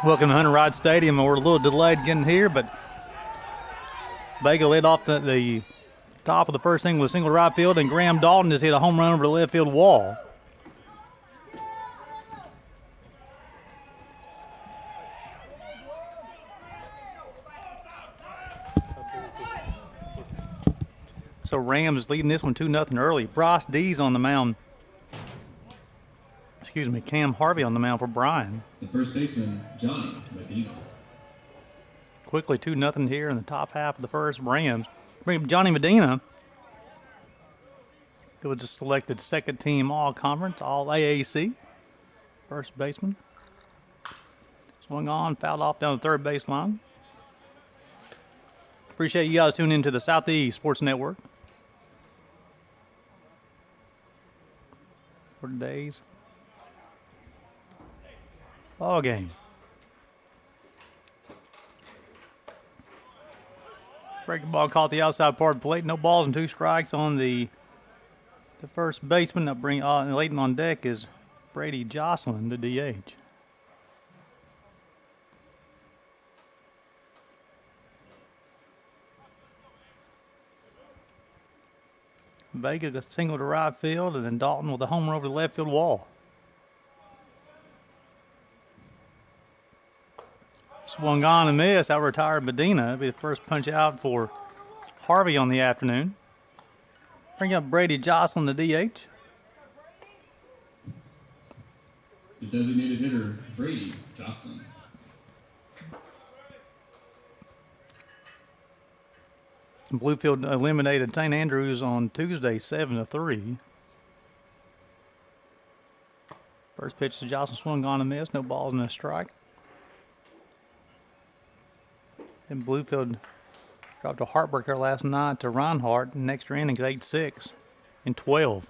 Welcome to Hunter Ride Stadium. We're a little delayed getting here, but Vega led off the top of the first inning with a single to right field, and Graham Dalton just hit a home run over the left field wall. So Rams leading this one 2-0 early. Bryce Dees on the mound. Cam Harvey on the mound for Bryan. The first baseman, Johnny Medina. Quickly 2-0 here in the top half of the first. Rams bring up Johnny Medina. It was just selected second team all-conference, all-AAC. First baseman. Swung on, fouled off down the third baseline. Appreciate you guys tuning into the Southeast Sports Network for today's ball game. Breaking ball caught the outside part of the plate. No balls and 2 strikes on the first baseman. Now bring Leighton on deck is Brady Jocelyn, the DH. Vega a single to right field, and then Dalton with a homer over the left field wall. Swung on and missed. Out retired Medina. It'll be the first punch out for Harvey on the afternoon. Bring up Brady Jocelyn, the DH. The designated hitter, Brady Jocelyn. Bluefield eliminated St. Andrews on Tuesday, 7-3. First pitch to Jocelyn, swung on and missed. No balls and a strike. And Bluefield dropped a heartbreaker last night to Reinhardt. Next innings, 8-6 in 12.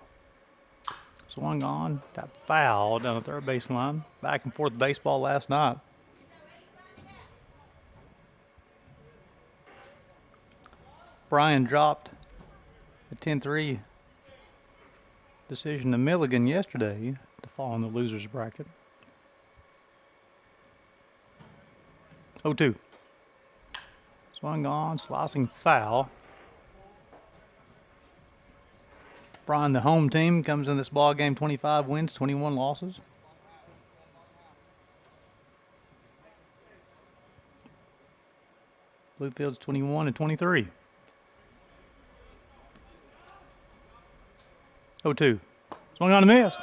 Swung on, got fouled down the third baseline. Back and forth baseball last night. Bryan dropped a 10-3 decision to Milligan yesterday to fall in the loser's bracket. 0-2. Swung on, slicing foul. Bryan, the home team, comes in this ball game 25 wins, 21 losses. Bluefield's 21-23. 0-2. Swung on a miss.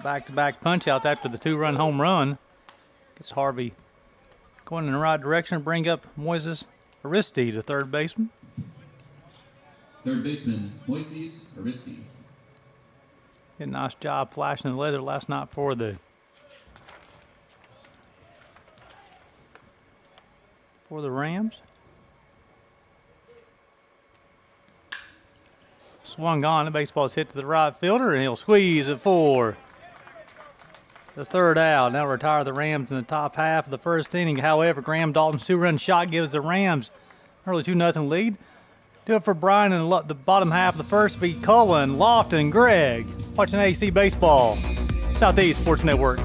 Back-to-back punch-outs after the 2-run home run. Gets Harvey going in the right direction. Bring up Moises Aristi, the third baseman. Third baseman, Moises Aristi. Did a nice job flashing the leather last night for the Rams. Swung on. The baseball's hit to the right fielder, and he'll squeeze it for the third out. Now retire the Rams in the top half of the first inning. However, Graham Dalton's 2-run shot gives the Rams early 2-0 lead. Do it for Bryan in the bottom half of the first. Be Cullen, Lofton, Gregg. Watching AC Baseball, Southeast Sports Network.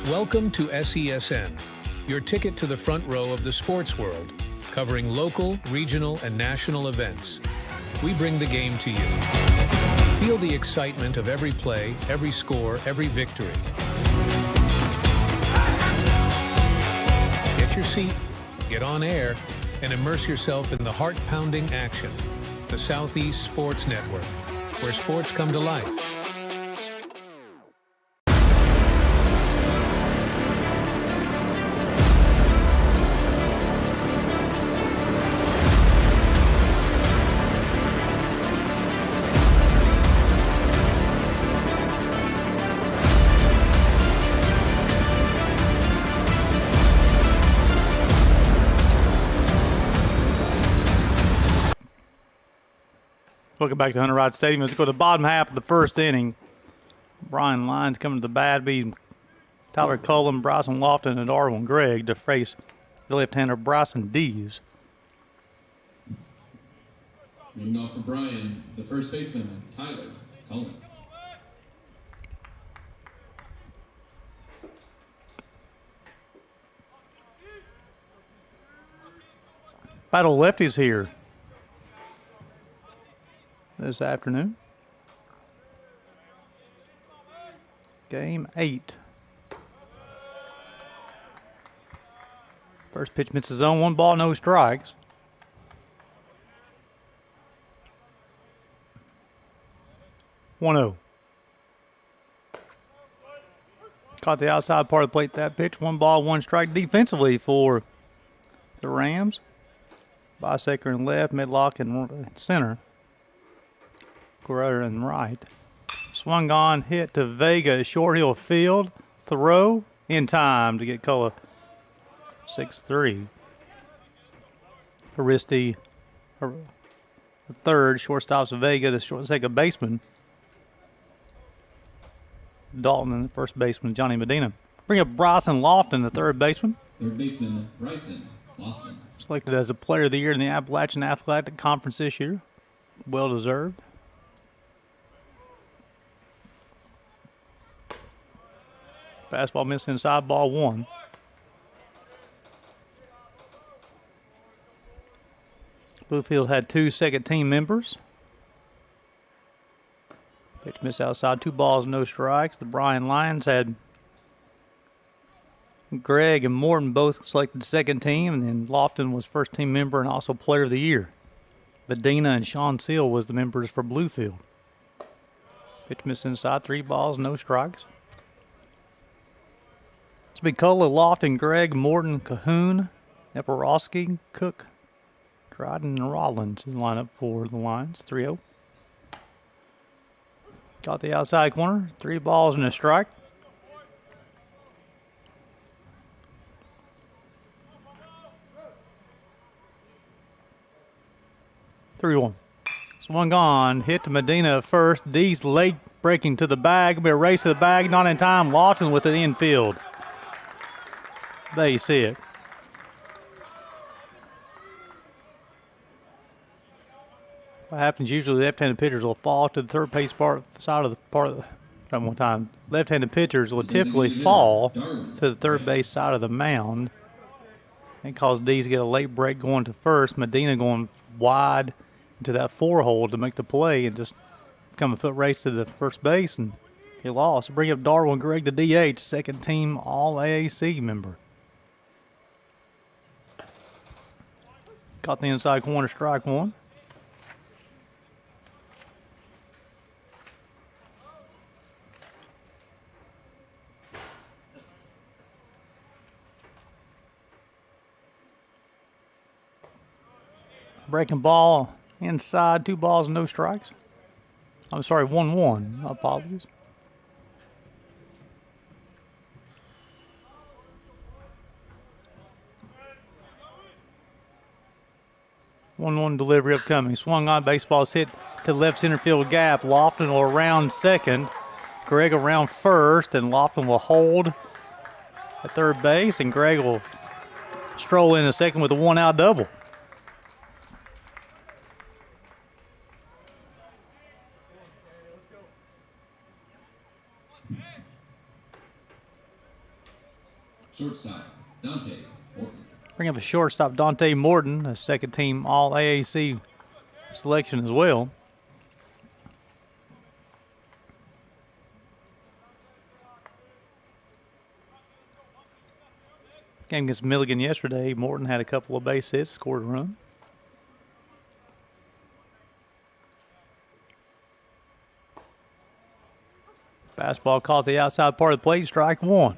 Welcome to SESN, your ticket to the front row of the sports world, covering local, regional, and national events. We bring the game to you. Feel the excitement of every play, every score, every victory. Get your seat, get on air, and immerse yourself in the heart-pounding action. The Southeast Sports Network, where sports come to life. Welcome back to Hunter Ride Stadium. Let's go to the bottom half of the first inning. Bryan Lyons coming to the bat, beating Tyler Cullen, Bryson Lofton, and Darwin Gregg to face the left-hander Bryson Dees. Leading off for Bryan, the first baseman, Tyler Cullen. Battle lefties here this afternoon. Game 8. First pitch misses zone, 1 ball, no strikes. One 0. Caught the outside part of the plate that pitch. 1 ball, 1 strike defensively for the Rams. Bisecker in left, Midlock in center. Guerrero in right. Swung on, hit to Vega, short hill field. Throw in time to get Cullen 6-3. Aristi, the third, shortstops Vega, the second baseman. Dalton and the first baseman, Johnny Medina. Bring up Bryson Lofton, the third baseman. Third baseman, Bryson Lofton. Selected as a player of the year in the Appalachian Athletic Conference this year. Well deserved. Fastball missed inside, ball 1. Bluefield had 2 second-team members. Pitch missed outside, 2 balls, no strikes. The Bryan Lions had Gregg and Morton both selected second team, and then Lofton was first-team member and also player of the year. Medina and Sean Seal was the members for Bluefield. Pitch missed inside, 3 balls, no strikes. Spicola, Lofton, Gregg, Morton, Cahoon, Neporowski, Cook, Dryden, and Rollins in lineup for the Lions. 3-0. Got the outside corner. 3 balls and a strike. Three-one. Swung gone. Hit to Medina at first. Dees late breaking to the bag. It'll be a race to the bag. Not in time. Lofton with an infield. Base hit. What happens usually, left-handed pitchers will fall to the third base side of the one time. Left-handed pitchers will typically fall to the third base side of the mound. And cause Dees to get a late break going to first. Medina going wide into that 4 hole to make the play and just come a foot race to the first base, and he lost. Bring up Darwin Gregg, the DH, second team All-AAC member. Caught the inside corner, strike 1. Breaking ball inside, 2 balls, no strikes. I'm sorry, 1-1. Apologies. One delivery upcoming. Swung on, baseball's hit to left center field gap. Lofton will around second. Gregg around first, and Lofton will hold at third base, and Gregg will stroll in a second with a 1-out double. Shortstop, Dante Morton. Bring up a shortstop, Dante Morton, a second team All AAC selection as well. Game against Milligan yesterday, Morton had a couple of base hits, scored a run. Fastball caught the outside part of the plate, strike one.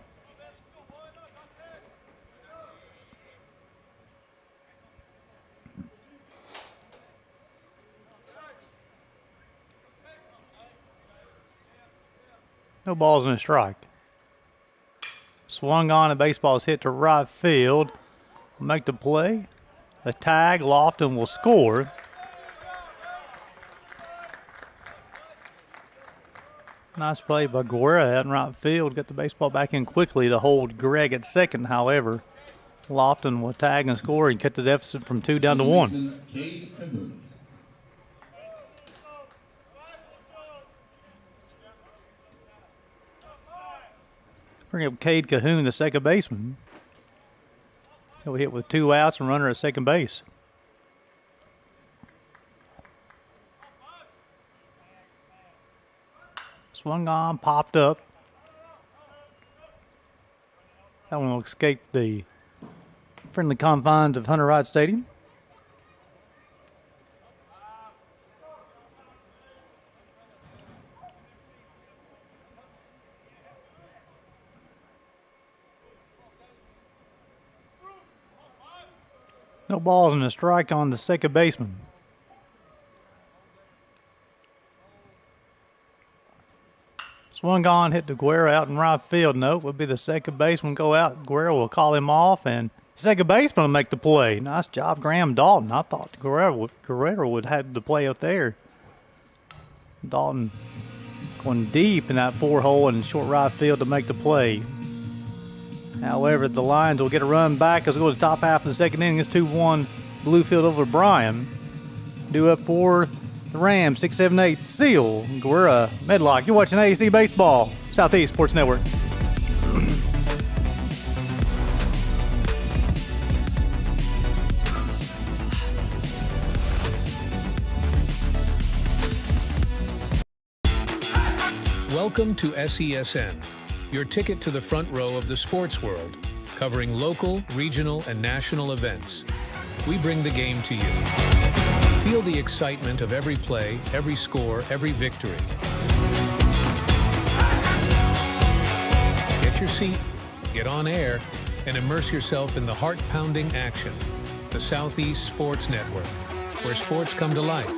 No balls and a strike. Swung on, and baseball is hit to right field. Make the play. The tag, Lofton will score. Nice play by Guerra out in right field. Got the baseball back in quickly to hold Greg at second. However, Lofton will tag and score and cut the deficit from 2 down to 1. Bring up Cade Cahoon, the second baseman. He'll hit with 2 outs and runner at second base. Swung on, popped up. That one will escape the friendly confines of Hunter Wright Stadium. No balls and a strike on the second baseman. Swung on, hit the Guerra out in right field. Nope, will be the second baseman go out. Guerra will call him off, and second baseman will make the play. Nice job, Graham Dalton. I thought Guerrero would have the play up there. Dalton going deep in that 4-hole in short right field to make the play. However, the Lions will get a run back as we go to the top half of the second inning. It's 2-1 Bluefield over Bryan. Due up for the Rams, 6-7-8, Seal, Guerra, Medlock. You're watching AAC Baseball, Southeast Sports Network. Welcome to SESN, your ticket to the front row of the sports world, covering local, regional, and national events. We bring the game to you. Feel the excitement of every play, every score, every victory. Get your seat, get on air, and immerse yourself in the heart-pounding action. The Southeast Sports Network, where sports come to life.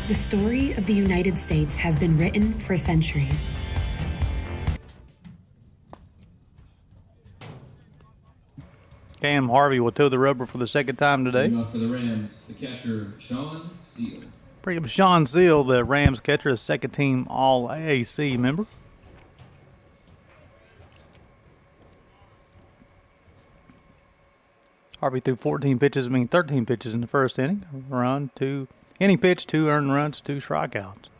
The story of the United States has been written for centuries. Cam Harvey will toe the rubber for the second time today. Leading off for the Rams, the catcher, Sean Seal. Bring up Sean Seal, the Rams catcher, a second team All AAC member. Harvey threw 14 pitches, 13 pitches in the first inning. Run, 2 inning pitch, 2 earned runs, 2 strikeouts.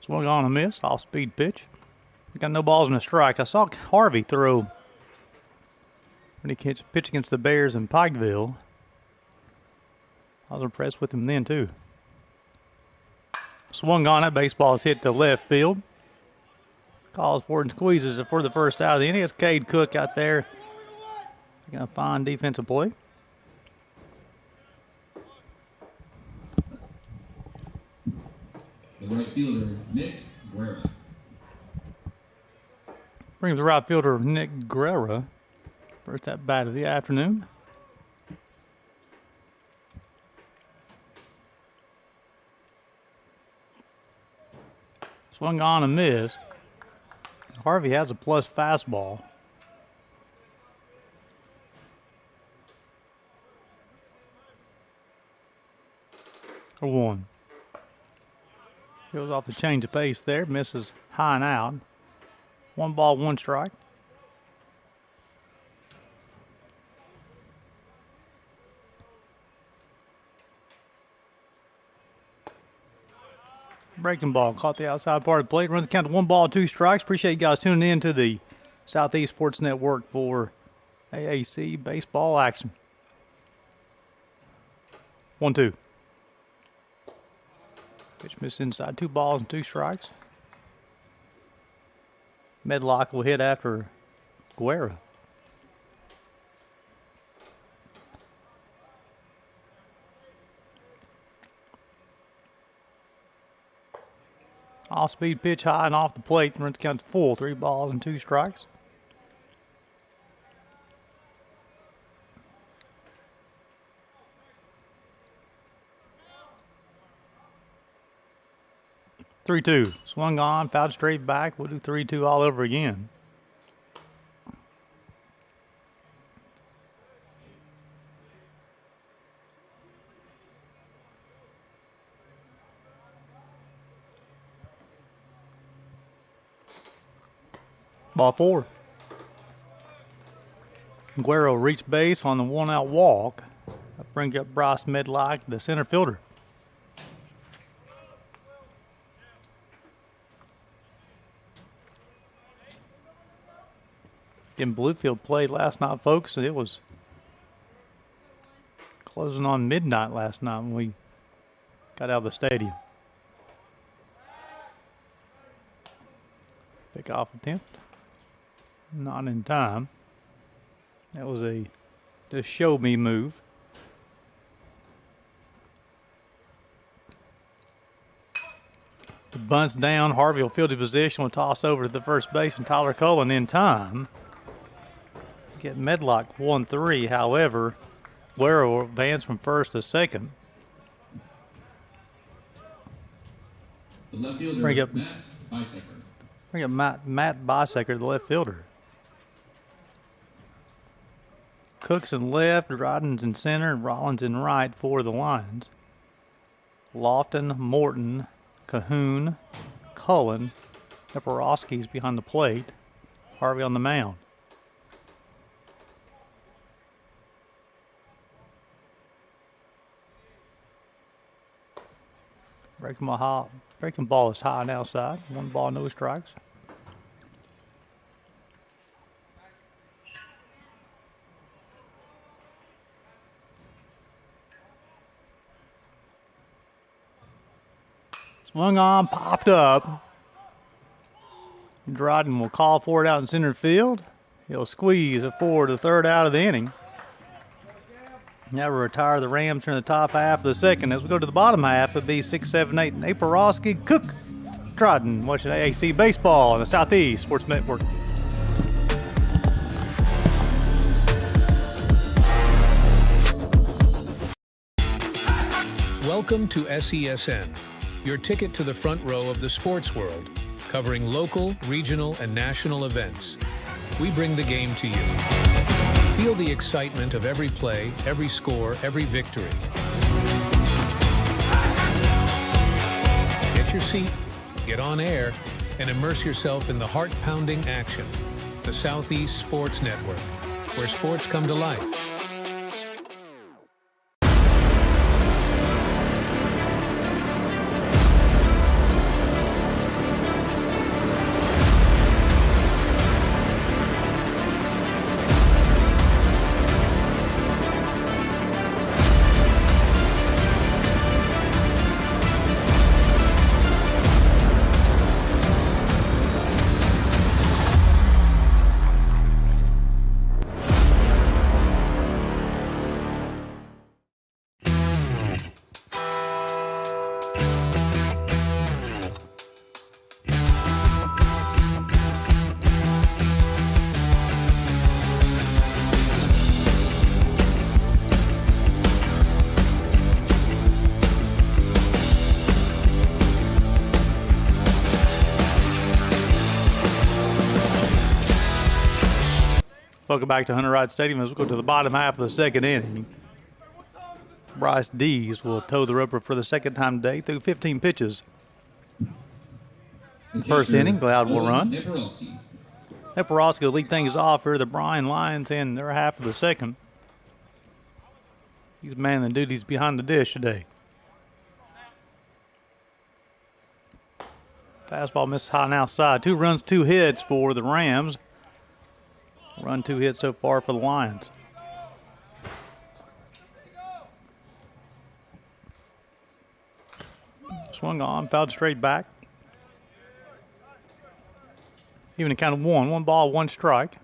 Swung on a miss, off-speed pitch. Got no balls and a strike. I saw Harvey throw when he pitched against the Bears in Pikeville. I was impressed with him then, too. Swung on it. Baseball is hit to left field. Calls for it and squeezes it for the first out of the inning. It's Cade Cook out there. Making a fine defensive play. The right fielder, Nick Guerra. Brings the right fielder, Nick Guerra. First at bat of the afternoon. Swung on and missed. Harvey has a plus fastball. For one. Goes off the change of pace there. Misses high and out. 1 ball, 1 strike. Breaking ball caught the outside part of the plate. Runs the count to 1 ball, 2 strikes. Appreciate you guys tuning in to the Southeast Sports Network for AAC baseball action. 1-2. Pitch missed inside, 2 balls and 2 strikes. Medlock will hit after Guerra. Off-speed pitch high and off the plate. Runs count to full. 3 balls and 2 strikes. Three-two. Swung on, fouled straight back. We'll do 3-2 all over again. Ball 4. Guerra reached base on the 1-out walk. That brings up Bryce Medlock, the center fielder. In Bluefield played last night, folks, and it was closing on midnight last night when we got out of the stadium. Pick off attempt. Not in time. That was a just show me move. The bunt's down. Harvey will field his position. Will toss over to the first base, and Tyler Cullen in time. Get Medlock 1-3. However, Guerra will advance from first to second. The left fielder, Bring up Matt Bisecker. Matt Bisecker, the left fielder. Cook's in left, Dryden's in center, and Rollins in right for the Lions. Lofton, Morton, Cahoon, Cullen, Eporowski's behind the plate. Harvey on the mound. Breaking ball is high and outside. 1 ball, no strikes. Swung on, popped up. Dryden will call for it out in center field. He'll squeeze it forward to the 3rd out of the inning. Now we'll retire the Rams from the top half of the second. As we go to the bottom half, it'll be 6, 7, 8, and Eporowski, Cook, Dryden, watching AAC baseball on the Southeast Sports Network. Welcome to SESN, your ticket to the front row of the sports world, covering local, regional, and national events. We bring the game to you. Feel the excitement of every play, every score, every victory. Get your seat, get on air, and immerse yourself in the heart-pounding action. The Southeast Sports Network, where sports come to life. Welcome back to Hunter Ride Stadium as we go to the bottom half of the second inning. Bryce Dees will toe the roper for the second time today through 15 pitches. First inning, Cloud will run. Neporowski will lead things off here. The Bryan Lions in their half of the second. He's manning the duties behind the dish today. Fastball misses high and outside. 2 runs, 2 hits for the Rams. Run 2 hits so far for the Lions. Swung on, fouled straight back. Even a count of 1. 1 ball, 1 strike.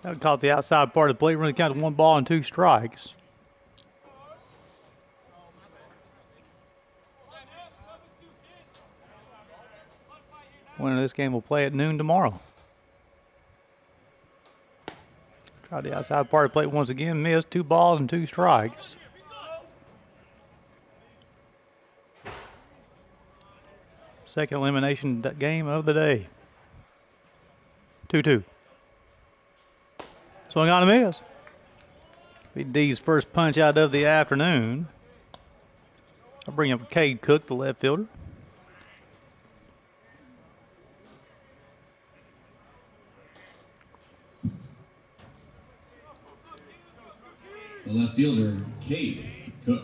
That caught the outside part of the plate. Really counted 1 ball and 2 strikes. Winner of this game will play at noon tomorrow. Tried the outside part of the plate once again. Missed. 2 balls and 2 strikes. Second elimination game of the day. 2-2. Swung on a miss. Be D's first punch out of the afternoon. I'll bring up Cade Cook, the left fielder. The left fielder, Cade Cook.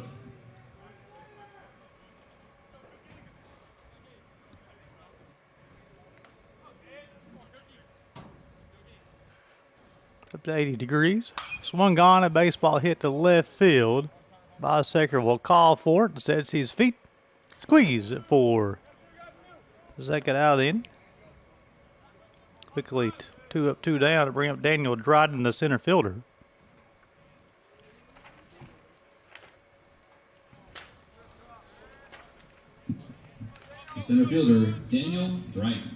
Up to 80 degrees. Swung on, a baseball hit to left field. Bisecker will call for it. Sets his feet. Squeeze it for second out of the inning. Quickly 2 up, 2 down to bring up Daniel Dryden, the center fielder. The center fielder, Daniel Dryden.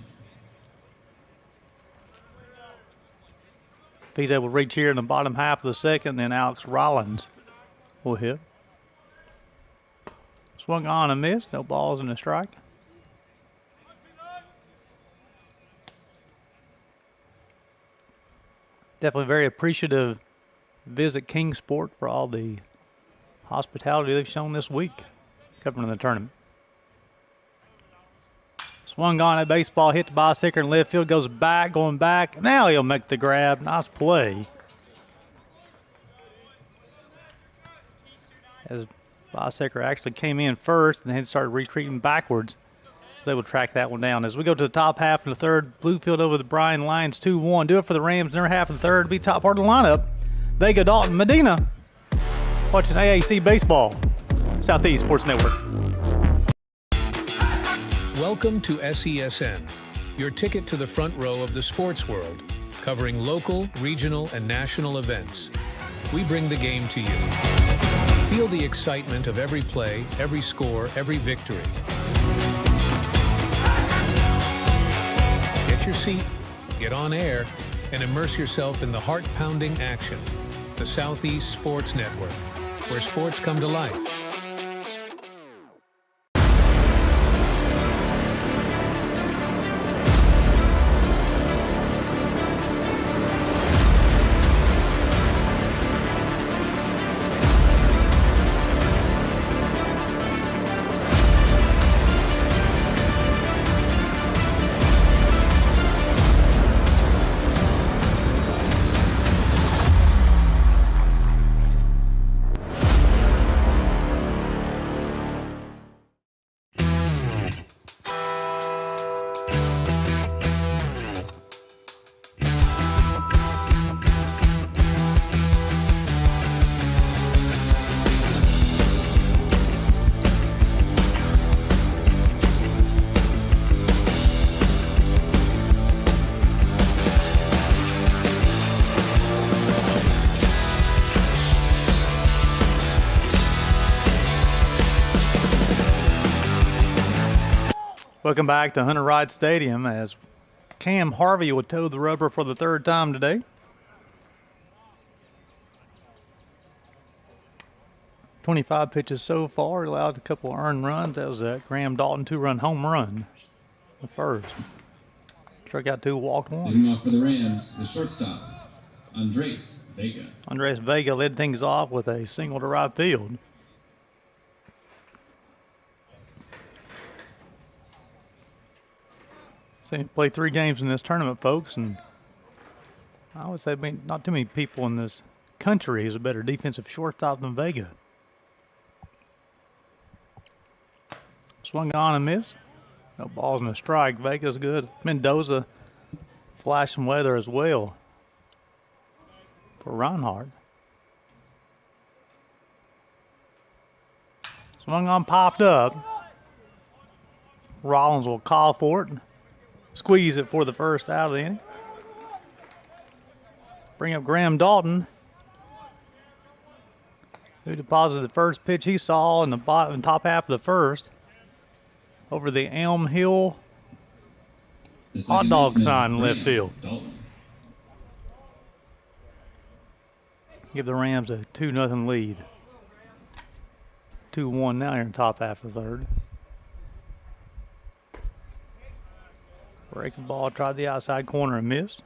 If he's able to reach here in the bottom half of the second, then Alex Rollins will hit. Swung on and missed. No balls and a strike. Definitely very appreciative visit Kingsport for all the hospitality they've shown this week covering the tournament. Swung on, a baseball hit to Bisecker in left field, goes back, going back. Now he'll make the grab. Nice play. As Bisecker actually came in first and then started retreating backwards. They will track that one down. As we go to the top half of the third, Bluefield over the Bryan Lions 2-1. Do it for the Rams in their half of the third. Be top part of the lineup. Vega, Dalton, Medina. Watching AAC Baseball. Southeast Sports Network. Welcome to SESN, your ticket to the front row of the sports world, covering local, regional, and national events. We bring the game to you. Feel the excitement of every play, every score, every victory. Get your seat, get on air, and immerse yourself in the heart-pounding action. The Southeast Sports Network, where sports come to life. Welcome back to Hunter Ride Stadium as Cam Harvey will toe the rubber for the third time today. 25 pitches so far, allowed a couple of earned runs. That was a Graham Dalton 2-run home run. The first. Struck out 2, walked 1. Leading off for the Rams, the shortstop, Andres Vega. Andres Vega led things off with a single to right field. Seen him play 3 games in this tournament, folks, and I would say not too many people in this country is a better defensive shortstop than Vega. Swung on and missed. No balls and a strike. Vega's good. Mendoza flashed some weather as well for Reinhardt. Swung on, popped up. Rollins will call for it. Squeeze it for the first out of the inning. Bring up Graham Dalton, who deposited the first pitch he saw in the top half of the first over the Elm Hill hot dog sign in left field. Give the Rams a 2-0 lead. 2-1 now here in the top half of the third. Breaking ball, tried the outside corner and missed.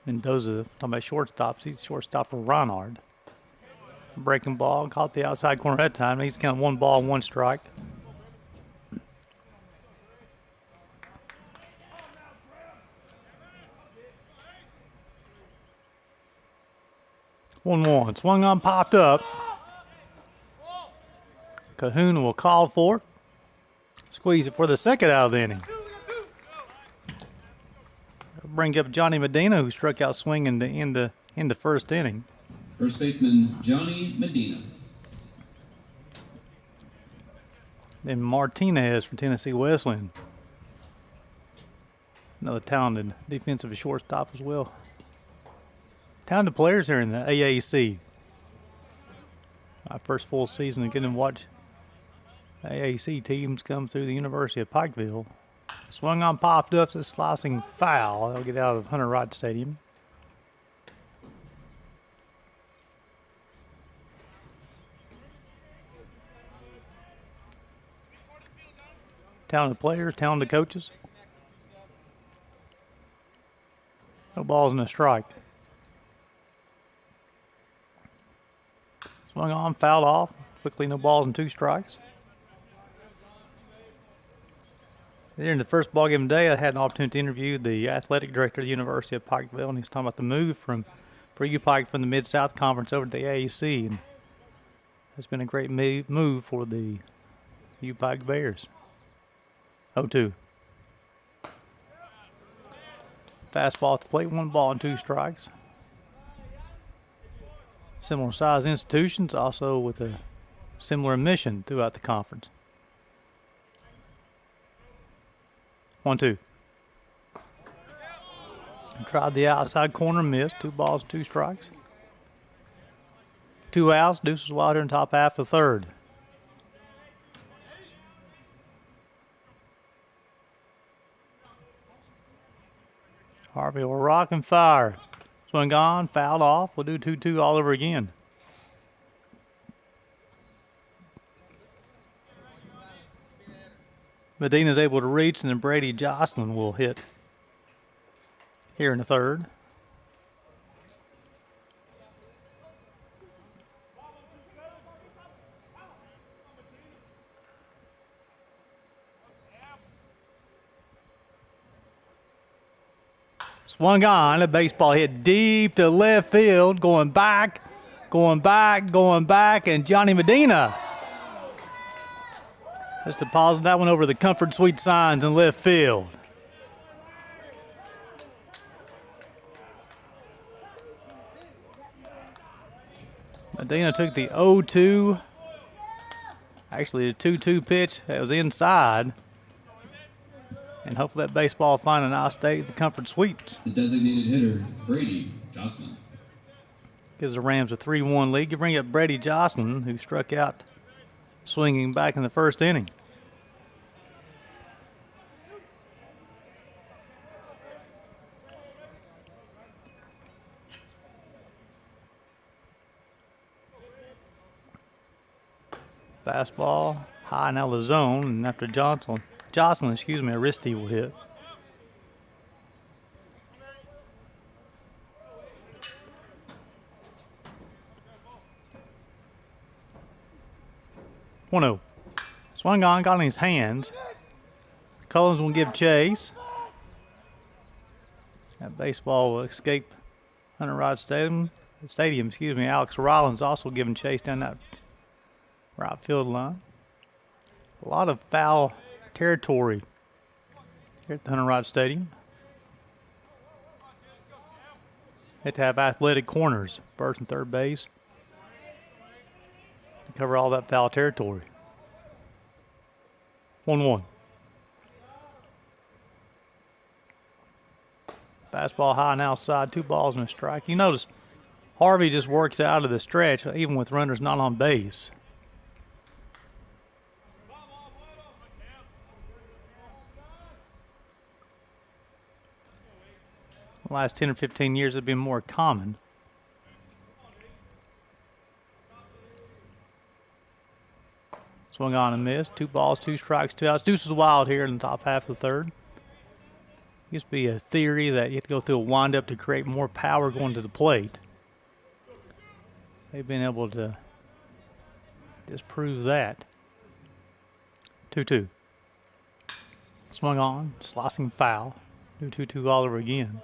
Mendoza, talking about shortstops, he's shortstop for Reinhardt. Breaking ball, caught the outside corner that time. He's counting 1 ball, 1 strike. One. Swung on, popped up. Cahoon will call for it. Squeeze it for the second out of the inning. Bring up Johnny Medina, who struck out swinging in the first inning. First baseman Johnny Medina. Then Martinez for Tennessee Wesleyan. Another talented defensive shortstop as well. Talented players here in the AAC. My first full season of getting to watch AAC teams come through the University of Pikeville. Swung on, popped up, it's a slicing foul. They'll get out of Hunter Wright Stadium. Talented players, talented coaches. No balls and a strike. Swung on, fouled off. Quickly, no balls and 2 strikes. During the first ball game today, I had an opportunity to interview the athletic director of the University of Pikeville, and he's talking about the move for UPike from the Mid-South Conference over to the AAC. And it's been a great move for the UPike Bears. 0-2. Fastball at the plate, 1 ball and 2 strikes. Similar size institutions, also with a similar mission throughout the conference. 1-2. Tried the outside corner, missed. 2 balls, 2 strikes. 2 outs. Deuces Wilder in top half of the third. Harvey will rock and fire. Swung on, fouled off. We'll do 2-2 all over again. Medina's able to reach, and then Brady Jocelyn will hit here in the third. Swung on, a baseball hit deep to left field, going back, and Johnny Medina just deposited that one over the Comfort Suite signs in left field. Medina took the 0-2, actually a 2-2 pitch that was inside. And hopefully that baseball will find a nice day at the Comfort Suites. The designated hitter, Brady Jocelyn. Gives the Rams a 3-1 lead. You bring up Brady Jocelyn, who struck out swinging back in the first inning. Fastball high, now the zone, and after Jocelyn, a wristy will hit. One-0. Swung on, got in his hands. Collins will give chase. That baseball will escape Hunter Rod Stadium. Alex Rollins also giving chase down that right field line. A lot of foul territory here at the Hunter Rod Stadium. Had to have athletic corners, first and third base, to cover all that foul territory. 1-1. Fastball high and outside, 2 balls and a strike. You notice Harvey just works out of the stretch, even with runners not on base. The last 10 or 15 years have been more common. Swung on and missed. 2 balls, 2 strikes, 2 outs. Deuces wild here in the top half of the third. Used to be a theory that you have to go through a windup to create more power going to the plate. They've been able to disprove that. 2-2. Swung on, slicing foul. Do 2-2 all over again.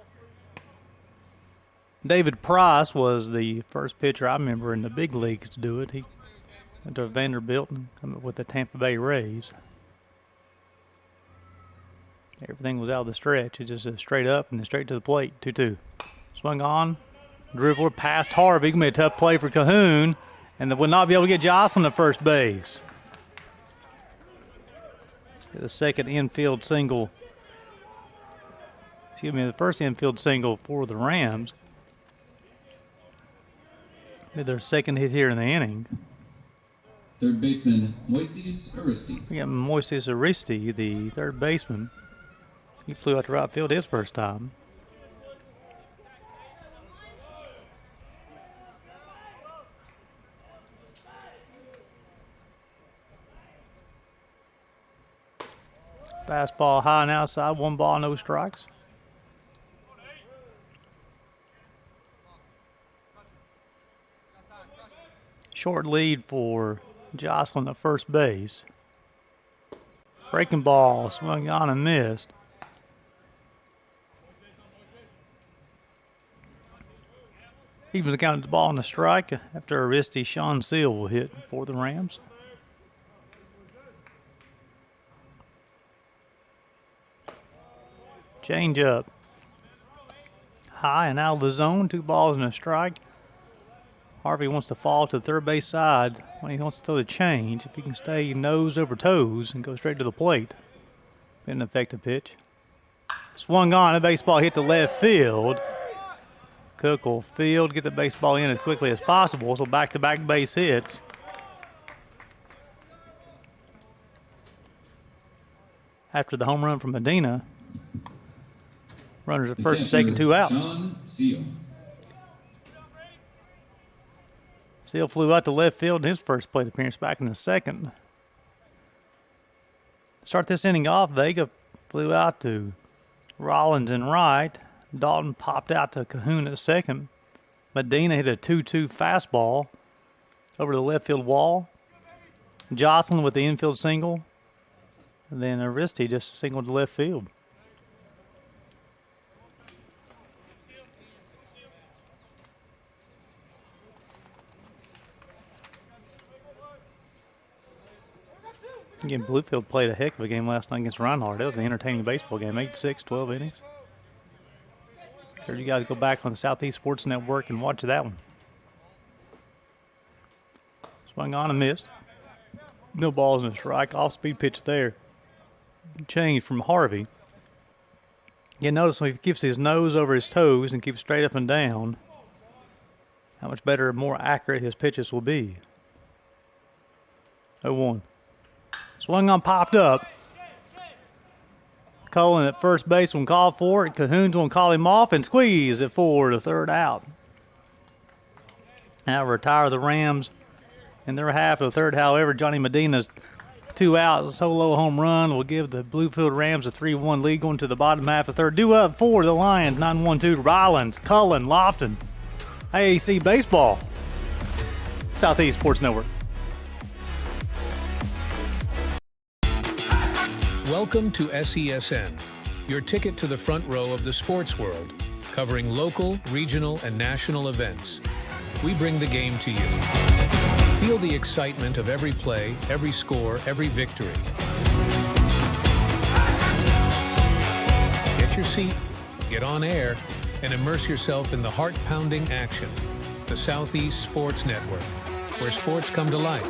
David Price was the first pitcher I remember in the big leagues to do it. He went to Vanderbilt and come up with the Tampa Bay Rays. Everything was out of the stretch. It just straight up and then straight to the plate. 2-2. Swung on. Dribbler past Harvey. Going to be a tough play for Cahoon. And they would not be able to get Jocelyn to first base. The second infield single. The first infield single for the Rams. Their second hit here in the inning. Third baseman, Moises Aristi. We got Moises Aristi, the third baseman. He flew out to right field his first time. Fastball high and outside, 1 ball, no strikes. Short lead for Jocelyn at first base. Breaking ball, swung on and missed. Evens counted the ball on the strike after Aristi. Sean Seal will hit for the Rams. Change up. High and out of the zone, 2 balls and a strike. Harvey wants to fall to the third base side when he wants to throw the change. If he can stay nose over toes and go straight to the plate, been an effective pitch. Swung on, a baseball hit to left field. Cook will field, get the baseball in as quickly as possible, so back-to-back base hits. After the home run from Medina, runners at first and second, 2 outs. Sean Seal. Seal flew out to left field in his first plate appearance back in the second. Start this inning off, Vega flew out to Rollins in right. Dalton popped out to Cahoon at second. Medina hit a 2-2 fastball over the left field wall. Jocelyn with the infield single. And then Aristi just singled to left field. Again, Bluefield played a heck of a game last night against Reinhardt. That was an entertaining baseball game. 8-6, 12 innings. Sure, you got to go back on the Southeast Sports Network and watch that one. Swung on and missed. No balls and a strike. Off-speed pitch there. Change from Harvey. You notice when he keeps his nose over his toes and keeps straight up and down, how much better and more accurate his pitches will be. 0-1. Swung on, popped up. Cullen at first base will call for it. Cahoon's going to call him off and squeeze it forward to third out. Now retire the Rams in their half of the third. However, Johnny Medina's 2 out solo home run will give the Bluefield Rams a 3-1 lead going to the bottom half of third. Due up for the Lions, 9-1-2. Rollins, Cullen, Lofton. AAC Baseball. Southeast Sports Network. Welcome to SESN, your ticket to the front row of the sports world, covering local, regional, and national events. We bring the game to you. Feel the excitement of every play, every score, every victory. Get your seat, get on air, and immerse yourself in the heart-pounding action. The Southeast Sports Network, where sports come to life.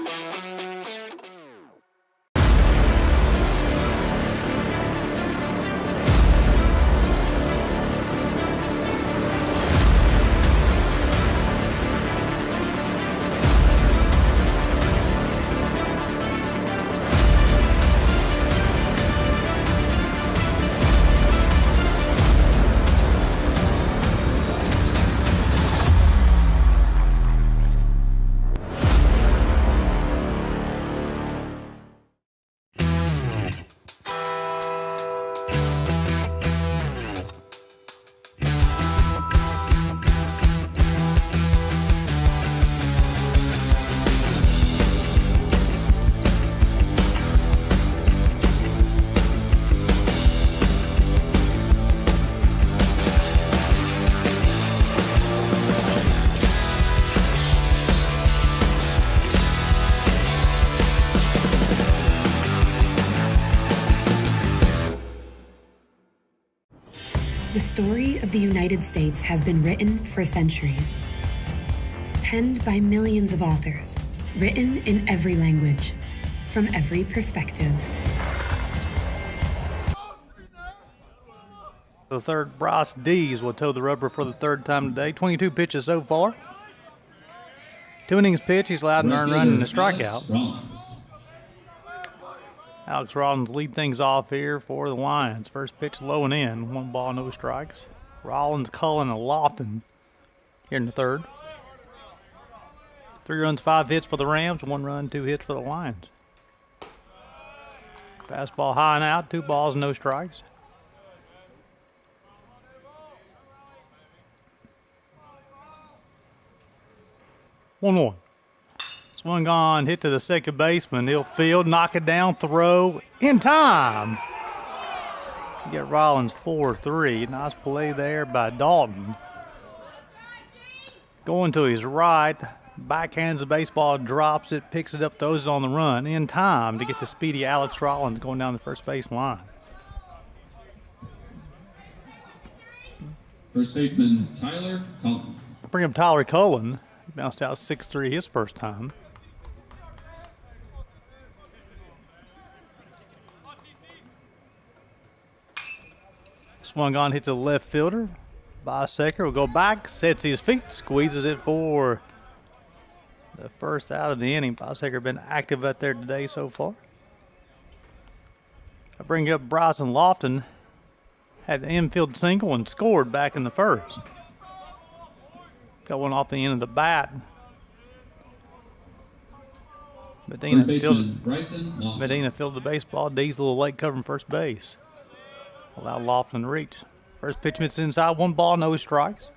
The story of the United States has been written for centuries. Penned by millions of authors, written in every language, from every perspective. The third, Bryce Dees will toe the rubber for the third time today. 22 pitches so far. 2 innings pitch, he's allowed an earned run and a strikeout. Alex Rollins lead things off here for the Lions. First pitch low and in. 1 ball, no strikes. Rollins, Cullen, and Lofton here in the third. 3 runs, 5 hits for the Rams. 1 run, 2 hits for the Lions. Fastball high and out. 2 balls, no strikes. One. Swung on, hit to the second baseman. He'll field, knock it down, throw in time. You get Rollins 4-3. Nice play there by Dalton. Going to his right, backhands the baseball, drops it, picks it up, throws it on the run in time to get the speedy Alex Rollins going down the first base line. First baseman Tyler Cullen. Bring up Tyler Cullen. He bounced out 6-3 his first time. Swung on, hit to the left fielder. Bisecker will go back, sets his feet, squeezes it for the first out of the inning. Bisecker been active out there today so far. I bring up Bryson Lofton. Had an infield single and scored back in the first. Got one off the end of the bat. Medina fielded the baseball. D's a little late covering first base. Allowed Lofton to reach. First pitch misses inside, 1 ball, no strikes.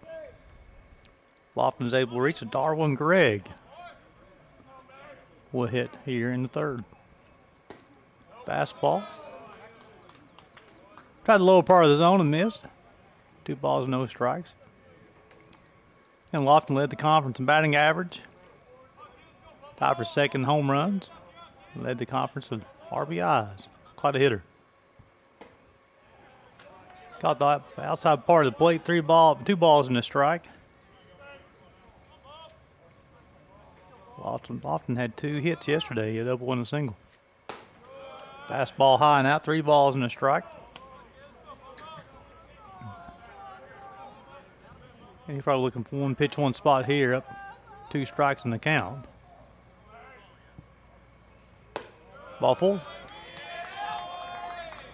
Lofton is able to reach. Darwin Gregg will hit here in the third. Fastball. Tried the lower part of the zone and missed. 2 balls, no strikes. And Lofton led the conference in batting average. Tied for second home runs. Led the conference with RBIs. Quite a hitter. Caught the outside part of the plate, 2 balls and a strike. Lofton had 2 hits yesterday. He had a double and a single. Fastball high and out, 3 balls and a strike. And he's probably looking for 1 pitch, 1 spot here, up 2 strikes in the count. Ball 4.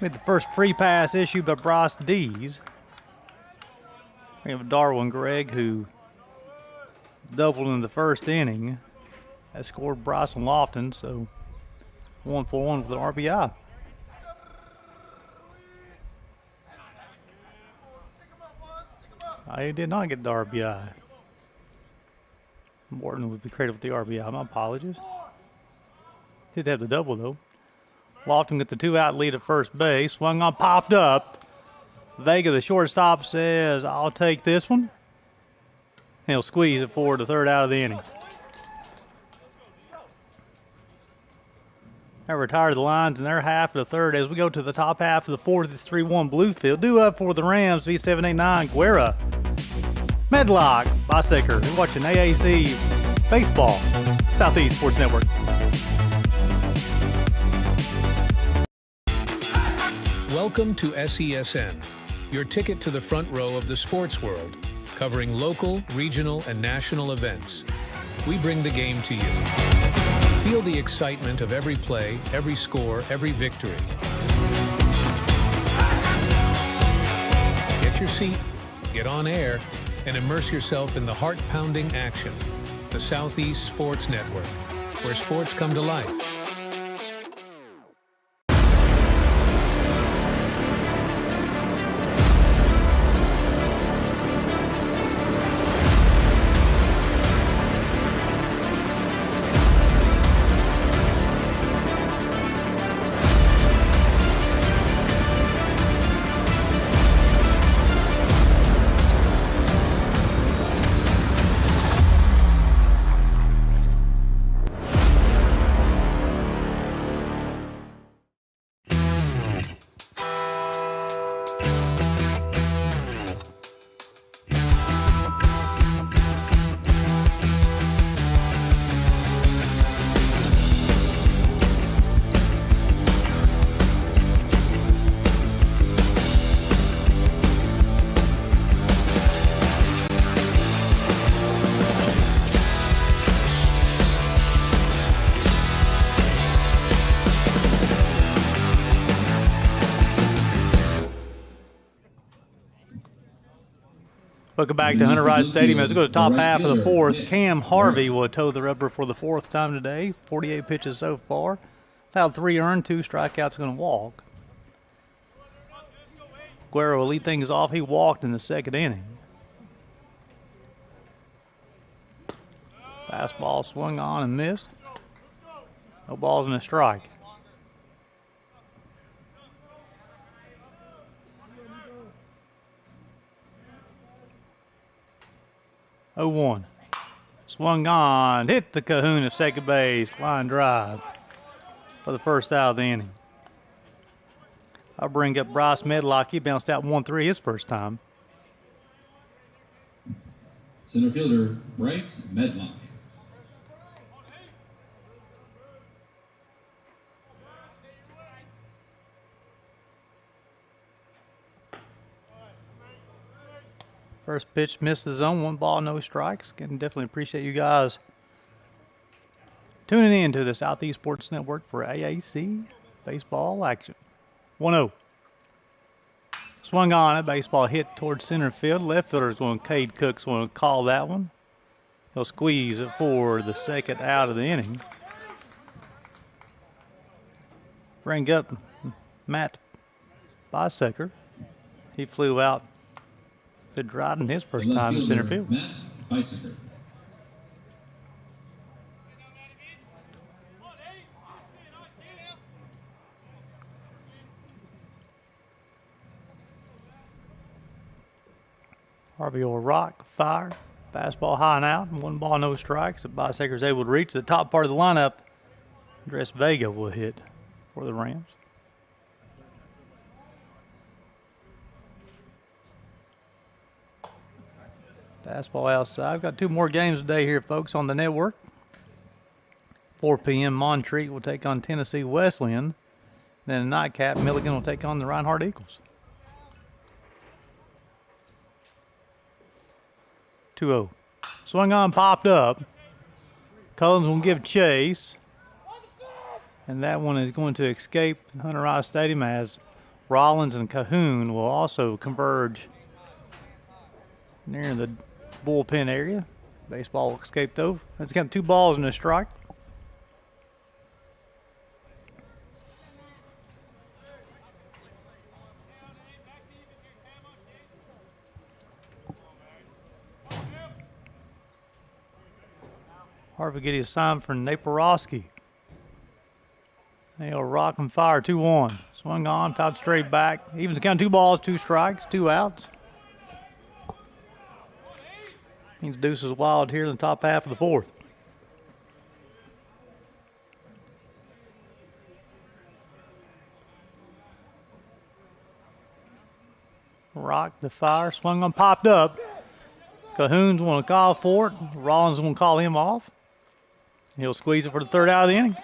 Made the first free pass issued by Bryce Dees. We have Darwin Gregg, who doubled in the first inning. Has scored Bryson Lofton, so 1-for-1 with an RBI. I did not get the RBI. Morton would be credited with the RBI. My apologies. Did have the double, though. Lofton get the 2-out lead at first base. Swung on, popped up. Vega, the shortstop, says, I'll take this one. And he'll squeeze it forward, the third out of the inning. They retired the lines in their half of the third. As we go to the top half of the fourth, it's 3-1 Bluefield. Due up for the Rams, V789, Guerra. Medlock, Bisecker. You're watching AAC Baseball, Southeast Sports Network. Welcome to SESN, your ticket to the front row of the sports world, covering local, regional, and national events. We bring the game to you. Feel the excitement of every play, every score, every victory. Get your seat, get on air, and immerse yourself in the heart-pounding action. The Southeast Sports Network, where sports come to life. Welcome back to Hunter Wright Stadium. As we go to the top half of the fourth, Cam Harvey will toe the rubber for the fourth time today. 48 pitches so far. Allowed 3 earned, 2 strikeouts, going to walk. Guerrero will lead things off. He walked in the second inning. Fastball swung on and missed. No balls and a strike. Oh, 1. Swung on, hit the Cahoon at second base, line drive for the first out of the inning. I'll bring up Bryce Medlock. He bounced out 1-3 his first time. Center fielder, Bryce Medlock. First pitch missed the zone, 1 ball, no strikes. Again, definitely appreciate you guys tuning in to the Southeast Sports Network for AAC baseball action. 1-0. Swung on it, baseball hit towards center field. Left fielder is going, Cade Cook's going to call that one. He'll squeeze it for the second out of the inning. Bring up Matt Bisecker. He flew out to Dryden his first time in center field. Matt Bisecker. Harvey will rock, fire, fastball high and out, 1 ball, no strikes. If Bisecker's able to reach the top part of the lineup, Andres Vega will hit for the Rams. Fastball outside. We've got 2 more games today here, folks, on the network. 4 p.m. Montreat will take on Tennessee Wesleyan. Then a nightcap, Milligan will take on the Reinhardt Eagles. 2-0. Swung on, popped up. Collins will give chase. And that one is going to escape Hunter Rice Stadium as Rollins and Cahoon will also converge near the bullpen area. Baseball will escape though. That's got 2 balls and a strike. Harvey get his sign for Naporowski. They'll rock and fire 2-1. Swung on, popped straight back. Evens the count, 2 balls, 2 strikes, 2 outs. Means Deuce is wild here in the top half of the 4th. Rock the fire, swung on, popped up. Cahoon's want to call for it. Rollins want to call him off. He'll squeeze it for the 3rd out of the inning.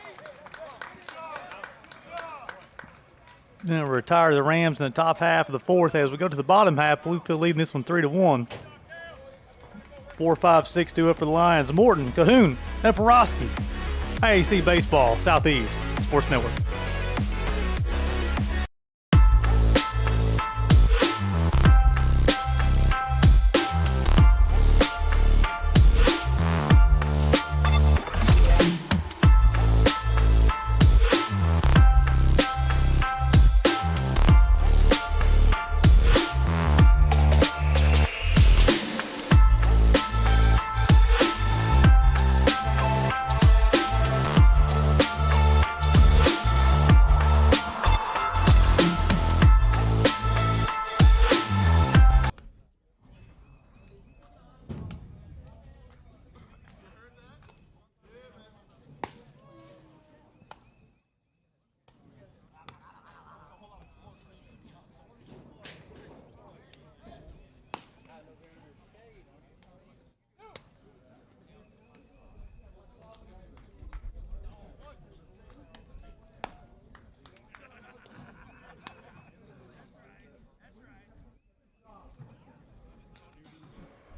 Then we'll retire the Rams in the top half of the 4th as we go to the bottom half. Bluefield leading this one 3-1. 4, 5, 6, 2 up for the Lions. Morton, Cahoon, Naporowski. IAC Baseball, Southeast Sports Network.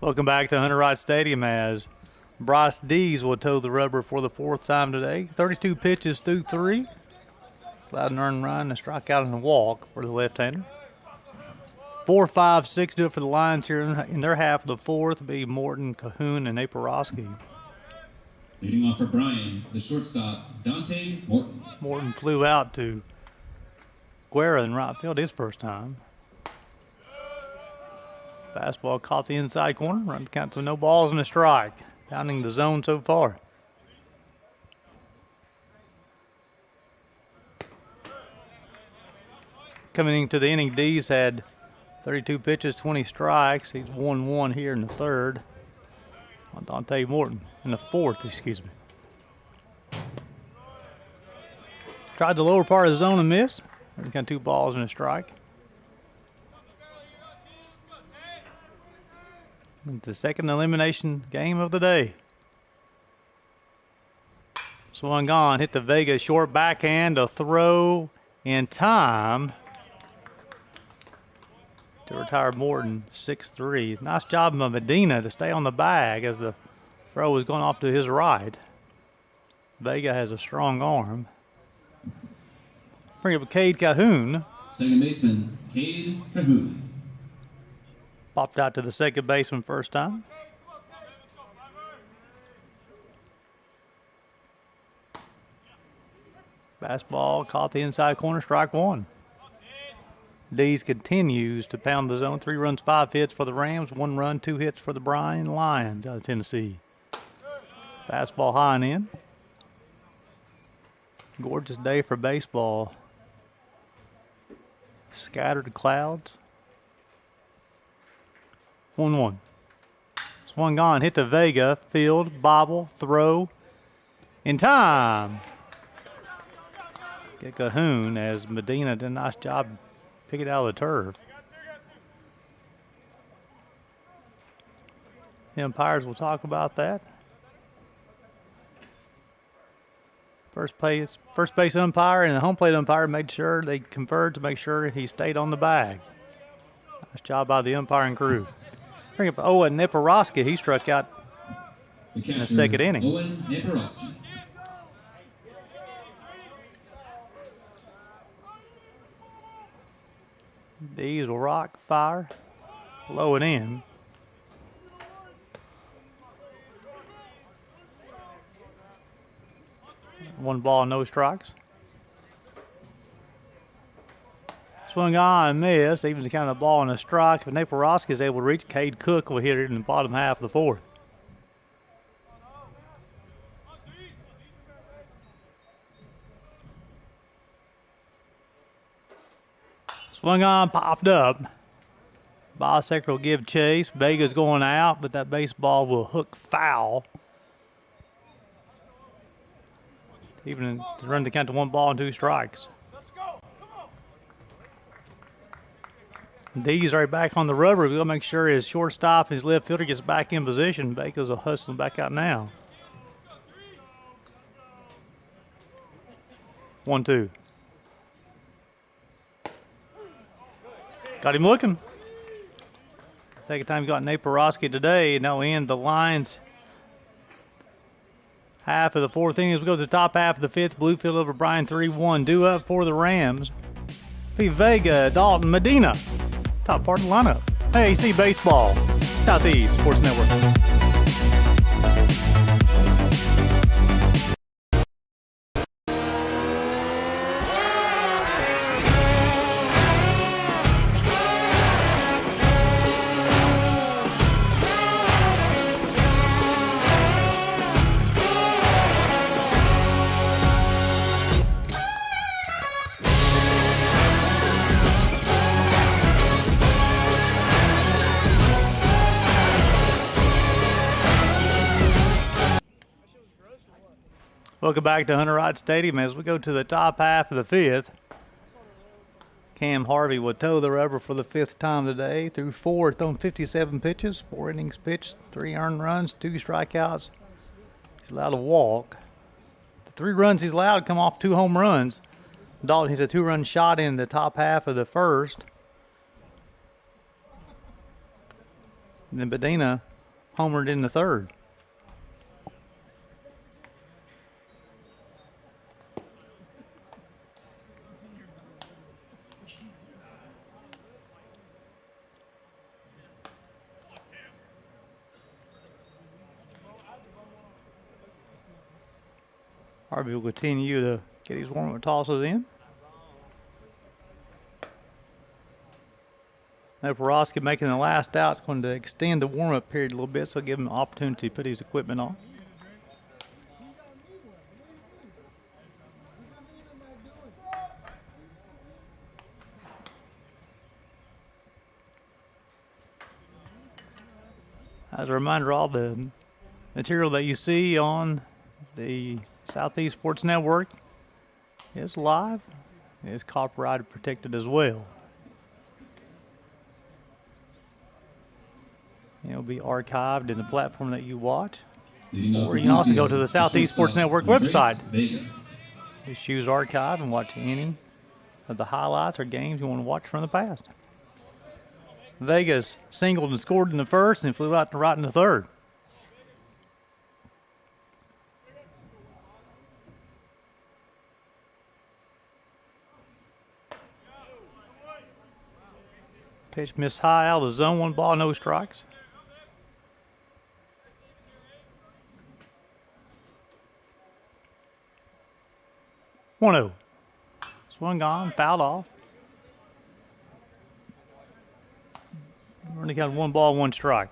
Welcome back to Hunter Rice Stadium as Bryce Dees will toe the rubber for the 4th time today. 32 pitches through 3. Allowed an earned run, a strikeout, and a walk for the left-hander. 4, 5, 6 do it for the Lions here in their half of the 4th. Be Morton, Cahoon, and Naporowski. Leading off for Bryan, the shortstop, Dante Morton. Morton flew out to Guerra in right field his first time. Fastball caught the inside corner. Run count to no balls and a strike. Pounding the zone so far. Coming into the inning, Dees had 32 pitches, 20 strikes. He's 1-1 here in the 3rd. On Dante Morton in the 4th, excuse me. Tried the lower part of the zone and missed. Run count 2 balls and a strike. The second elimination game of the day. Swung on, hit the Vega short backhand, a throw in time to retire Morton 6-3. Nice job of Medina to stay on the bag as the throw was going off to his right. Vega has a strong arm. Bring up Cade Cahoon. Second baseman, Cade Cahoon. Popped out to the second baseman first time. Fastball caught the inside corner, strike 1. Dees continues to pound the zone. 3 runs, 5 hits for the Rams. 1 run, 2 hits for the Bryan Lions out of Tennessee. Fastball high and in. Gorgeous day for baseball. Scattered clouds. 1-1. Swung on, hit the Vega, field, bobble, throw. In time. Get Cahoon as Medina did a nice job picking it out of the turf. The umpires will talk about that. First base umpire and the home plate umpire made sure they conferred to make sure he stayed on the bag. Nice job by the umpiring crew. Bring up Owen Naporowski. He struck out in the second inning. Owen Naporowski. These will rock, fire, low and in. One ball, no strikes. Swung on and miss. Even the kind of ball and a strike. If Naporoski is able to reach, Cade Cook will hit it in the bottom half of the fourth. Swung on, popped up. Bisector will give chase. Vega's going out, but that baseball will hook foul. Even to run the count to 1 ball and 2 strikes. D's right back on the rubber. We'll make sure his shortstop and his left fielder gets back in position. Vega's will hustle back out now. 1-2. Got him looking. Second time he got Naporoski today. Now we end the Lions. Half of the fourth inning as we go to the top half of the fifth. Bluefield over Bryan 3-1. Due up for the Rams. Be Vega, Dalton, Medina. Top part of the lineup. AAC Baseball, Southeast Sports Network. Welcome back to Hunter Wright Stadium as we go to the top half of the fifth. Cam Harvey will toe the rubber for the 5th time today. Through 4, thrown 57 pitches, 4 innings pitched, 3 earned runs, 2 strikeouts. He's allowed to walk. The 3 runs he's allowed come off 2 home runs. Dalton hit a 2-run shot in the top half of the first. And then Medina homered in the third. Harvey will continue to get his warm-up tosses in. Naporoski making the last out. It's going to extend the warm-up period a little bit, so give him an opportunity to put his equipment on. As a reminder, all the material that you see on the Southeast Sports Network is live. It is copyrighted protected as well. It'll be archived in the platform that you watch. Or you can also go to the Southeast Sports Network website. Just choose archive and watch any of the highlights or games you want to watch from the past. Vegas singled and scored in the first and flew out to right in the third. Pitch missed high out of the zone. 1 ball, no strikes. One-oh. Swung on, fouled off. We're only got 1 ball, 1 strike.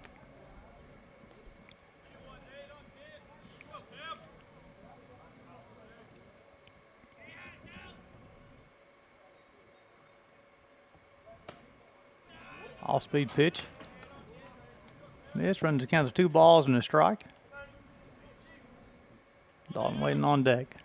Off-speed pitch. This runs the count of 2 balls and a strike. Dalton waiting on deck.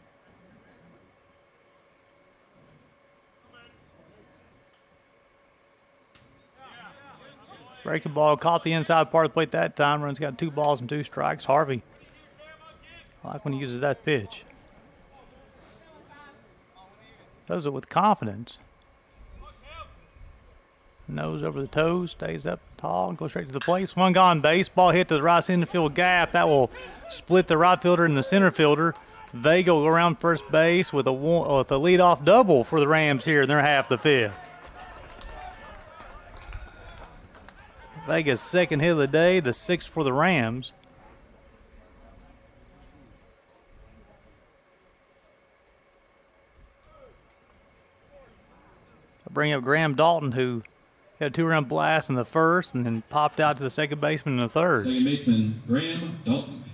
Breaking ball, caught the inside part of the plate that time. Run's got 2 balls and 2 strikes. Harvey, I like when he uses that pitch. Does it with confidence. Nose over the toes, stays up tall, goes straight to the plate. Swung on, baseball hit to the right center field gap. That will split the right fielder and the center fielder. Vega will go around first base with a leadoff double for the Rams here in their half of the fifth. Vega's second hit of the day, the 6th for the Rams. I bring up Graham Dalton, who had a 2-run blast in the first and then popped out to the second baseman in the third. Second baseman, Graham Dalton.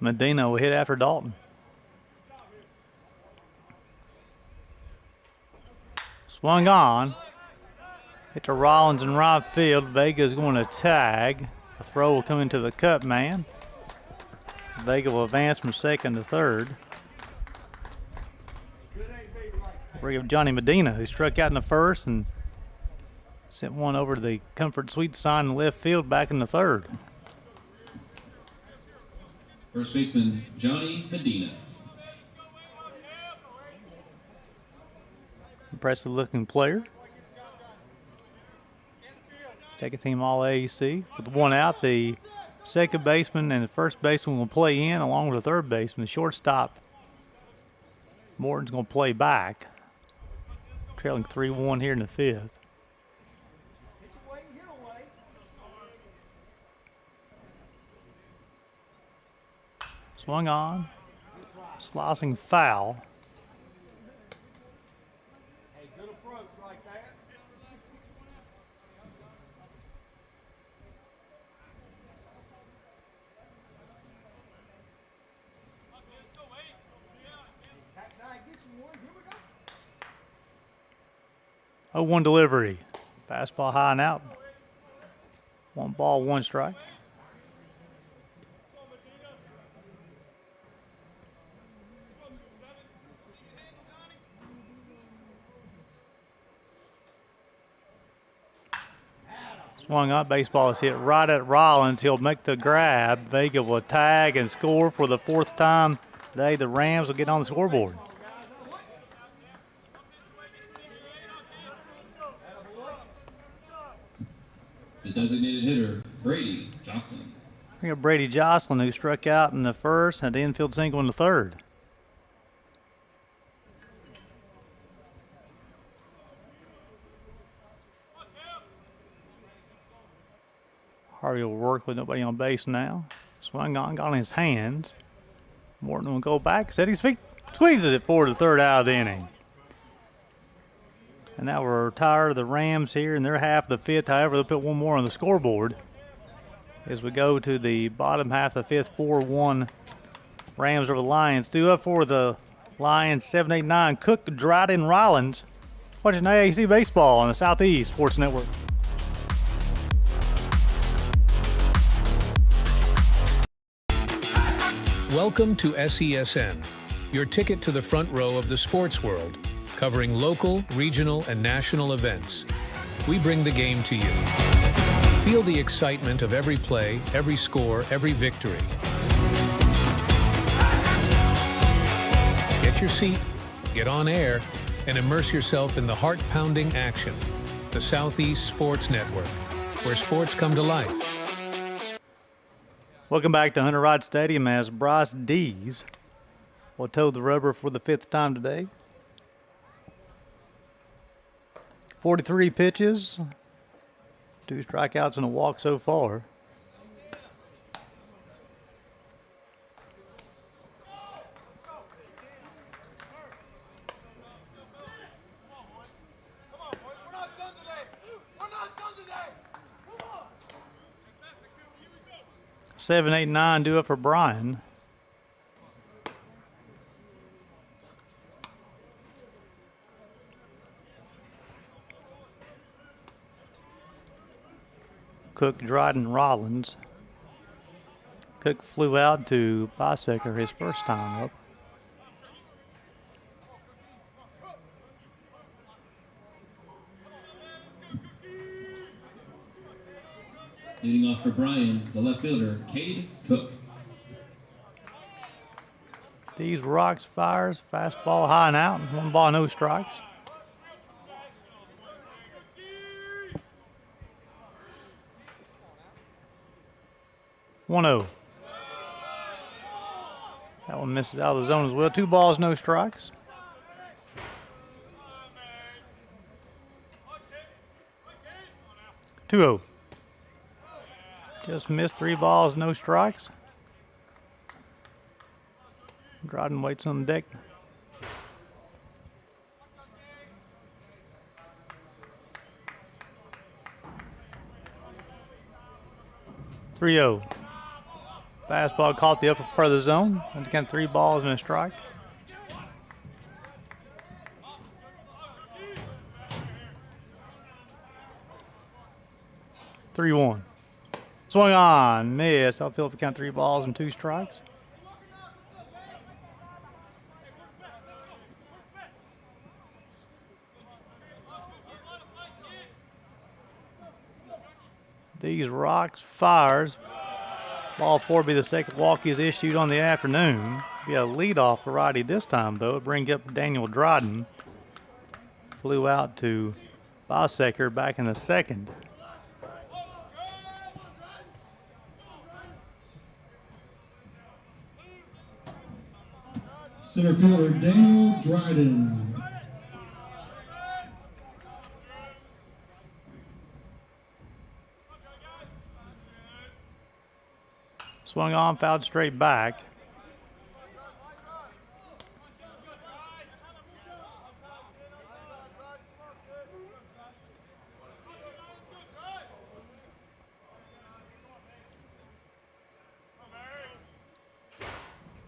Medina will hit after Dalton. Swung on. Hit to Rollins in right field. Vega's going to tag. A throw will come into the cut man. Vega will advance from second to third. Bring up Johnny Medina, who struck out in the first and sent one over to the comfort suite sign in left field back in the third. First baseman, Johnny Medina. Impressive looking player. Second team All AAC. With one out, the second baseman and the first baseman will play in along with the third baseman. The shortstop, Morton's going to play back. Trailing 3-1 here in the fifth. Swung on. Slicing foul. Oh, 1 delivery. Fastball high and out. 1 ball, 1 strike. Swung up, baseball is hit right at Rollins. He'll make the grab. Vega will tag and score for the 4th time today. The Rams will get on the scoreboard. The designated hitter, Brady Jocelyn. Bring up Brady Jocelyn, who struck out in the first, had the infield single in the third. Harvey will work with nobody on base now. Swung on, got in his hands. Morton will go back, set his feet, squeezes it forward to third out of the inning. And now we're tired of the Rams here in their half of the fifth. However, they'll put one more on the scoreboard as we go to the bottom half of the fifth. 4-1 Rams over the Lions. 2 up for the Lions, 7-8-9. Cook, Dryden, Rollins. Watching AAC baseball on the Southeast Sports Network. Welcome to SESN, your ticket to the front row of the sports world, covering local, regional, and national events. We bring the game to you. Feel the excitement of every play, every score, every victory. Get your seat, get on air, and immerse yourself in the heart-pounding action. The Southeast Sports Network, where sports come to life. Welcome back to Hunter Rod Stadium as Bryce Dees will toe the rubber for the 5th time today. 43 pitches, 2 strikeouts and a walk so far. Seven, 8, 9 do it for Bryan. Cook, Dryden, Rollins. Cook flew out to Bisecker his first time up. Leading off for Bryan, the left fielder, Cade Cook. These rocks fires, fastball high and out, 1 ball, no strikes. 1-0. That one misses out of the zone as well. 2 balls, no strikes. Two-0. Just missed 3 balls, no strikes. Dryden waits on the deck. Three-0. Fastball caught the upper part of the zone. It's got 3 balls and a strike. Three one. Swung on, miss. Outfield for count 3 balls and 2 strikes. These rocks fires. Ball 4 will be the second walk he's issued on the afternoon. Be a leadoff variety this time, though. It brings up Daniel Dryden. Flew out to Bosecker back in the second. Center fielder Daniel Dryden. Swung on, fouled straight back.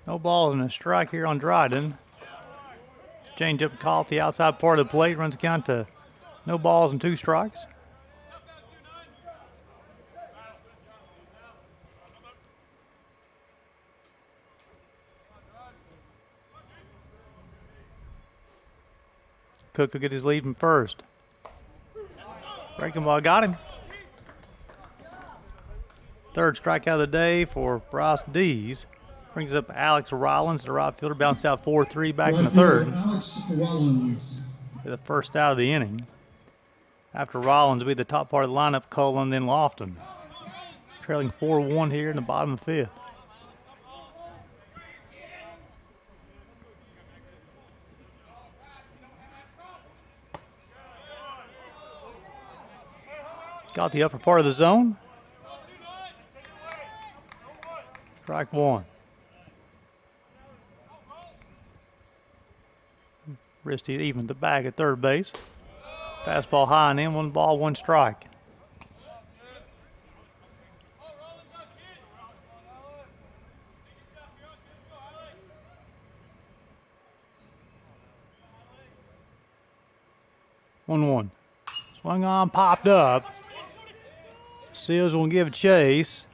No balls and a strike here on Dryden. Change up call at the outside part of the plate. Runs the count to no balls and 2 strikes. Cook will get his lead from first. Breaking ball got him. Third strikeout of the day for Bryce Dees. Brings up Alex Rollins, the right fielder, bounced out 4-3 back in the third. Alex Rollins. The first out of the inning. After Rollins will be the top part of the lineup, Cullen, then Lofton. Trailing 4-1 here in the bottom of the 5th. Got the upper part of the zone. Strike 1. Risty evened the bag at third base. Fastball high and in, 1 ball, 1 strike. One. Swung on, popped up. Seals will give chase.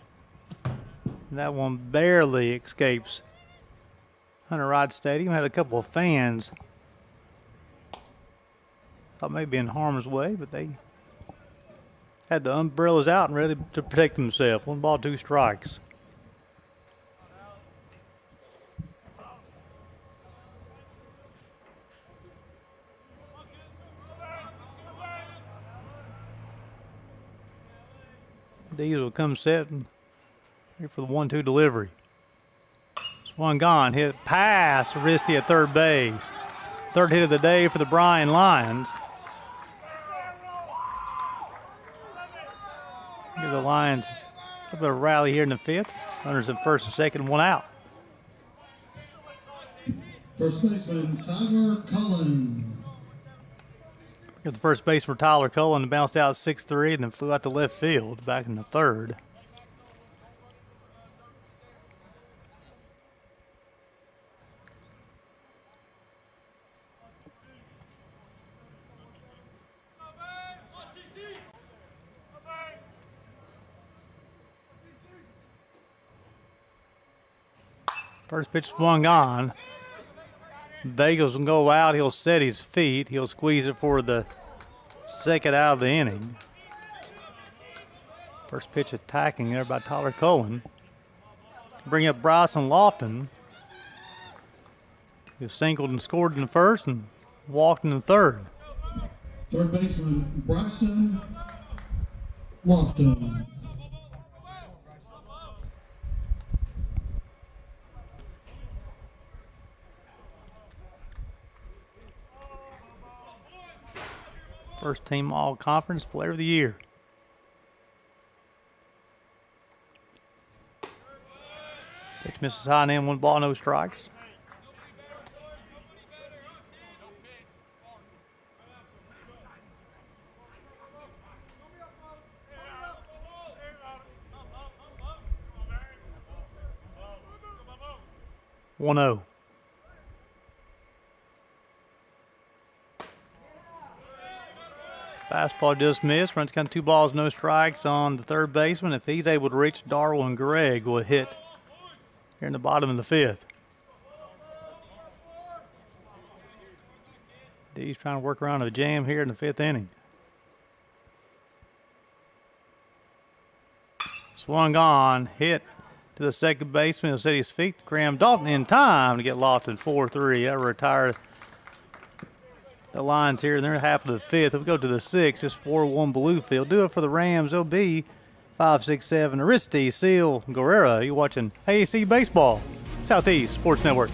That one barely escapes Hunter Rod Stadium. Had a couple of fans thought maybe in harm's way, but they had the umbrellas out and ready to protect themselves. 1 ball, 2 strikes. Dees will come set and here for the 1-2 delivery. Swung gone, hit pass, Risty at third base. Third hit of the day for the Bryan Lions. Give the Lions a bit of a rally here in the 5th. Runners at first and second, 1 out. First baseman Tyler Cullen. Got the first baseman Tyler Cullen bounced out 6-3 and then flew out to left field back in the third. First pitch swung on. Bagels will go out. He'll set his feet. He'll squeeze it for the second out of the inning. First pitch attacking there by Tyler Cullen. Bring up Bryson Lofton. He singled and scored in the first and walked in the third. Third baseman Bryson Lofton. First team all-conference player of the year. Pitch misses high and in, 1 ball, no strikes. One 0. Fastball just missed. Runs count 2 balls, no strikes on the third baseman. If he's able to reach, Darwin Gregg will hit here in the bottom of the 5th. D's trying to work around a jam here in the 5th inning. Swung on, hit to the second baseman. He'll set his feet. Graham Dalton in time to get lost in 4-3. That'll retire the lines here in their half of the 5th. If we go to the 6th, it's 4-1 Bluefield. Do it for the Rams. It'll be 5-6-7. Aristi, Seal, Guerrera. You're watching AAC Baseball, Southeast Sports Network.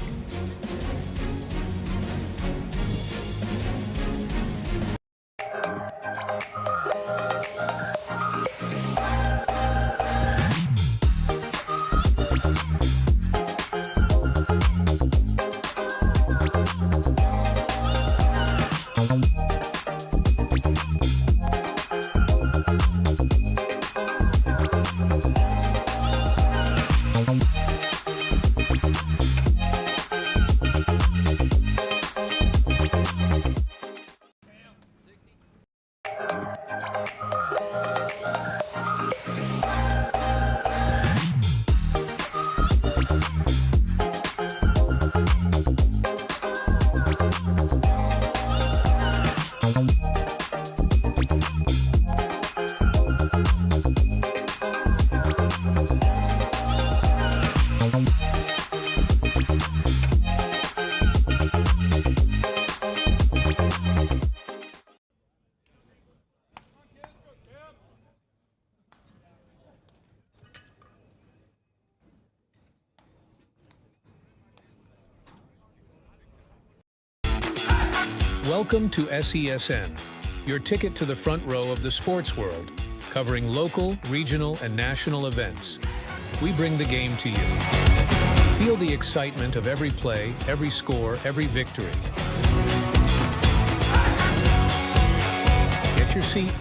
Welcome to SESN, your ticket to the front row of the sports world, covering local, regional, and national events. We bring the game to you. Feel the excitement of every play, every score, every victory. Get your seat,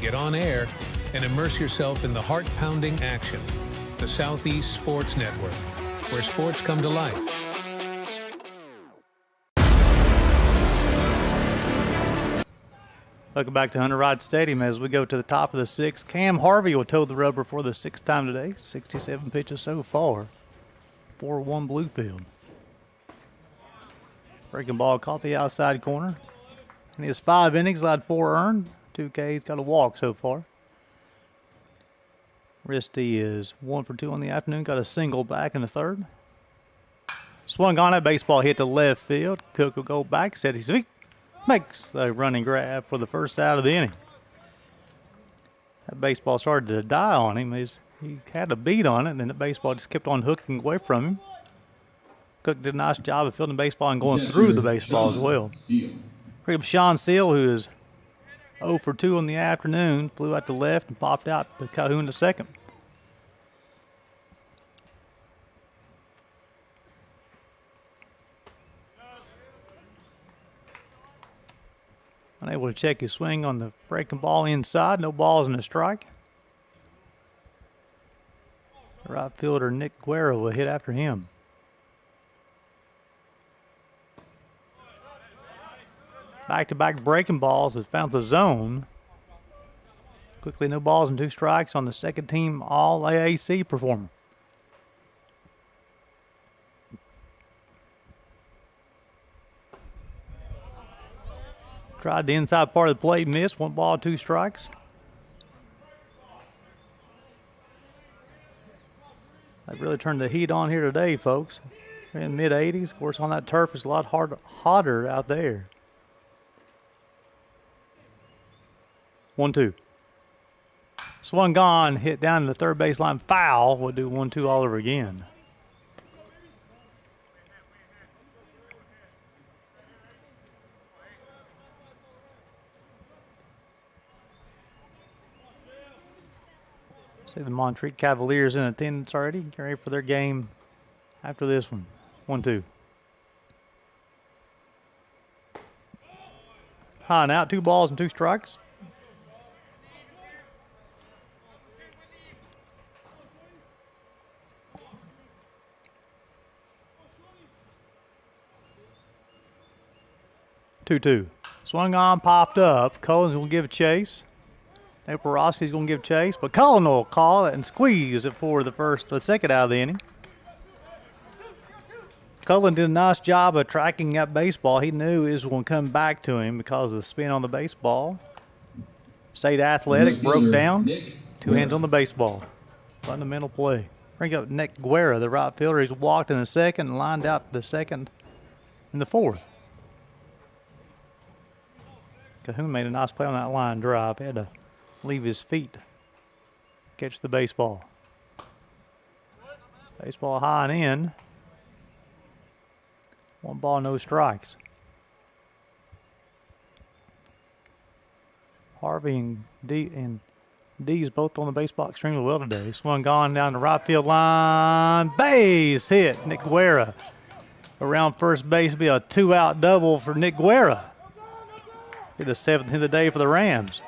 get on air, and immerse yourself in the heart-pounding action. The Southeast Sports Network, where sports come to life. Welcome back to Hunter Ride Stadium as we go to the top of the 6th. Cam Harvey will toe the rubber for the 6th time today. 67 pitches so far. 4-1 Bluefield. Breaking ball caught the outside corner. In his 5 innings, allowed 4 earned. 2 Ks, got a walk so far. Risty is 1 for 2 on the afternoon. Got a single back in the 3rd. Swung on, that baseball hit to left field. Cook will go back, set his feet. Makes a running grab for the first out of the inning. That baseball started to die on him. He had a beat on it, and then the baseball just kept on hooking away from him. Cook did a nice job of fielding the baseball and going through the baseball as well. Bring up Sean Seal, who is 0 for 2 in the afternoon. Flew out to left and popped out to Calhoun to second. Unable to check his swing on the breaking ball inside. No balls and a strike. Right fielder Nick Guerra will hit after him. Back-to-back breaking balls has found the zone. Quickly, no balls and 2 strikes on the second team All-AAC performer. Tried the inside part of the plate, missed. 1 ball, 2 strikes. They really turned the heat on here today, folks. We're in mid-80s. Of course, on that turf, it's a lot hotter out there. 1-2. Swung on, hit down to the third baseline, foul. We'll do 1-2 all over again. See the Montreat Cavaliers in attendance already. Get ready for their game after this one. 1-2. High and out, 2 balls and 2 strikes. Two. Swung on, popped up. Cullen's going to give a chase. April Rossi's going to give chase, but Cullen will call it and squeeze it for the second out of the inning. Cullen did a nice job of tracking that baseball. He knew it was going to come back to him because of the spin on the baseball. Stayed athletic, broke down. 2 hands on the baseball. Fundamental play. Bring up Nick Guerra, the right fielder. He's walked in the second and lined out the second in the fourth. Cahoon made a nice play on that line drive. He had to leave his feet, catch the baseball. Baseball high and in. 1 ball, no strikes. Harvey and D's both on the baseball extremely well today. Swung on down the right field line. Base hit. Nick Guerra around first base. Be a 2-out double for Nick Guerra. Be the 7th hit of the day for the Rams.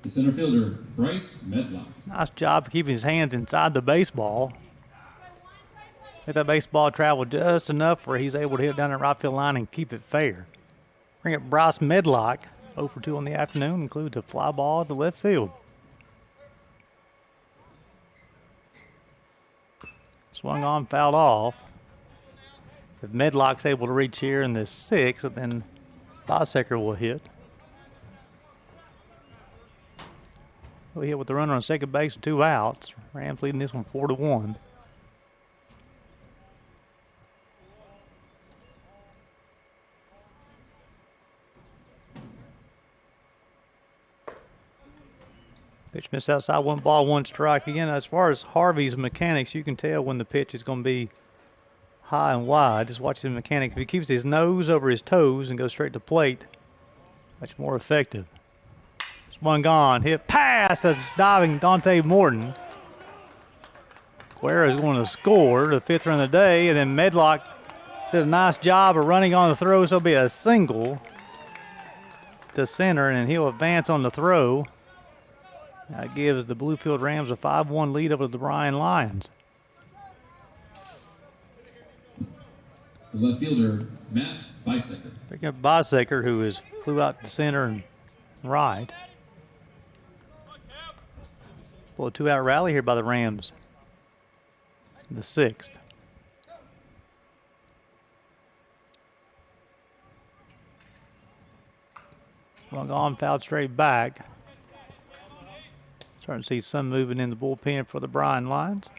The center fielder, Bryce Medlock. Nice job keeping his hands inside the baseball. Let that baseball travel just enough where he's able to hit it down the right field line and keep it fair. Bring up Bryce Medlock. 0 for 2 on the afternoon, includes a fly ball to left field. Swung on, fouled off. If Medlock's able to reach here in the 6th, then Bisecker will hit. He'll hit with the runner on second base and 2 outs. Rams leading this one 4-1. Pitch missed outside, 1 ball, 1 strike. Again, as far as Harvey's mechanics, you can tell when the pitch is going to be high and wide. Just watch the mechanics. If he keeps his nose over his toes and goes straight to plate, much more effective. Swung on, hit pass. That's diving Dante Morton. Guerra is going to score the 5th run of the day, and then Medlock did a nice job of running on the throw, so it'll be a single to center, and he'll advance on the throw. That gives the Bluefield Rams a 5-1 lead over the Bryan Lions. The left fielder, Matt Bisecker. Picking up Bisecker, who flew out to center and right. A little 2-out rally here by the Rams. The 6th. Swung on, fouled straight back. Starting to see some moving in the bullpen for the Bryan Lions.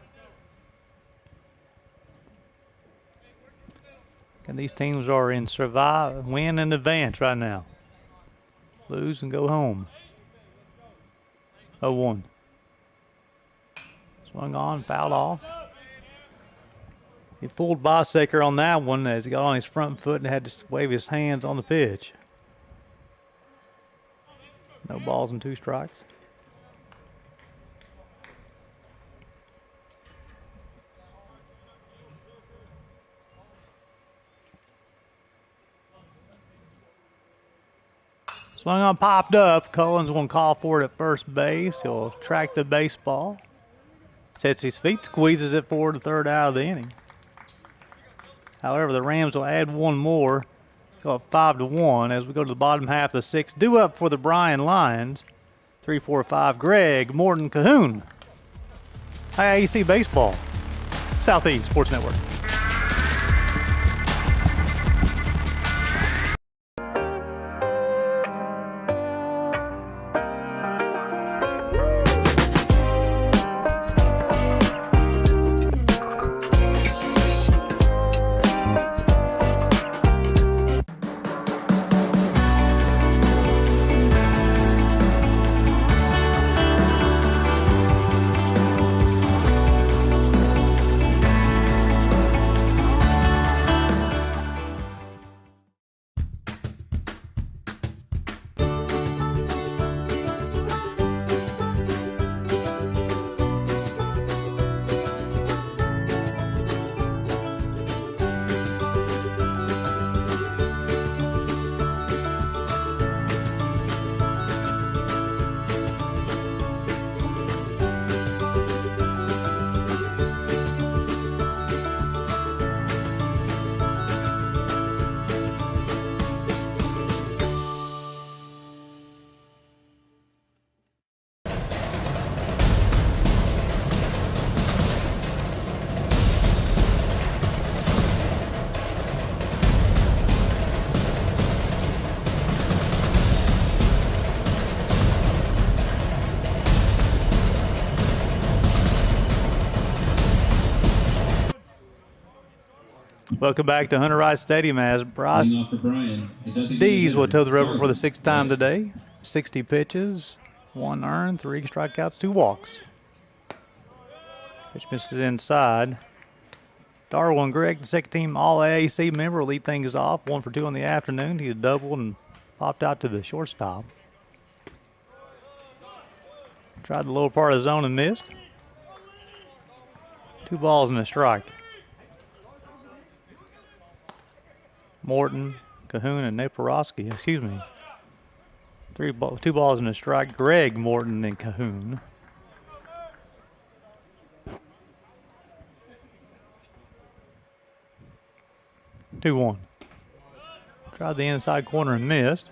And these teams are in survive, win, and advance right now. Lose and go home. 0-1. Swung on, fouled off. He fooled Bisecker on that one as he got on his front foot and had to wave his hands on the pitch. No balls and 2 strikes. Swung on, popped up. Cullen's going to call for it at first base. He'll track the baseball. Sets his feet, squeezes it forward the 3rd out of the inning. However, the Rams will add 1 more. Go up 5-1 as we go to the bottom half of the 6th. Due up for the Bryan Lions. 3-4-5, Greg Morton Cahoon. IAC Baseball. Southeast Sports Network. Welcome back to Hunter Rice Stadium as Bryce Leading off for Bryan, the designated Dees will hitter, toe the rubber for the 6th time Bryan. today. 60 pitches, 1 earned, 3 strikeouts, 2 walks. Pitch misses inside. Darwin Gregg, the second team All AAC member, will lead things off. 1 for 2 in the afternoon. He doubled and popped out to the shortstop. Tried the lower part of the zone and missed. 2 balls and a strike. Morton, Cahoon, and Naporowski, 2 balls and a strike. Gregg, Morton, and Cahoon. Two one. Tried the inside corner and missed.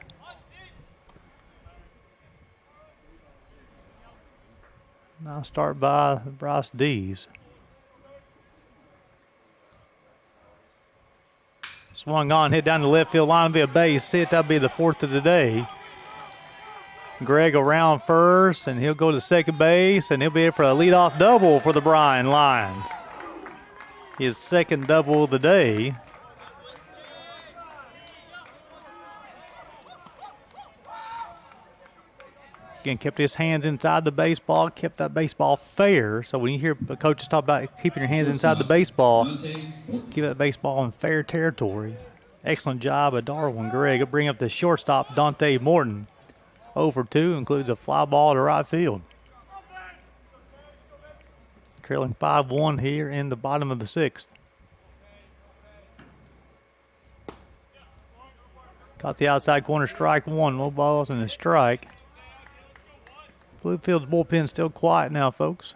Now start by Bryce Dees. Swung on, hit down the left field line via base hit. That'll be the 4th of the day. Gregg around first, and he'll go to second base, and he'll be here for a leadoff double for the Bryan Lions. His 2nd double of the day. Again, kept his hands inside the baseball, kept that baseball fair. So when you hear the coaches talk about keeping your hands inside the baseball, keep that baseball in fair territory. Excellent job of Darwin Gregg. It'll bring up the shortstop, Dante Morton. 0 for 2, includes a fly ball to right field. Trailing 5-1 here in the bottom of the 6th. Got the outside corner, strike 1, no balls and a strike. Bluefield's bullpen still quiet now, folks.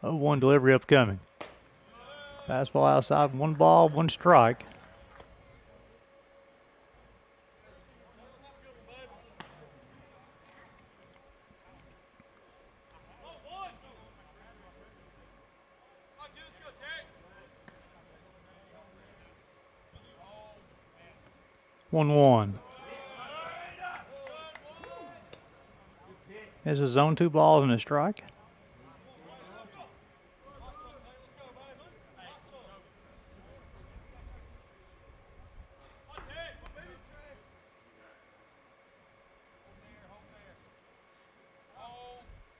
Oh, 1 delivery upcoming. Fastball outside, 1 ball, 1 strike. One. This is zone 2 balls and a strike.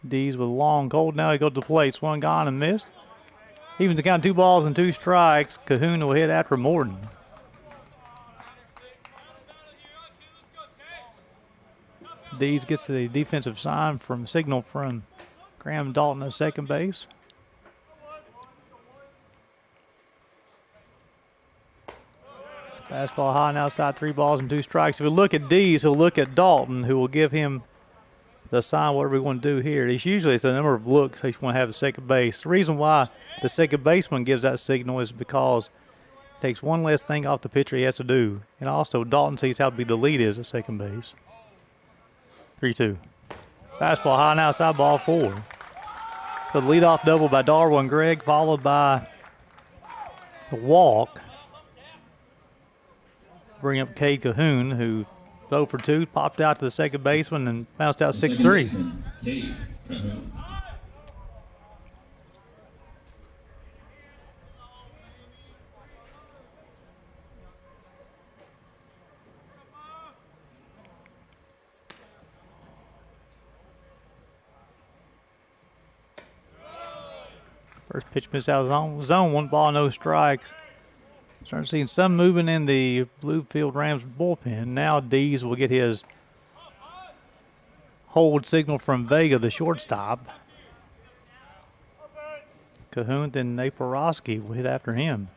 Dees with a long cold. Now he goes to the plate. Swung gone and missed. Evens the count, 2 balls and 2 strikes. Cahoon will hit after Morton. Dees gets the defensive signal from Graham Dalton at second base. Fastball high and outside, 3 balls and 2 strikes. If we look at Dees, he'll look at Dalton, who will give him the sign, whatever we want to do here. It's the number of looks he's going to have at second base. The reason why the second baseman gives that signal is because it takes one less thing off the pitcher he has to do. And also, Dalton sees how big the lead is at second base. 3-2. Fastball high and outside, ball 4. The leadoff double by Darwin Gregg, followed by the walk. Bring up Cade Cahoon, who 0 for 2, popped out to the second baseman and bounced out 6-3. Cade Cahoon. First pitch missed out of the zone, 1 ball, no strikes. Starting seeing some movement in the Bluefield Rams bullpen. Now Dees will get his hold signal from Vega, the shortstop. Cahoon, then Naporowski will hit after him.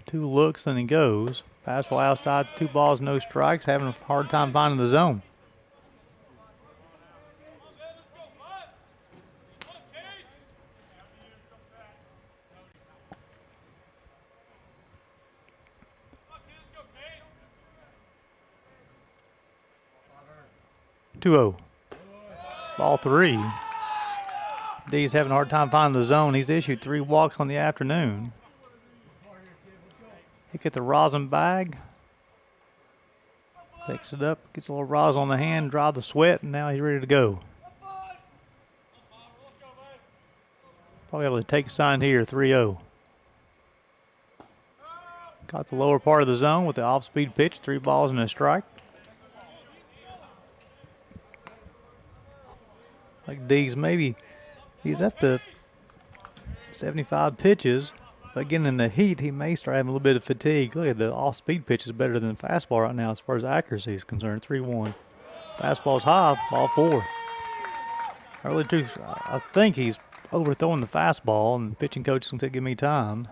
2 looks, then he goes. Fastball outside, 2 balls, no strikes. Having a hard time finding the zone. Two-0. Ball 3. Dees having a hard time finding the zone. He's issued 3 walks on the afternoon. He get the rosin bag. Picks it up, gets a little rosin on the hand, dry the sweat, and now he's ready to go. Probably able to take a sign here, 3-0. Got the lower part of the zone with the off-speed pitch, 3 balls and a strike. Like D's, maybe he's up to 75 pitches. But getting in the heat, he may start having a little bit of fatigue. Look at the off-speed pitch is better than the fastball right now as far as accuracy is concerned. 3-1. Fastball's high, ball 4. I think he's overthrowing the fastball, and the pitching coach is going to give me time.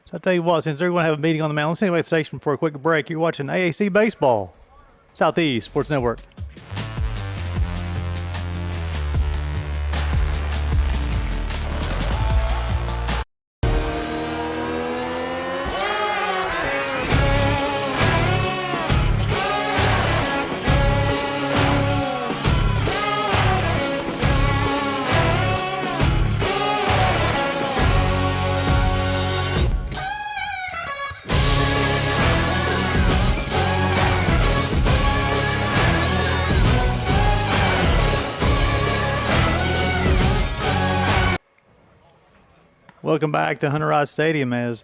So I'll tell you what, since they're going to have a meeting on the mound, let's take away the station for a quick break. You're watching AAC Baseball, Southeast Sports Network. Welcome back to Hunter Rice Stadium as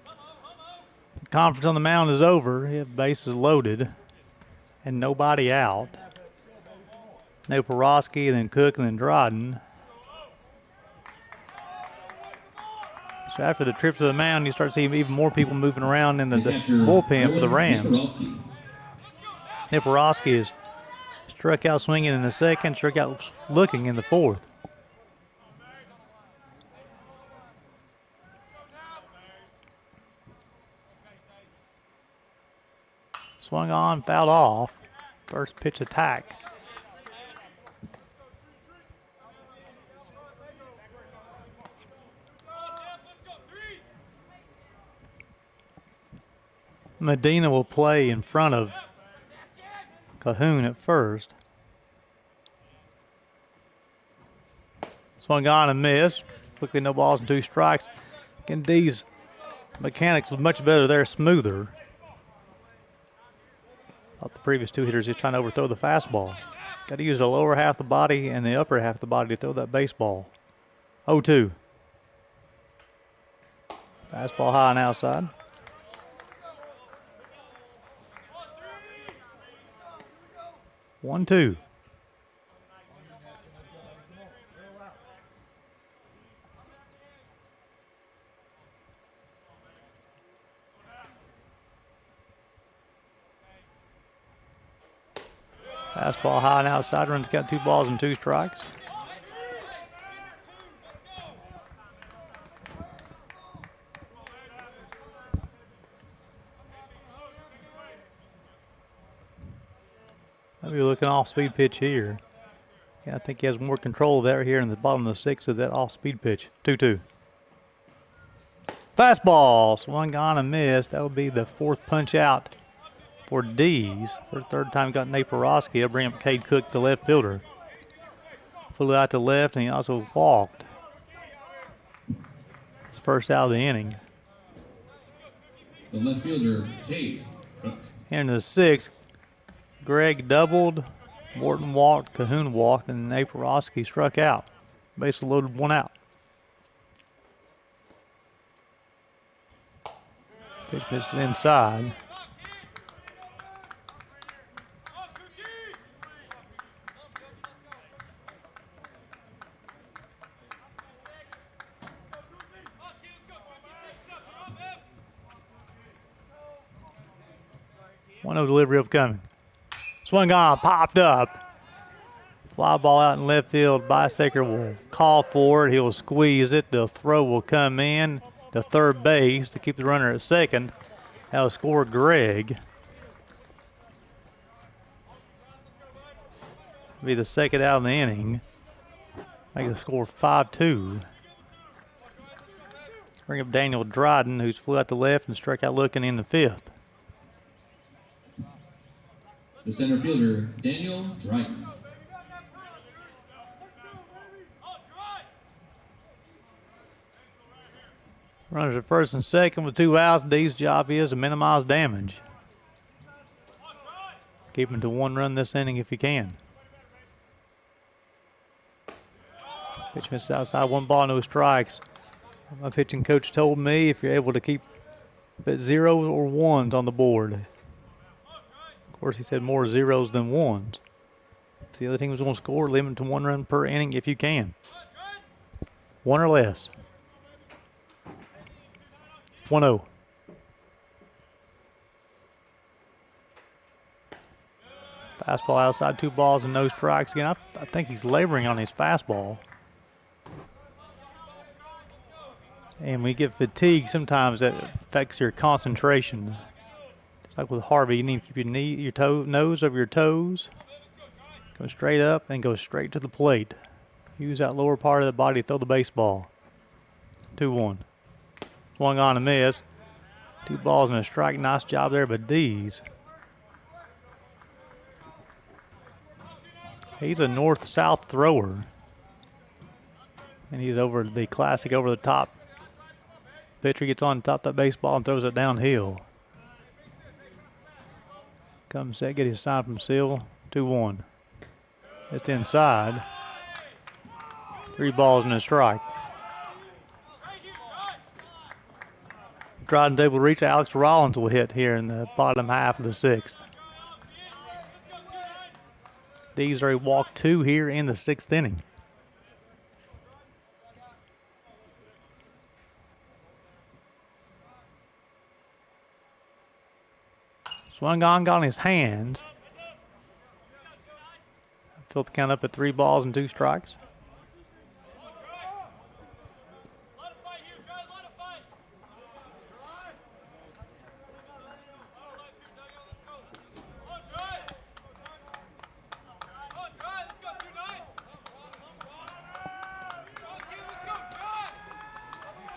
the conference on the mound is over. We have bases loaded and nobody out. No Porosky, then Cook, and then Dryden. So after the trip to the mound, you start seeing even more people moving around in the bullpen for the Rams. Porosky is struck out swinging in the second, struck out looking in the fourth. Swung on, fouled off. First pitch attack. Medina will play in front of Cahoon at first. Swung on and missed. Quickly, no balls and 2 strikes. Again, D's mechanics was much better there, smoother. The previous 2 hitters just trying to overthrow the fastball. Got to use the lower half of the body and the upper half of the body to throw that baseball. 0-2. Fastball high and outside. One, 2. Fastball high and outside. Runs got 2 balls and 2 strikes. Maybe looking off-speed pitch here. Yeah, I think he has more control there here in the bottom of the 6th of that off-speed pitch. 2-2. Fastball. Swung on and missed. That would be the 4th punch out for D's. For the 3rd time got Nate Porosky. He'll bring up Cade Cook, the left fielder. Flew out to left, and he also walked. It's first out of the inning. The left fielder, Cade Cook. In the 6th, Greg doubled, Morton walked, Cahoon walked, and Nate Porosky struck out. Bases loaded, 1 out. Pitch misses inside. No delivery upcoming. Swung on, popped up. Fly ball out in left field. Bisecker will call for it. He'll squeeze it. The throw will come in to third base to keep the runner at second. That'll score Greg. Be the second out of the inning. Make the score 5-2. Bring up Daniel Dryden, who's flew out to left and struck out looking in the 5th. The center fielder, Daniel Dryden. Runners at first and second with 2 outs. D's job is to minimize damage. Keep him to 1 run this inning if you can. Pitch misses outside, 1 ball, no strikes. My pitching coach told me if you're able to keep it 0s or 1s on the board. Of course, he said more 0s than 1s. If the other team was going to score, limit to 1 run per inning if you can. 1 or less. 1-0. Fastball outside, 2 balls and no strikes. Again, I think he's laboring on his fastball. And when you get fatigued, sometimes that affects your concentration. Just like with Harvey, you need to keep your nose over your toes. Go straight up and go straight to the plate. Use that lower part of the body to throw the baseball. 2-1. Swung on a miss. 2 balls and a strike. Nice job there by D's. He's a north-south thrower. And he's over the classic over the top. Pitcher gets on top of that baseball and throws it downhill. Comes set, get his sign from Seal. 2-1. It's inside. 3 balls and a strike. Dryden's able to reach. Alex Rollins will hit here in the bottom half of the 6th. D's already walked 2 here in the 6th inning. Swung on, got on his hands. Filled the count up at 3 balls and 2 strikes.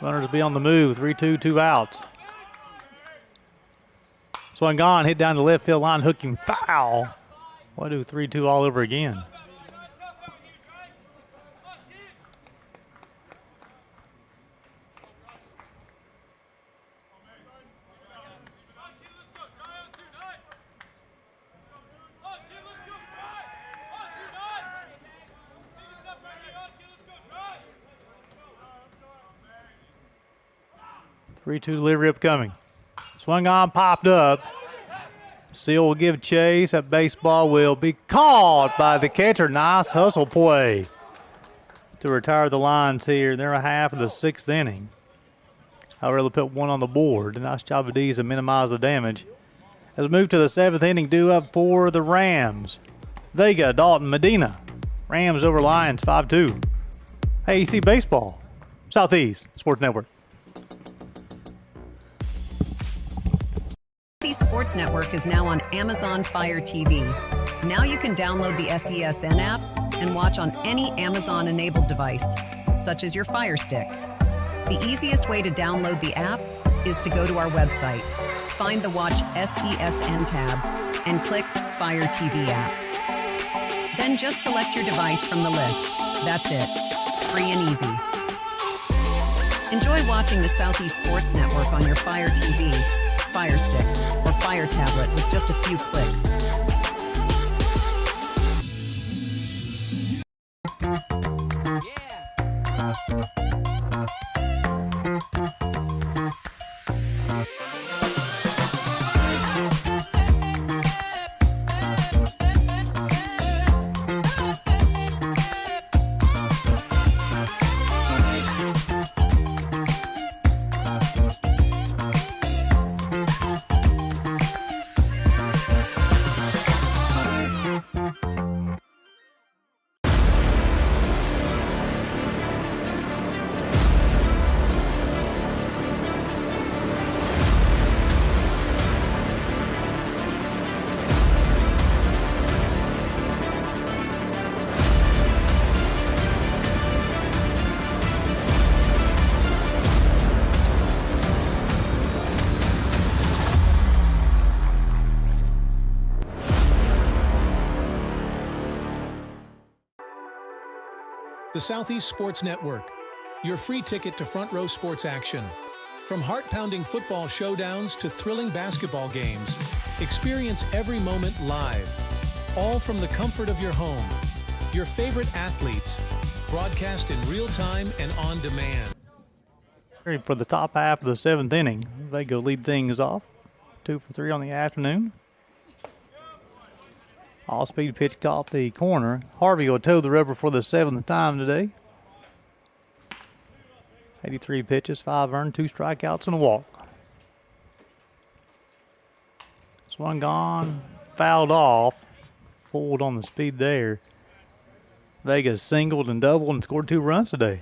Runners will be on the move. 3-2, 2 outs. Swung on, hit down the left field line, hooking foul. Why do 3-2 all over again? Three-two delivery upcoming. Swung on, popped up. Seal will give chase. That baseball will be caught by the catcher. Nice hustle play to retire the lines here. They're a half of the 6th inning. However, they'll put 1 on the board. Nice job of D's to minimize the damage. As we move to the 7th inning, due up for the Rams. Vega, Dalton, Medina. Rams over Lions 5-2. AEC Baseball. Southeast Sports Network. Sports Network is now on Amazon Fire TV. Now you can download the SESN app and watch on any Amazon-enabled device, such as your Fire Stick. The easiest way to download the app is to go to our website, find the Watch SESN tab, and click Fire TV app. Then just select your device from the list. That's it. Free and easy. Enjoy watching the Southeast Sports Network on your Fire TV, Fire Stick, or Fire tablet with just a few clicks. The Southeast Sports Network, your free ticket to front row sports action. From heart-pounding football showdowns to thrilling basketball games, experience every moment live, all from the comfort of your home. Your favorite athletes, broadcast in real time and on demand. Ready for the top half of the 7th inning. They go lead things off. 2 for 3 on the afternoon. All-speed pitch caught the corner. Harvey will toe the rubber for the 7th time today. 83 pitches, 5 earned, 2 strikeouts, and a walk. Swung on, fouled off, fooled on the speed there. Vegas singled and doubled and scored 2 runs today.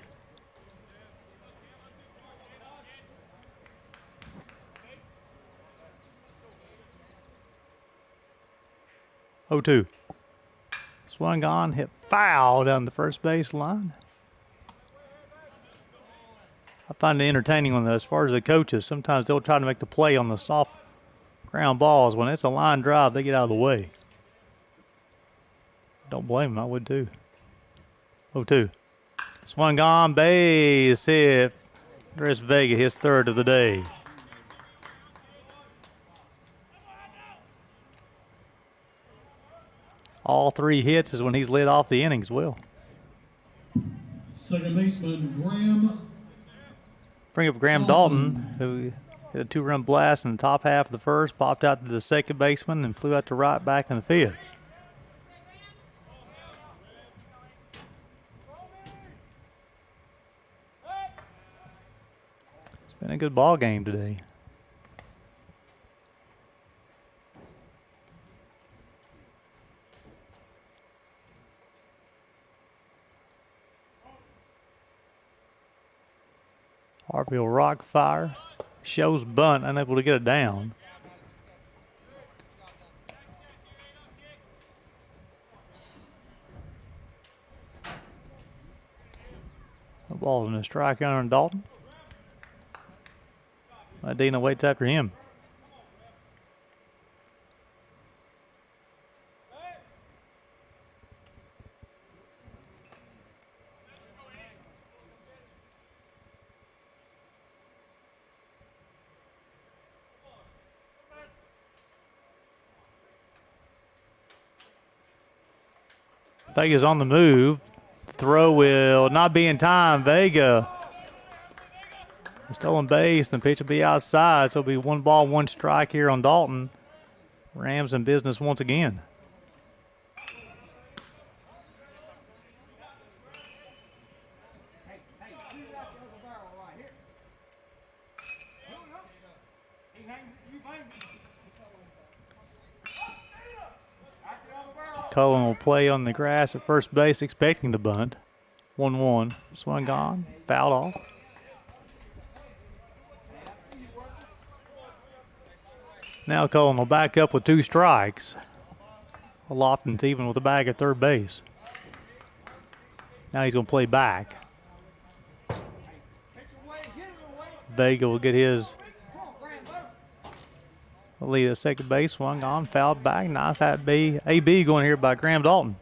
Oh, 2. Swung on, hit foul down the first base line. I find it entertaining on that. As far as the coaches, sometimes they'll try to make the play on the soft ground balls. When it's a line drive, they get out of the way. Don't blame them. I would too. 0-2. Swung on, base hit. Andres Vega, his 3rd of the day. All 3 hits is when he's led off the inning as well. Second baseman, Graham. Bring up Graham Dalton, who hit a 2-run blast in the top half of the first, popped out to the second baseman, and flew out to right back in the 5th. It's been a good ball game today. Harvey will rock fire. Shows bunt, unable to get it down. The ball in a strike on Dalton. Medina waits after him. Vega's on the move. Throw will not be in time. Vega. Stolen base. The pitch will be outside. So it'll be 1 ball, 1 strike here on Dalton. Rams in business once again. Cullen will play on the grass at first base, expecting the bunt. 1-1. Swung on, fouled off. Now Cullen will back up with 2 strikes. Lofton's even with the bag at third base. Now he's going to play back. Vega will get his lead at second base. Swung on, fouled back. Nice at B. AB going here by Graham Dalton.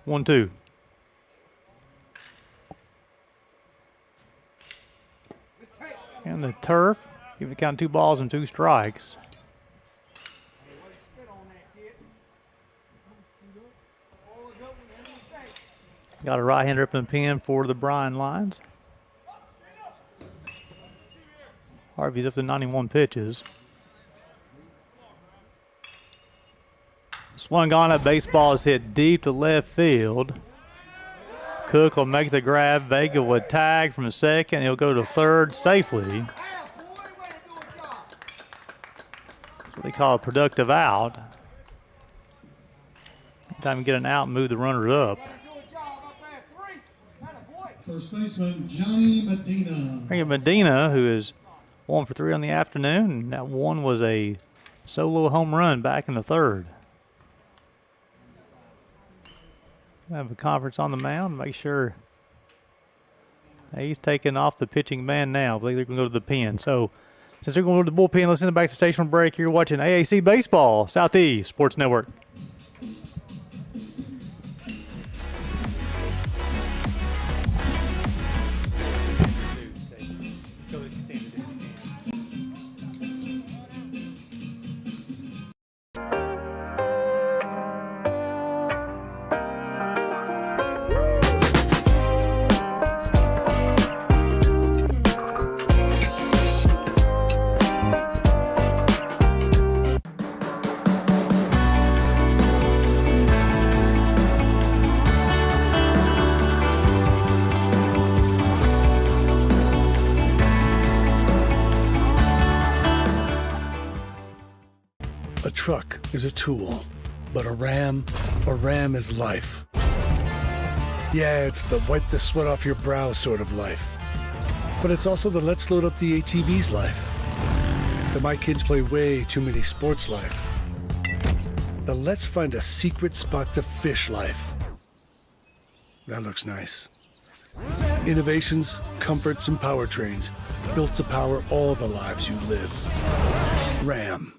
One, 2. And the turf, even count 2 balls and 2 strikes. Got a right-hander up in the pen for the Bryan Lions. Harvey's up to 91 pitches. Swung on, that baseball is hit deep to left field. Cook will make the grab. Vega will tag from second. He'll go to third safely. That's what they call a productive out. Time to get an out and move the runners up. First baseman, Johnny Medina. Bring up Medina, who is 1 for 3 on the afternoon. And that one was a solo home run back in the 3rd. Have a conference on the mound. Make sure he's taking off the pitching man now. I believe they're going to go to the pen. So Since we're going to the bullpen, let's send it back to station break. You're watching AAC Baseball, Southeast Sports Network. A truck is a tool, but a Ram is life. Yeah, it's the wipe the sweat off your brow sort of life. But it's also the let's load up the ATV's life. The my kids play way too many sports life. The let's find a secret spot to fish life. That looks nice. Innovations, comforts, and powertrains built to power all the lives you live. Ram.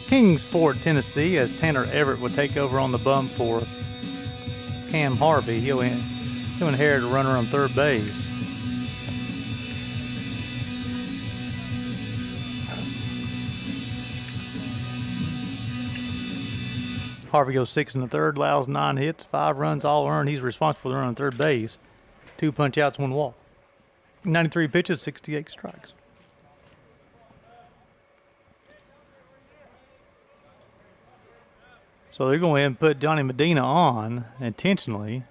Kingsport, Tennessee, as Tanner Everett will take over on the bump for Cam Harvey. He'll inherit a runner on third base. Harvey goes 6 in the third, allows 9 hits, 5 runs, all earned. He's responsible for the run on third base. 2 punch outs, 1 walk. 93 pitches, 68 strikes. So they're going to go ahead and put Johnny Medina on intentionally.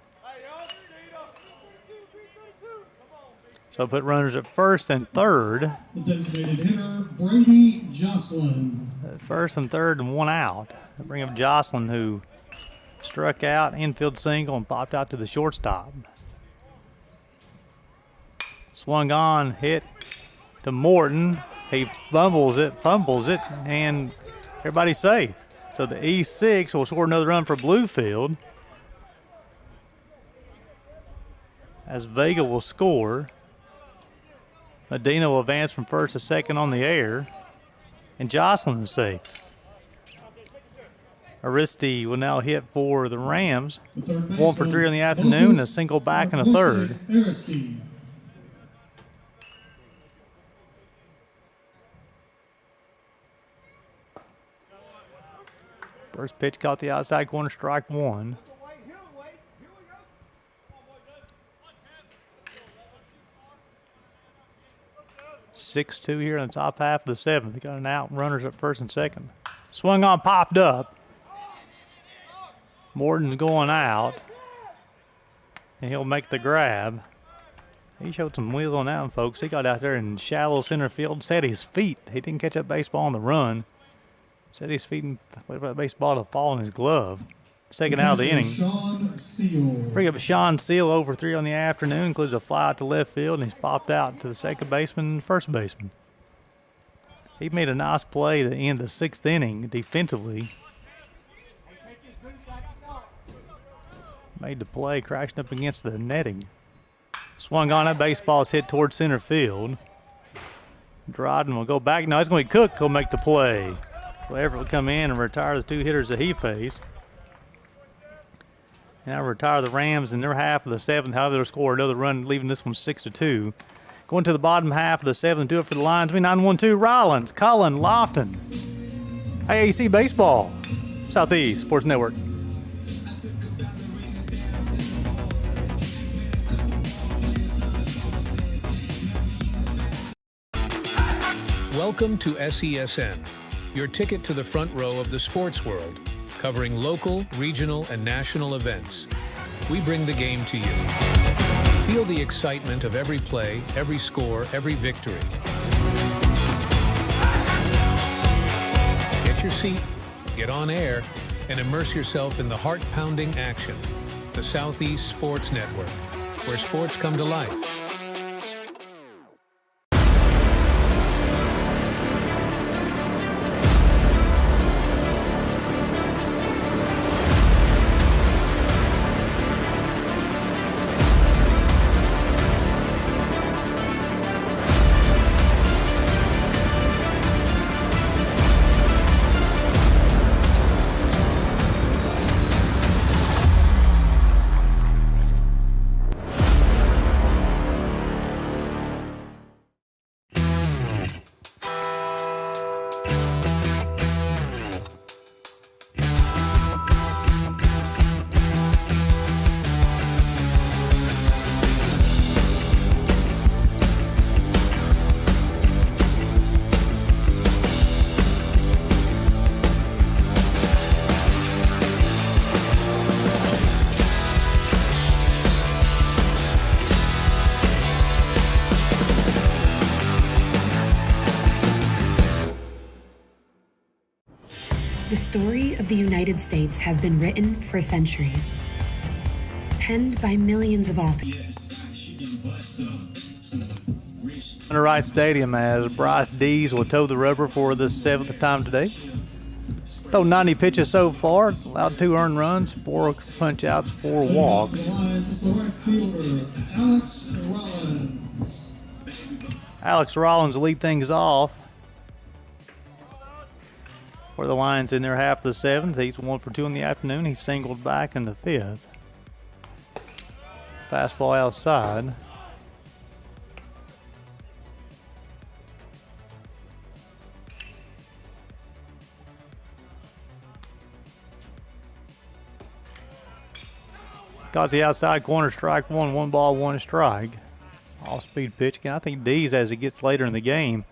So put runners at first and third. The designated hitter, Brady Jocelyn. At first and third and 1 out. They bring up Jocelyn, who struck out, infield single, and popped out to the shortstop. Swung on, hit to Morton. He fumbles it, and everybody's safe. So the E6 will score another run for Bluefield, as Vega will score. Medina will advance from first to second on the air, and Jocelyn is safe. Aristi will now hit for the Rams. 1 for 3 in the afternoon, a single back and a third. First pitch caught the outside corner, strike 1. (6-2) here in the top half of the 7th. They got an out, runners at first and second. Swung on, popped up. Morton's going out, and he'll make the grab. He showed some wheels on that one, folks. He got out there in shallow center field, set his feet. He didn't catch that baseball on the run. Set his feet and waited for that baseball to fall in his glove. Second out of the inning. Bring up Sean Seal over 3 on the afternoon. Includes a fly out to left field, and he's popped out to the second baseman and first baseman. He made a nice play to end the 6th inning defensively. Made the play, crashing up against the netting. Swung on, that baseball is hit towards center field. Dryden will go back. No, it's going to be Cook who'll make the play. So Everett will come in and retire the 2 hitters that he faced. Now retire the Rams in their half of the 7th. However, they'll score another run, leaving this one 6-2. Going to the bottom half of the 7th, do it for the Lions. 9-1-2, Rollins, Cullen, Lofton. AAC Baseball, Southeast Sports Network. Welcome to SESN, your ticket to the front row of the sports world, covering local, regional, and national events. We bring the game to you. Feel the excitement of every play, every score, every victory. Get your seat, get on air, and immerse yourself in the heart-pounding action. The Southeast Sports Network, where sports come to life. The story of the United States has been written for centuries, penned by millions of authors. Under Wright Stadium as Bryce Dees will toe the rubber for the 7th time today. Thrown 90 pitches so far, allowed 2 earned runs, 4 punch outs, 4 walks. Alex Rollins will lead things off for the Lions in their half of the 7th. He's 1 for 2 in the afternoon. He singled back in the 5th. Fastball outside. Got the outside corner, strike 1, 1 ball, 1 strike. Off-speed pitch again. I think Dees, as it gets later in the game,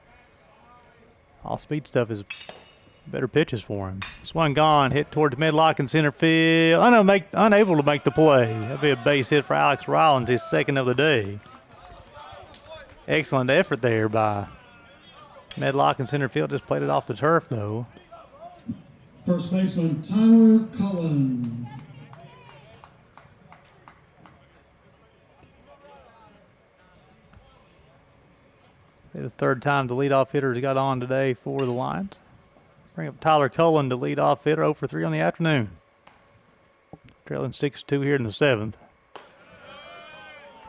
off-speed stuff is better pitches for him. Swung gone, hit toward the midlock in center field. Unable to make the play. That'd be a base hit for Alex Rollins, his 2nd of the day. Excellent effort there by midlock in center field. Just played it off the turf, though. First baseman Tyler Cullen. The 3rd time the leadoff hitter has got on today for the Lions. Bring up Tyler Cullen, the leadoff hitter, 0 for 3 on the afternoon. Trailing 6-2 here in the 7th.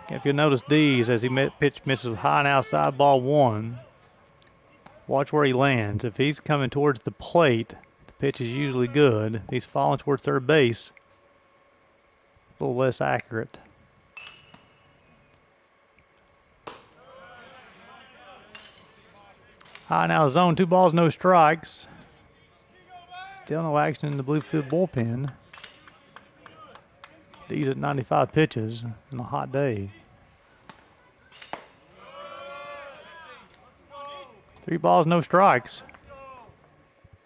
If you'll notice Dees, as he pitch misses high and outside, ball 1. Watch where he lands. If he's coming towards the plate, the pitch is usually good. If he's falling towards third base, a little less accurate. High now zone, 2 balls, no strikes. Still no action in the Bluefield bullpen. These at 95 pitches on a hot day. 3 balls, no strikes.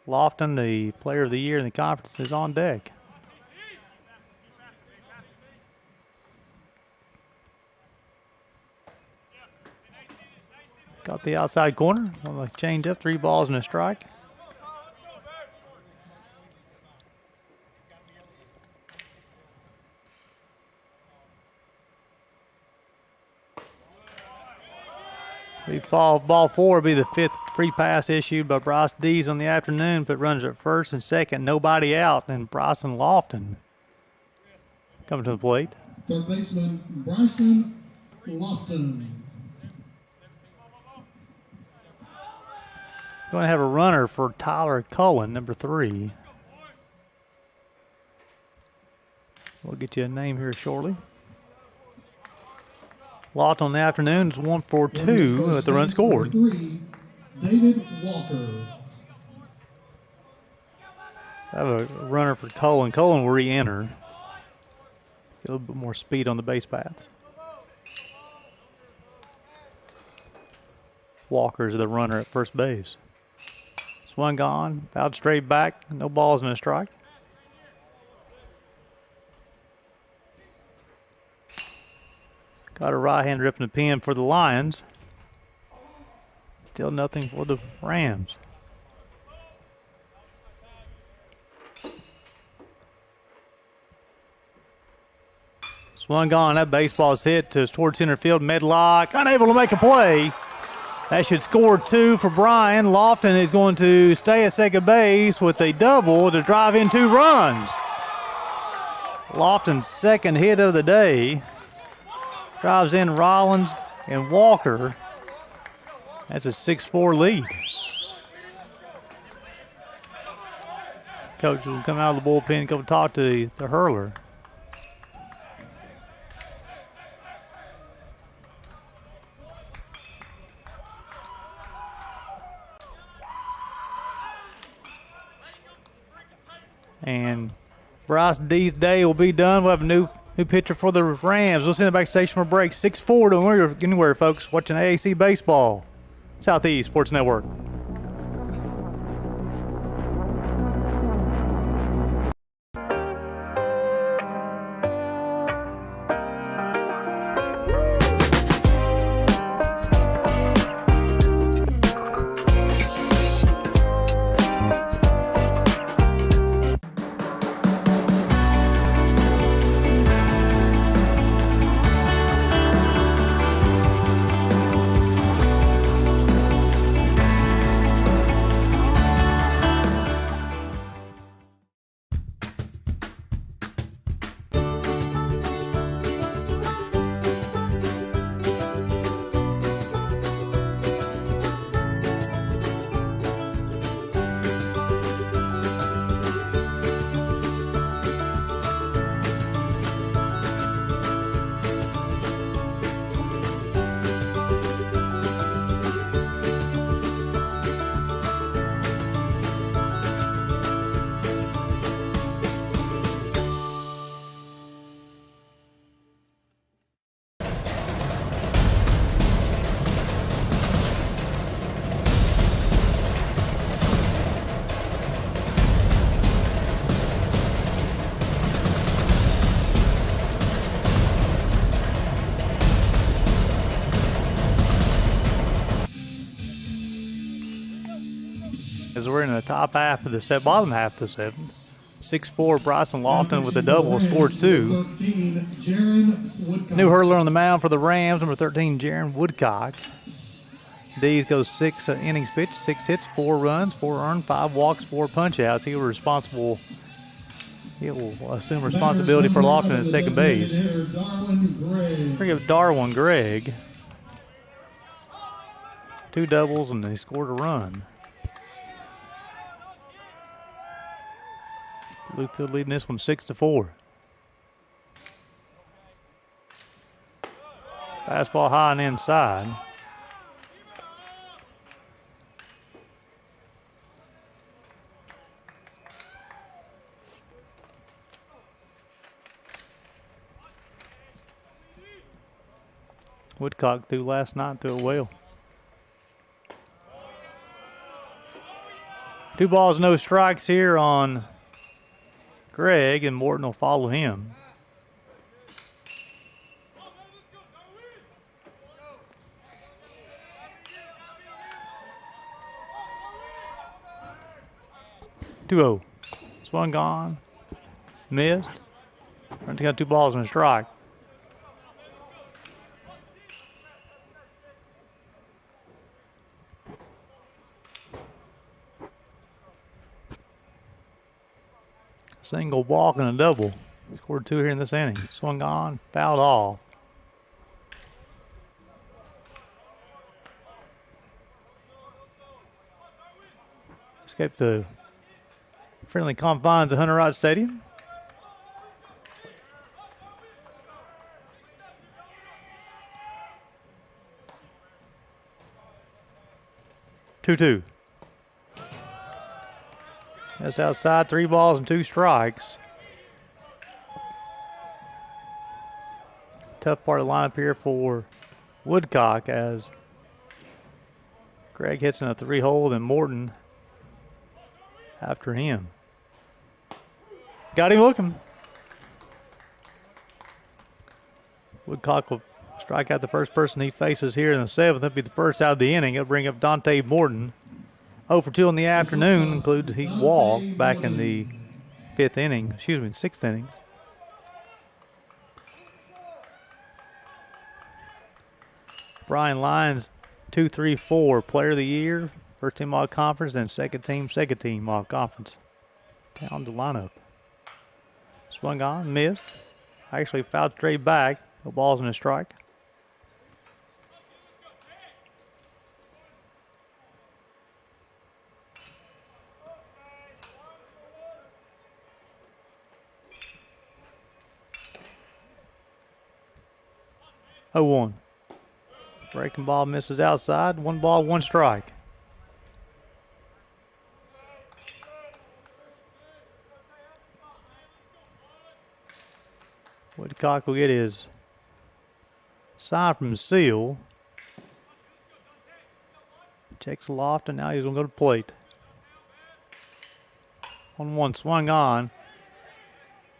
Lofton, the player of the year in the conference, is on deck. Got the outside corner. On the change up, 3 balls and a strike. Ball 4 will be the 5th free pass issued by Bryce Dees on the afternoon. Put runners at 1st and 2nd, nobody out. And Bryson Lofton coming to the plate. Third baseman Bryson Lofton. Going to have a runner for Tyler Cullen, number 3. We'll get you a name here shortly. Lofton on the afternoon is 1 for 2 with the run scored. 3, David Walker. I have a runner for Cullen. Cullen will re-enter. Get a little bit more speed on the base paths. Walker's the runner at first base. Swung on, fouled straight back. No balls and a strike. Got a right-hander up in the pen for the Lions. Still nothing for the Rams. Swung on, that baseball's hit towards center field. Medlock unable to make a play. That should score 2 for Bryan. Lofton is going to stay at second base with a double to drive in 2 runs. Lofton's second hit of the day. Drives in Rollins and Walker. That's a 6-4 lead. Coach will come out of the bullpen and go talk to the hurler. And Bryce D's day will be done. We'll have a new pitcher for the Rams. We'll send it back to station for a break. 6-4 to anywhere, folks. Watching AAC Baseball. Southeast Sports Network. As we're in the top half of the bottom half of the seventh. 6-4 Bryson Lofton with a double, scores 2. New hurler on the mound for the Rams, number 13, Jaron Woodcock. D's goes 6 innings pitched, 6 hits, 4 runs, 4 earned, 5 walks, 4 punch-outs. He will assume responsibility for Lofton at second base. Bring up Darwin Gregg. 2 doubles, and he scored a run. Bluefield leading this one 6-4. Fastball high and inside. Woodcock threw last night, threw it well. 2 balls, no strikes here on Gregg, and Morton will follow him. Two-0. Swung on. Missed. Runs got 2 balls and a strike. Single walk and a double. Scored 2 here in this inning. Swung on, fouled off. Escaped the friendly confines of Hunter Wright Stadium. 2-2. That's outside, 3 balls and 2 strikes. Tough part of the lineup here for Woodcock as Greg hits in a 3-hole and Morton after him. Got him looking. Woodcock will strike out the first person he faces here in the 7th. That'll be the first out of the inning. He'll bring up Dante Morton. 0 for 2 in the afternoon, includes he walked back in the 6th inning. Bryan Lyons, 2-3-4 player of the year, first team all conference, then second team all conference. Down the lineup. Swung on, missed. Actually fouled straight back. No balls and a strike. Oh, 1. Breaking ball misses outside. 1 ball, 1 strike. Woodcock will get his sign from Seal. Checks the loft, and now he's going to go to plate. 1-1 swung on.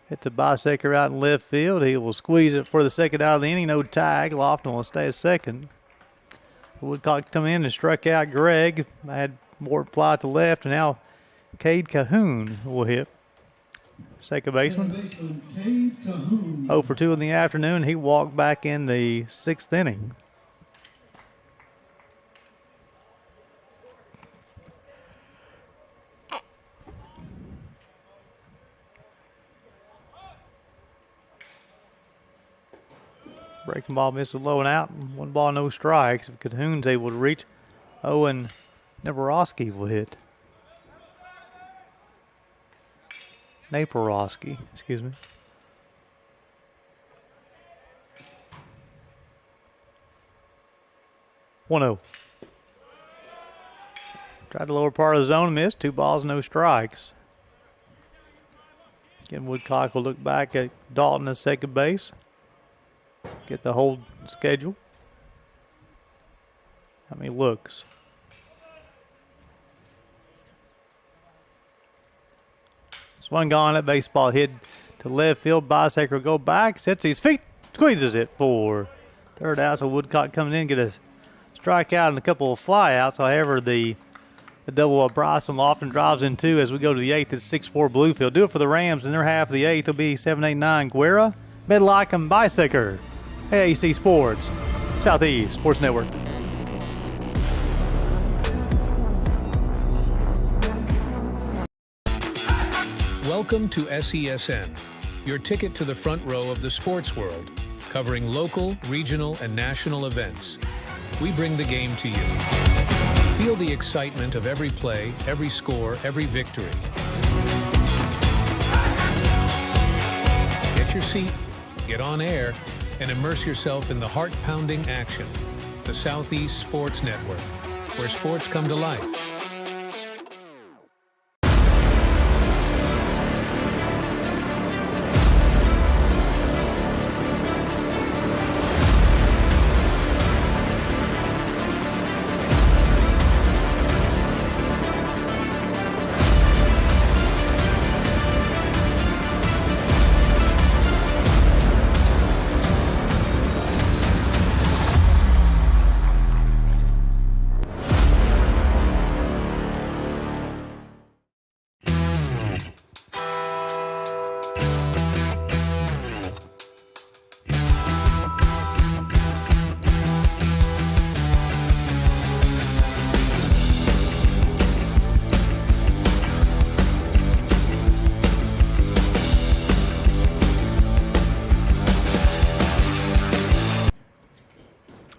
Hits a bicycle out in left field. He will squeeze it for the second out of the inning. No tag. Lofton will stay at second. Woodcock come in and struck out Greg. Had more fly to left, and now Cade Cahoon will hit. Second baseman. Cade Cahoon. 0 for 2 in the afternoon. He walked back in the 6th inning. Breaking ball misses low and out. 1 ball, no strikes. If Cahoon's able to reach, Owen Naporowski will hit. Naporowski, excuse me. One 0. Tried the lower part of the zone, missed. 2 balls, no strikes. Again, Woodcock will look back at Dalton at second base. Get the whole schedule. How many looks? Swung on, that baseball hit to left field. Bicycle will go back, sets his feet, squeezes it for third out. So Woodcock coming in, get a strikeout and a couple of flyouts. However, the double of Bryson Lofton drives in 2 as we go to the 8th. It's 6-4 Bluefield. Do it for the Rams in their half of the 8th. It'll be 7-8-9 Guerra, Medlock, and Bicycle. AAC Sports, Southeast Sports Network. Welcome to SESN, your ticket to the front row of the sports world, covering local, regional, and national events. We bring the game to you. Feel the excitement of every play, every score, every victory. Get your seat, get on air, and immerse yourself in the heart-pounding action. The Southeast Sports Network, where sports come to life.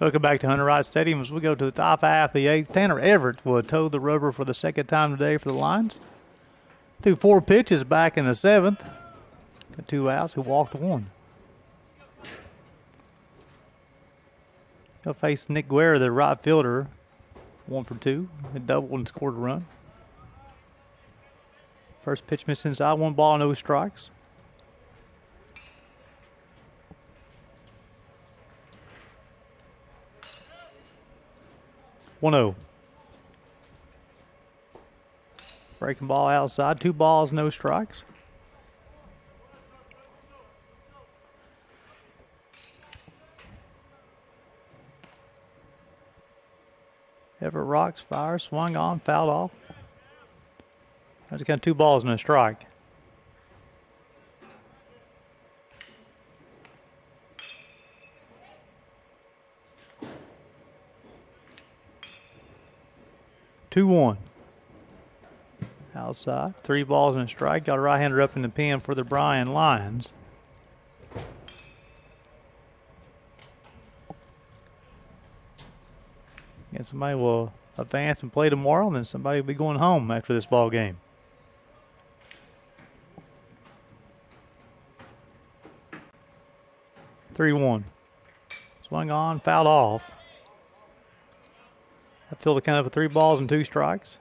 Welcome back to Hunter Wright Stadium as we go to the top half of the 8th. Tanner Everett will toe the rubber for the second time today for the Lions. Threw 4 pitches back in the 7th. Got 2 outs. He walked 1. He'll face Nick Guerra, the right fielder. 1 for 2. It doubled and scored a run. First pitch missed inside. 1 ball, no strikes. One 0. Breaking ball outside. 2 balls, no strikes. Everett rocks, fire, swung on, fouled off. That's got 2 balls and a strike. Two one. Outside, 3 balls and a strike. Got a right-hander up in the pen for the Bryan Lions. And somebody will advance and play tomorrow, and then somebody will be going home after this ball game. Three one. Swung on, fouled off. I feel the count up with 3 balls and 2 strikes.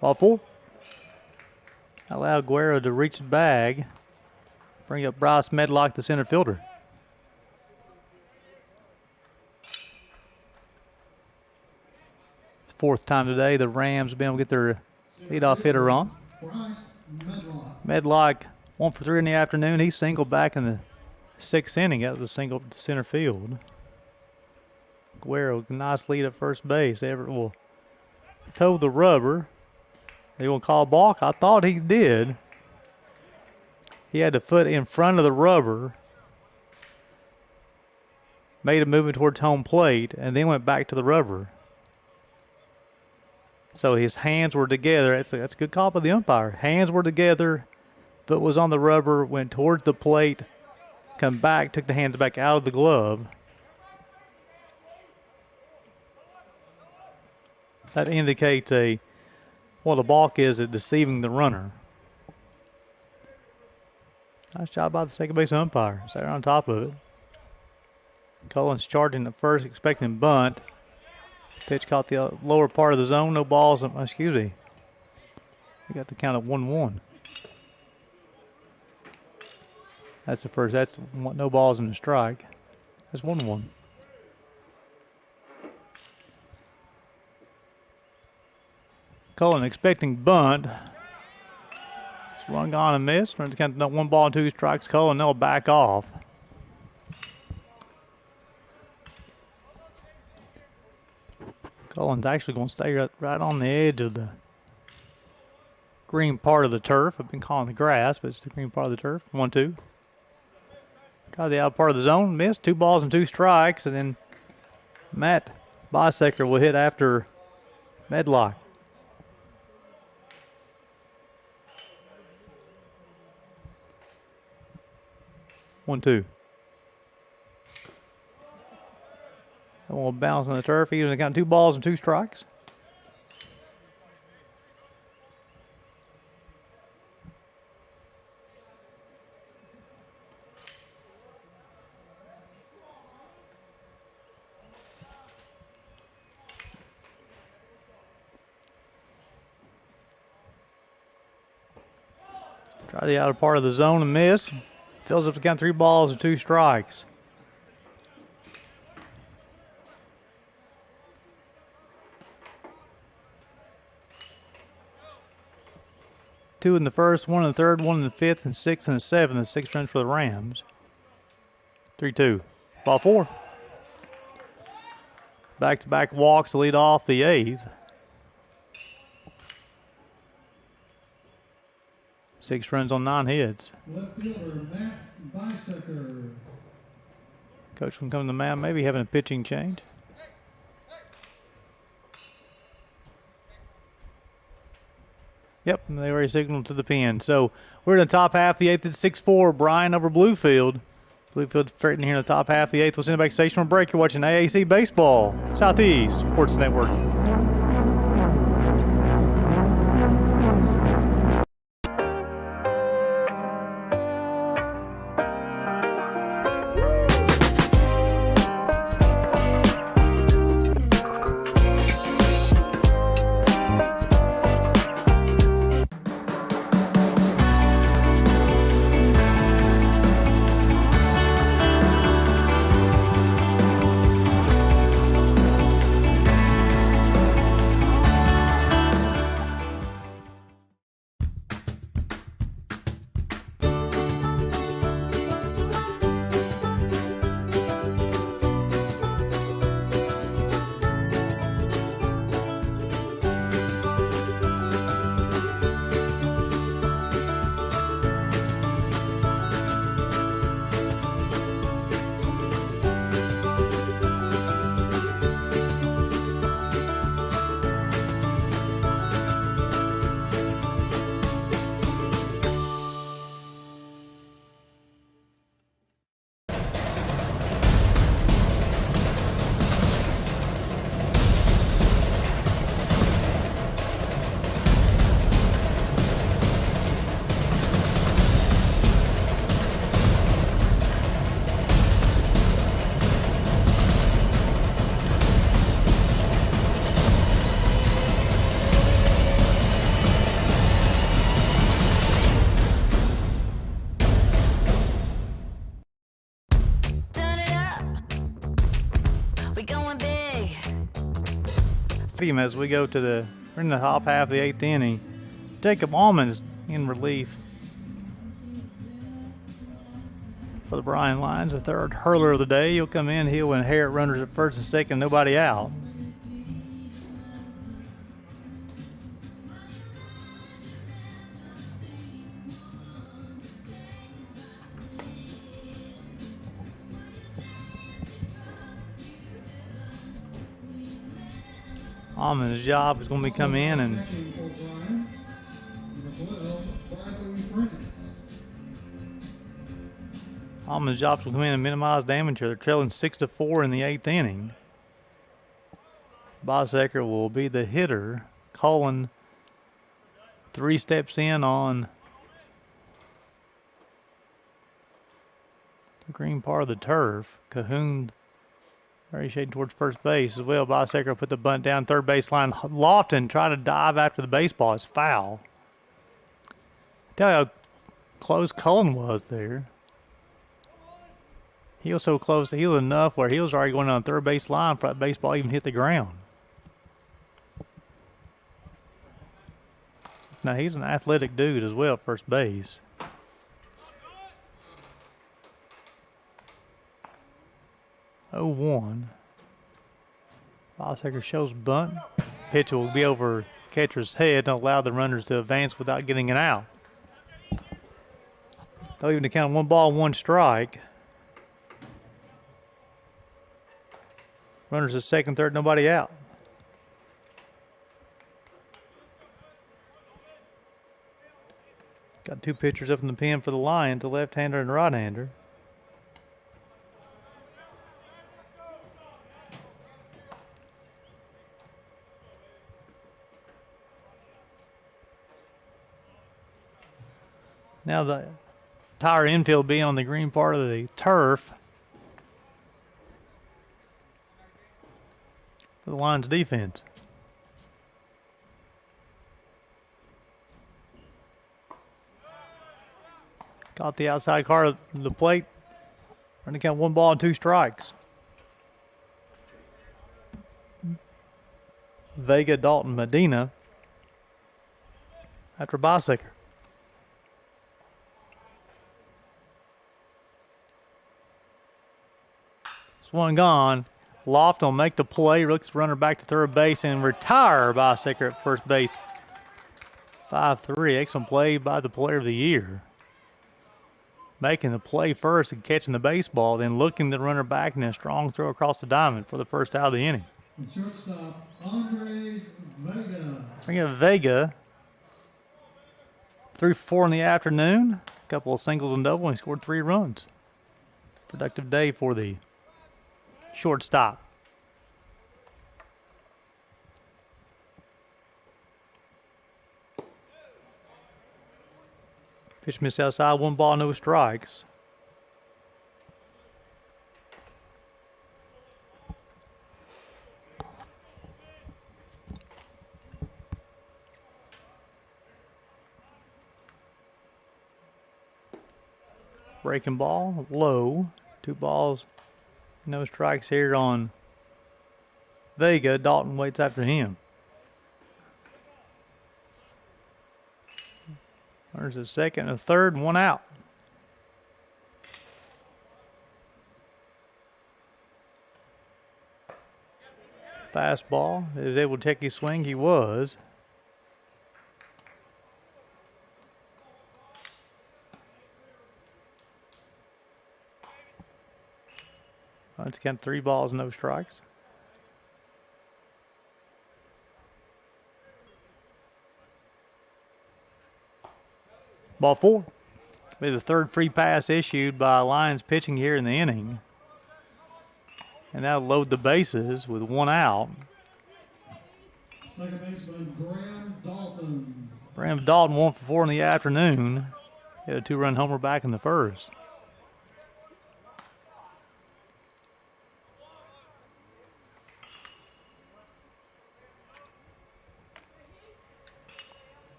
Ball 4. Allow Guerra to reach the bag. Bring up Bryce Medlock, the center fielder. It's the 4th time today the Rams have been able to get their leadoff hitter on. Medlock 1 for 3 in the afternoon. He singled back in the 6th inning. That was a single to center field. Guerra, nice lead at first base. Everett will toe the rubber. They will call balk. I thought he did. He had the foot in front of the rubber, made a movement towards home plate, and then went back to the rubber. So his hands were together. That's a good call by the umpire. Hands were together, foot was on the rubber, went towards the plate, come back, took the hands back out of the glove. That indicates the balk is at deceiving the runner. Nice job by the second base umpire. Sat on top of it. Cullen's charging at first, expecting bunt. Pitch caught the lower part of the zone. No balls. Excuse me. We got the count of 1-1. That's the first. That's no balls and a strike. That's 1-1. Cullen expecting bunt. Swung on and missed. Runs count 1 ball and 2 strikes. Cullen, they'll back off. Cullen's actually going to stay right on the edge of the green part of the turf. I've been calling the grass, but it's the green part of the turf. 1-2. Try the out part of the zone. Missed. 2 balls and 2 strikes. And then Matt Bisecker will hit after Medlock. 1-2. That one will bounce on the turf. He got 2 balls and 2 strikes. Try the outer part of the zone and miss. Fills up the count 3 balls and 2 strikes. Two in the first, 1 in the third, 1 in the 5th, and 6 in the 7th, and 6 runs for the Rams. 3-2. Ball 4. Back-to-back walks to lead off the 8th. 6 runs on 9 hits. Left fielder Matt Bisecker. Coach from coming to the mound, maybe having a pitching change. Yep, they already signaled to the pen. So we're in the top half of the 8th at 6-4. Bryan over Bluefield. Bluefield's threatening here in the top half of the 8th. We'll send it back to station for break. You're watching AAC Baseball, Southeast Sports Network. We going big. Team as we go to we're in the top half of the 8th inning. Jacob Almonds in relief for the Bryan Lions, the third hurler of the day. He'll come in, he'll inherit runners at first and second, nobody out. Almond's job is going to be come in and Almond's job is going to come in and minimize damage here. They're trailing 6-4 in the 8th inning. Bosaker will be the hitter. Cullen 3 steps in on the green part of the turf. Cahoon very shading towards first base as well. Bosaker put the bunt down third base line. Lofton trying to dive after the baseball. It's foul. Tell you how close Cullen was there. He was so close. He was enough where he was already going on third base line for that baseball even hit the ground. Now he's an athletic dude as well at first base. Oh, 0-1. Bosaker shows bunt. Pitch will be over catcher's head and allow the runners to advance without getting an out. They'll even count 1 ball, 1 strike. Runners at second, third, nobody out. Got 2 pitchers up in the pen for the Lions, a left-hander and a right-hander. Now the entire infield being on the green part of the turf for the Lions defense. Caught the outside card of the plate. Running count 1 ball and 2 strikes. Vega, Dalton, Medina after Bosaker. One gone. Loft will make the play, looks runner back to third base and retire Bosaker at first base. 5-3. Excellent play by the player of the year. Making the play first and catching the baseball, then looking the runner back and then a strong throw across the diamond for the first out of the inning. Shortstop Andres Vega. Bring up Vega. 3 for 4 in the afternoon. A couple of singles and doubles, and he scored 3 runs. Productive day for the shortstop. Pitch miss outside, 1 ball, no strikes. Breaking ball, low. 2 balls. No strikes here on Vega. Dalton waits after him. There's a second, a third, and 1 out. Fastball. He was able to take his swing. He was. It's got 3 balls, no strikes. Ball 4. Be the 3rd free pass issued by Lions pitching here in the inning. And that'll load the bases with 1 out. Second baseman Graham Dalton. Graham Dalton 1 for 4 in the afternoon. Hit a 2-run homer back in the first.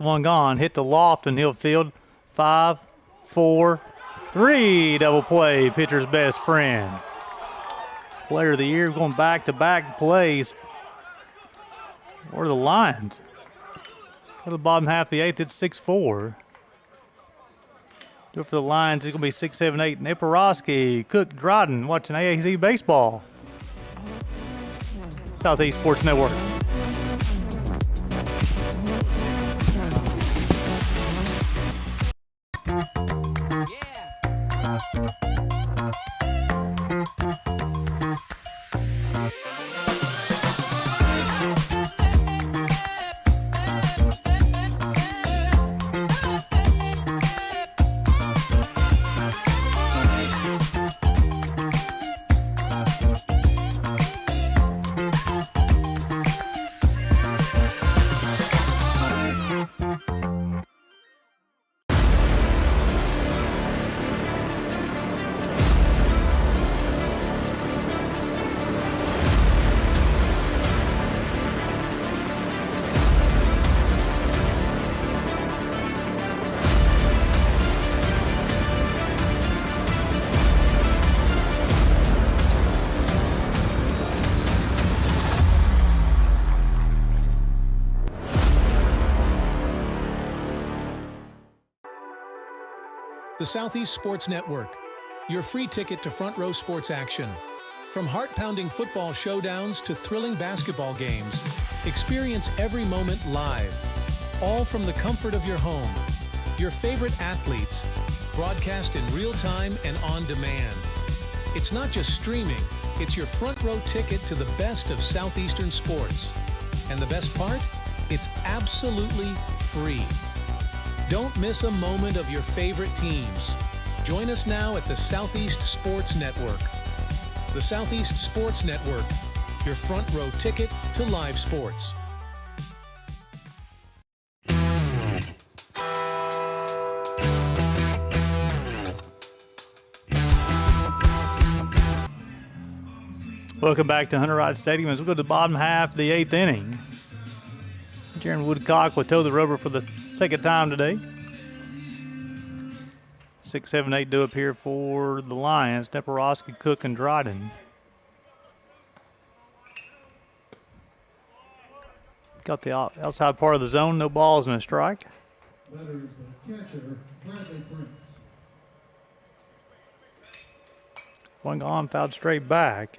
one gone. Hit the loft and he'll field 5, 4, 3. Double play. Pitcher's best friend. Player of the year going back-to-back plays. Or the Lions. Go to the bottom half of the 8th. It's 6-4. Do it for the Lions. It's going to be 6, 7, 8. Neporowski, Cook, Dryden watching AAC baseball. Southeast Sports Network. The Southeast Sports Network, your free ticket to front row sports action. From heart-pounding football showdowns to thrilling basketball games, experience every moment live, all from the comfort of your home. Your favorite athletes, broadcast in real time and on demand. It's not just streaming, it's your front row ticket to the best of Southeastern sports. And the best part? It's absolutely free. Don't miss a moment of your favorite teams. Join us now at the Southeast Sports Network. The Southeast Sports Network, your front row ticket to live sports. Welcome back to Hunter Wright Stadium as we go to the bottom half of the 8th inning. Jaron Woodcock will toe the rubber for the second time today. 6, 7, 8 do up here for the Lions. Neporowski, Cook, and Dryden. Got the outside part of the zone. No balls and a strike. Batter is the catcher, Bradley Prince. One gone, fouled straight back.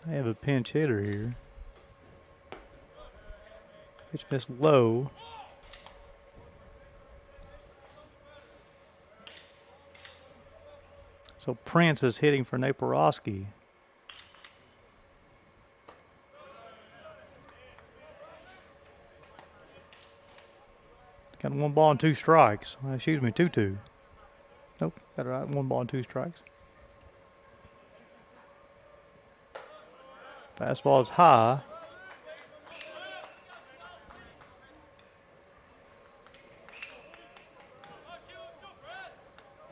They have a pinch hitter here. Pitch missed low. So Prince is hitting for Neporowski. Got 1 ball and 2 strikes. Excuse me, 2-2. Nope, got it right. 1 ball and 2 strikes. Fastball is high.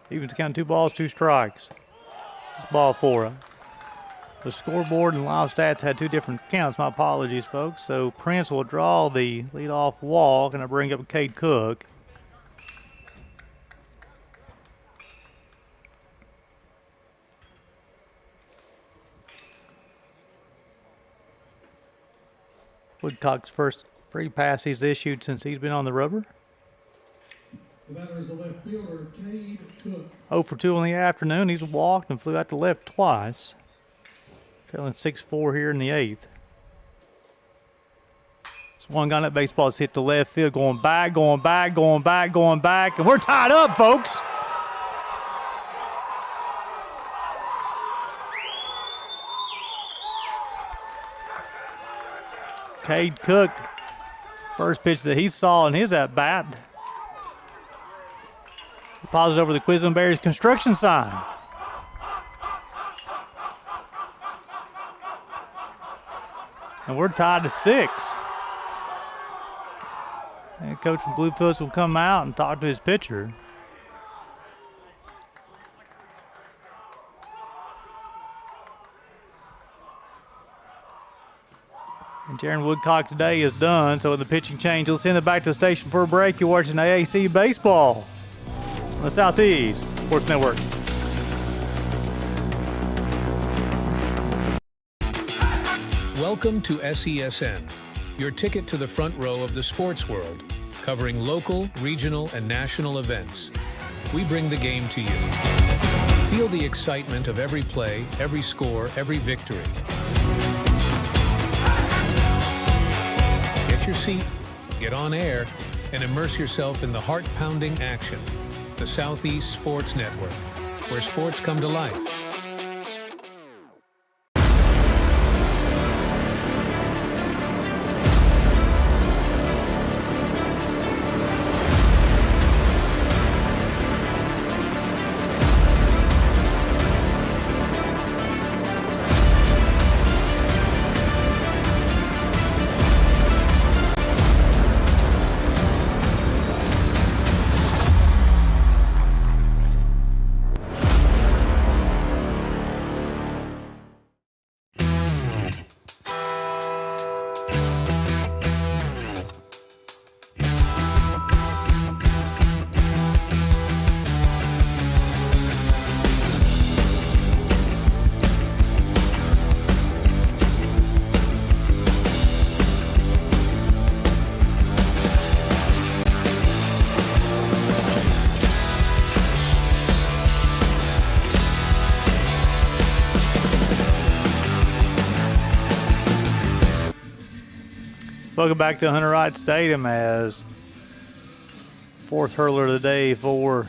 Evens count 2 balls, 2 strikes. It's ball 4. The scoreboard and live stats had 2 different counts. My apologies, folks. So Prince will draw the leadoff walk, and I bring up Cade Cook. Woodcock's first free pass he's issued since he's been on the rubber. The batter is the left fielder, Cade Cook. 0 for 2 in the afternoon. He's walked and flew out to left twice. Trailing 6-4 here in the 8th. This one gun at baseball has hit the left field, going back, going back, going back, going back, and we're tied up, folks. Cade Cook, first pitch that he saw in his at-bat. Deposit over the Quisenberry's construction sign. And we're tied to 6. And coach from Bluefield will come out and talk to his pitcher. And Jaron Woodcock's day is done, so in the pitching change, we'll send it back to the station for a break. You're watching AAC Baseball on the Southeast Sports Network. Welcome to SESN, your ticket to the front row of the sports world, covering local, regional, and national events. We bring the game to you. Feel the excitement of every play, every score, every victory. Get your seat, get on air, and immerse yourself in the heart-pounding action. The Southeast Sports Network, where sports come to life. Welcome back to Hunter Wright Stadium as the third hurler of the day for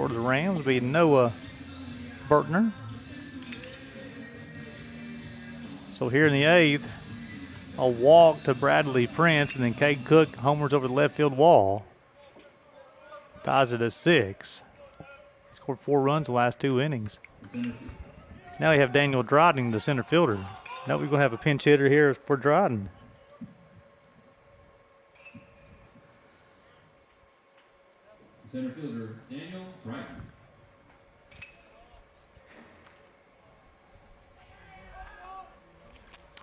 the Rams will be Noah Bertner. So here in the eighth, a walk to Bradley Prince, and then Cade Cook homers over the left field wall. Ties it at 6. He scored 4 runs the last 2 innings. Now we have Daniel Dryden, the center fielder. Now we're going to have a pinch hitter here for Dryden. Center fielder Daniel Dryden.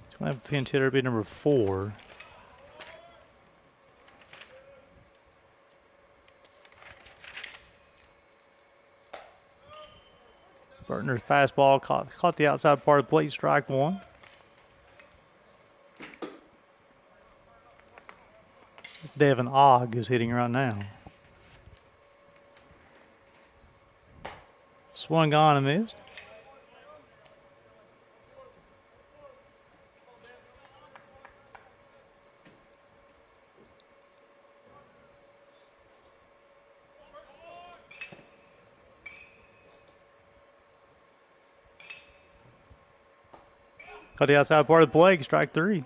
So we'll have a pinch hitter be number 4. Bertner's fastball caught the outside part of the plate, strike 1. It's Devin Ogg who's hitting right now. Swung on and missed. Caught the outside part of the plate, strike 3.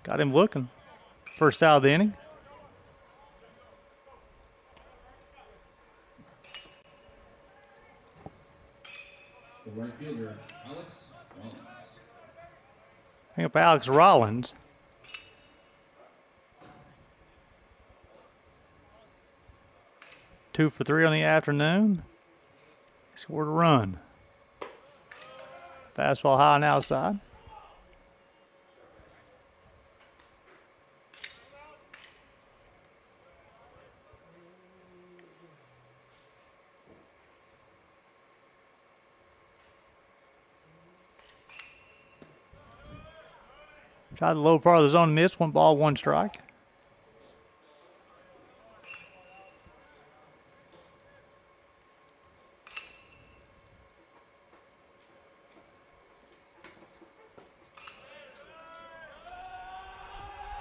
Got him looking. First out of the inning. The right fielder Alex Rollins. Bring up Alex Rollins. Two for 3 on the afternoon. He scored a run. Fastball high and outside. Tried the low part of the zone, missed. 1 ball, 1 strike.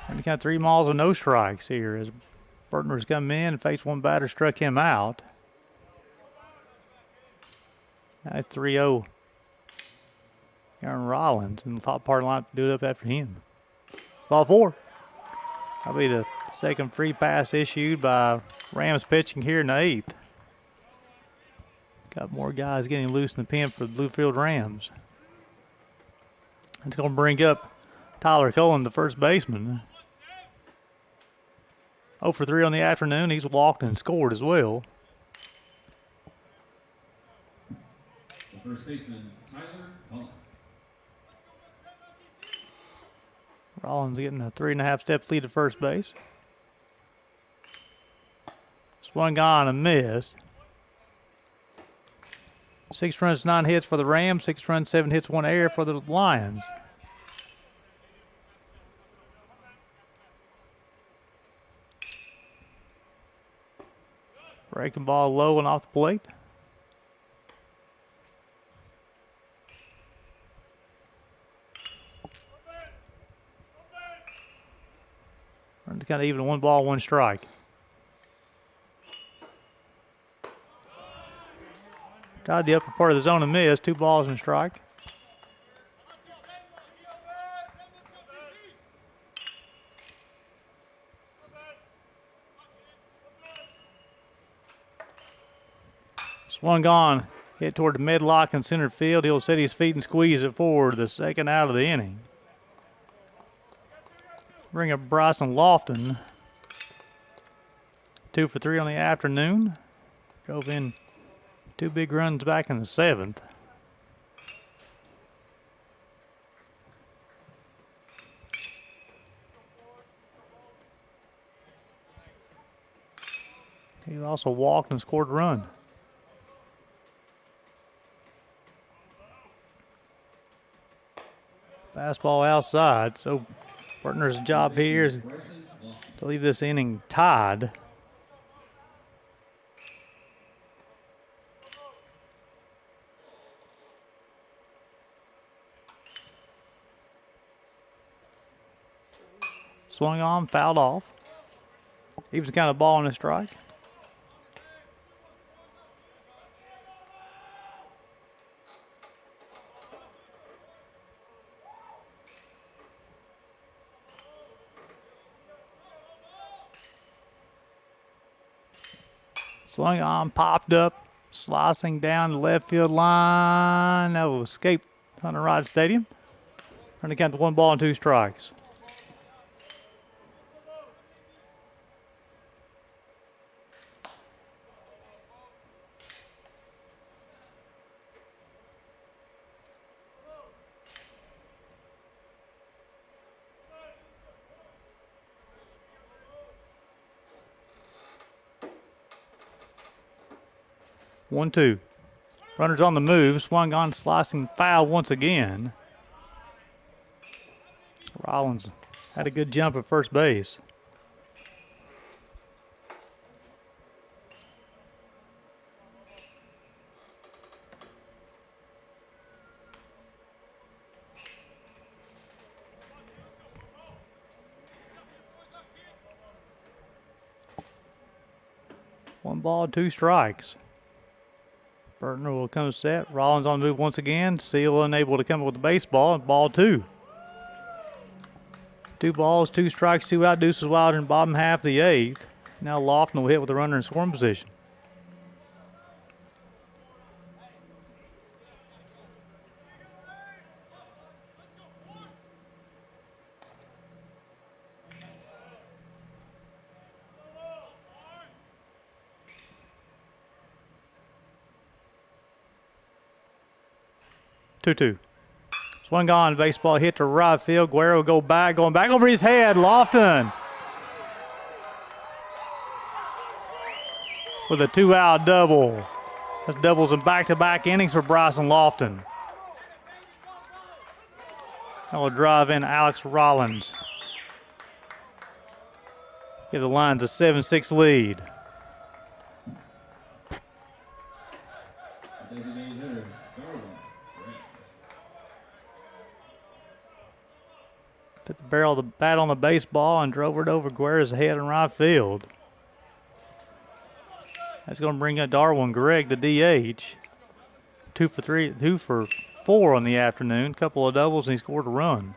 And he got 3 balls and no strikes here as Bertner's come in and faced 1 batter, struck him out. Now it's 3-0. Aaron Rollins in the top part of the line to do it up after him. Ball 4. That'll be the second free pass issued by Rams pitching here in the 8th. Got more guys getting loose in the pen for the Bluefield Rams. It's going to bring up Tyler Cullen, the first baseman. 0 for 3 on the afternoon. He's walked and scored as well. The First baseman, Tyler Cullen. Rollins getting a 3.5 step lead at first base. Swung on and missed. 6 runs, 9 hits for the Rams. 6 runs, 7 hits, 1 error for the Lions. Breaking ball low and off the plate. Runs kind of even, 1 ball, 1 strike. Tried the upper part of the zone and missed. 2 balls and strike. Swung on, hit toward the midlock in center field. He'll set his feet and squeeze it forward, the second out of the inning. Bring up Bryson Lofton. 2 for 3 on the afternoon. Drove in 2 big runs back in the 7th. He also walked and scored a run. Fastball outside, so Partner's job here is to leave this inning tied. Swung on, fouled off. He was kind of ball on a strike. Swung on, popped up, slicing down the left field line. That will escape Hunter Rod Stadium. Trying to count to 1 ball and 2 strikes. One, 2. Runners on the move. Swung on, slicing foul once again. Rollins had a good jump at first base. One ball, 2 strikes. Burtner will come set. Rollins on the move once again. Seal unable to come up with the baseball. Ball 2. 2 balls, 2 strikes, 2 out. Deuces wild in the bottom half of the 8th. Now Lofton will hit with the runner in scoring position. Two. Swung on, baseball hit to right field. Guerrero going back over his head. Lofton with a 2-out double. That's doubles in back-to-back innings for Bryson Lofton. That will drive in Alex Rollins. Give the Lions a 7-6 lead. Designated hitter, Put the barrel of the bat on the baseball and drove it over Guerrero's head in right field. That's going to bring up Darwin Gregg, the DH. 2 for 4 on the afternoon. Couple of doubles, and he scored a run.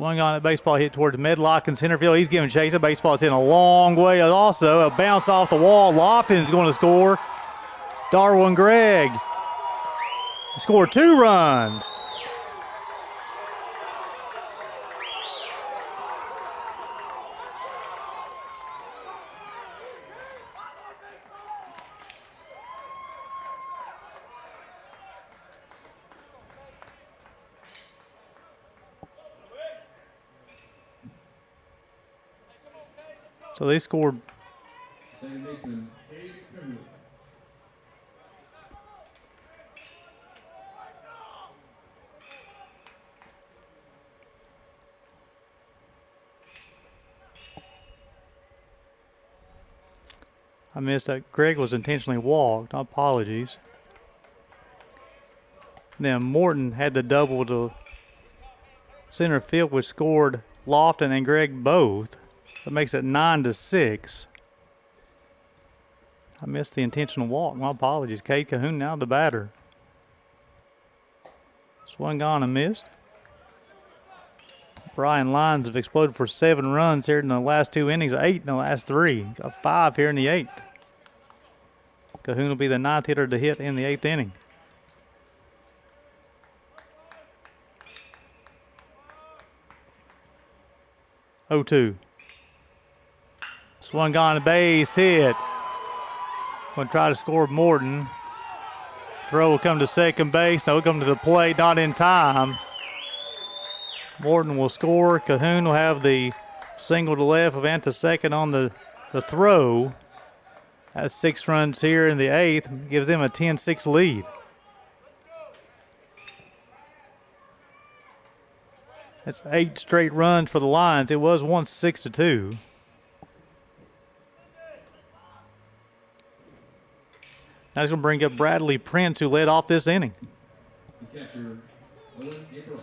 Swung on, a baseball hit towards Medlock in center field. He's giving chase. The baseball's hitting a long way. Also, a bounce off the wall. Lofton's going to score. Darwin Gregg scored 2 runs. So they scored. Second baseman, Cade Cahoon. I missed that. Greg was intentionally walked. Apologies. Then Morton had the double to center field, which scored Lofton and Greg both. That makes it 9-6. I missed the intentional walk. My apologies. Cade Cahoon now the batter. Swung on and missed. Bryan Lyons have exploded for 7 runs here in the last 2 innings, 8 in the last 3. Got 5 here in the 8th. Cahoon will be the 9th hitter to hit in the 8th inning. Oh, 2. Swung on a base hit. Going to try to score Morton. Throw will come to second base. No, it'll come to the plate, not in time. Morton will score. Cahoon will have the single to left, event to second on the throw. That's 6 runs here in the 8th. Gives them a 10-6 lead. That's 8 straight runs for the Lions. It was once 6-2. Now he's going to bring up Bradley Prince, who led off this inning. The catcher, Owen April.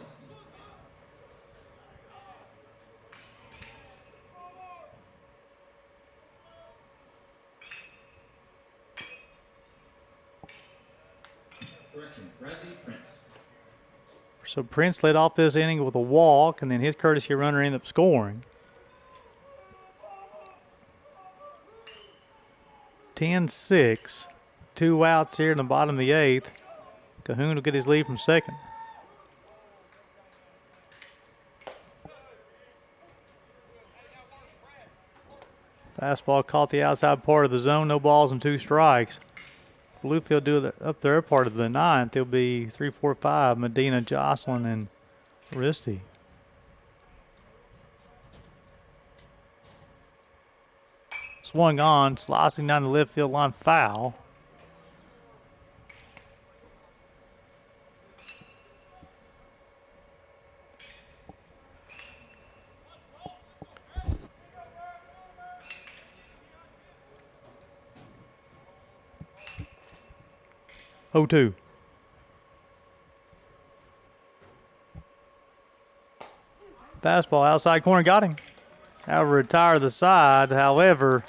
Correction, Bradley Prince. So Prince led off this inning with a walk, and then his courtesy runner ended up scoring. 10-6. 2 outs here in the bottom of the 8th. Cahoon will get his lead from second. Fastball caught the outside part of the zone. No balls and 2 strikes. Bluefield do up their part of the 9th. It'll be 3, 4, 5. Medina, Jocelyn, and Risty. Swung on, slicing down the left field line, foul. Oh, 2. Fastball outside corner, got him. However, retire the side. However,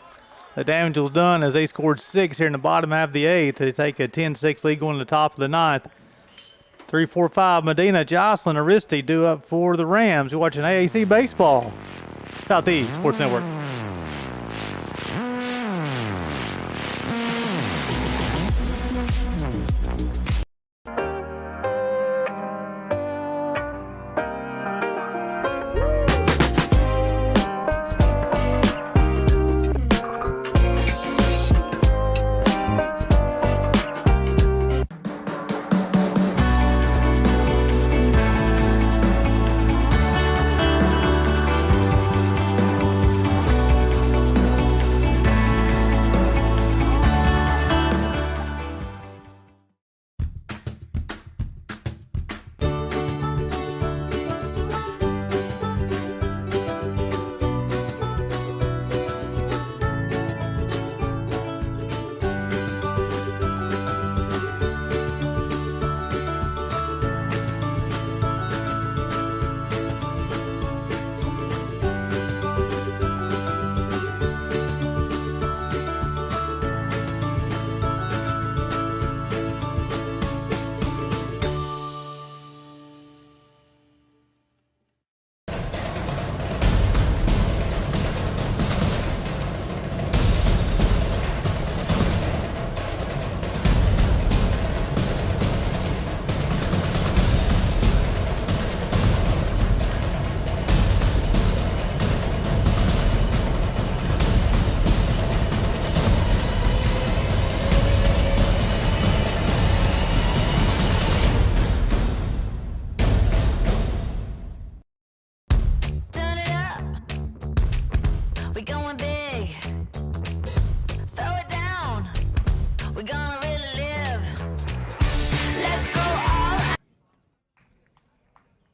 the damage was done as they scored 6 here in the bottom half of the 8th to take a 10-6 lead going to the top of the 9th. 3, 4, 5. Medina, Jocelyn, Aristi due up for the Rams. You're watching AAC Baseball. Southeast Sports Network.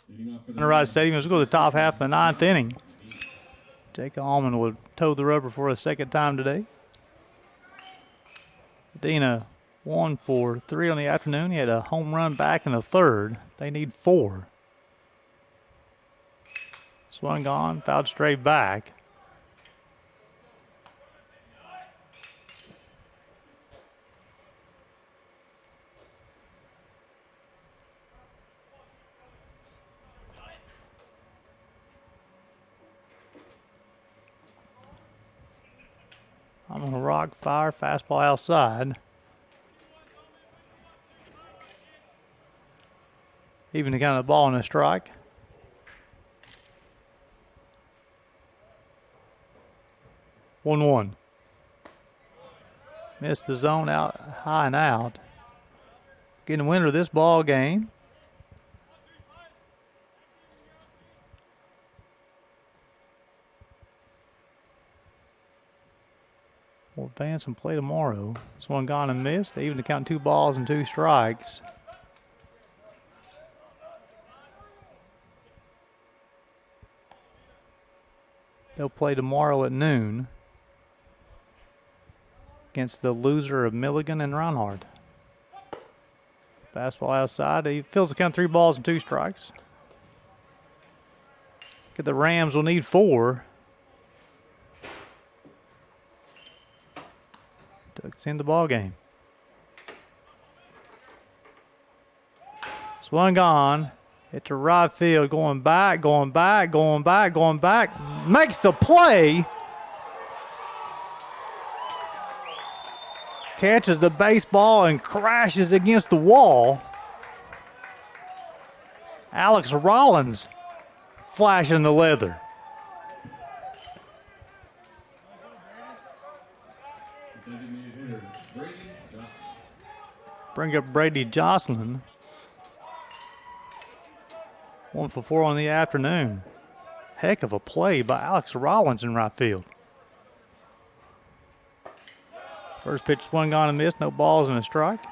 Leading off for the Hunter Rod Rams, Stadium as we go to the top half of the 9th inning. Jake Allman will toe the rubber for a second time today. Medina 1 for 3 on the afternoon. He had a home run back in the third. They need 4. Swung on, fouled straight back. I'm on a rock fire, fastball outside. Even to count the ball in a strike. One. Missed the zone out high and out. Getting the winner of this ball game. Will advance and play tomorrow. This one gone and missed. Even to count 2 balls and 2 strikes. They'll play tomorrow at noon against the loser of Milligan and Reinhardt. Fastball outside. He fills the count 3 balls and 2 strikes. Get the Rams will need 4 to extend the ball game. Swung on. Hit to right field. Going back. Makes the play. Catches the baseball and crashes against the wall. Alex Rollins flashing the leather. designated hitter, Brady Johnson. Bring up Brady Jocelyn. 1 for 4 on the afternoon. Heck of a play by Alex Rollins in right field. First pitch swung on and missed. No balls and a strike.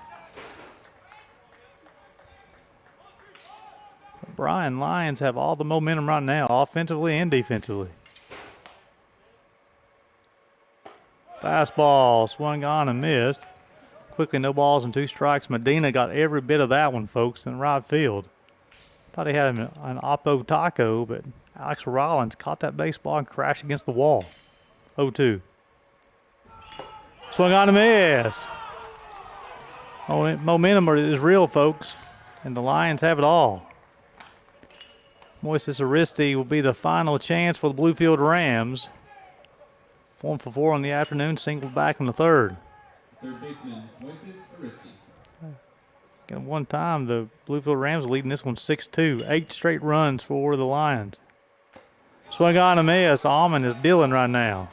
The Bryan Lions have all the momentum right now, offensively and defensively. Fastball swung on and missed. Quickly, no balls and 2 strikes. Medina got every bit of that one, folks, in right field. Thought he had an oppo taco, but Alex Rollins caught that baseball and crashed against the wall. 0-2. Swung on and miss. Momentum is real, folks, and the Lions have it all. Moises Aristi will be the final chance for the Bluefield Rams. 1 for 4 on the afternoon, single back in the third. Third baseman, Moises Aristi. Again, one time, the Bluefield Rams leading this one 6-2. 8 straight runs for the Lions. Swung on and miss. Almond is dealing right now.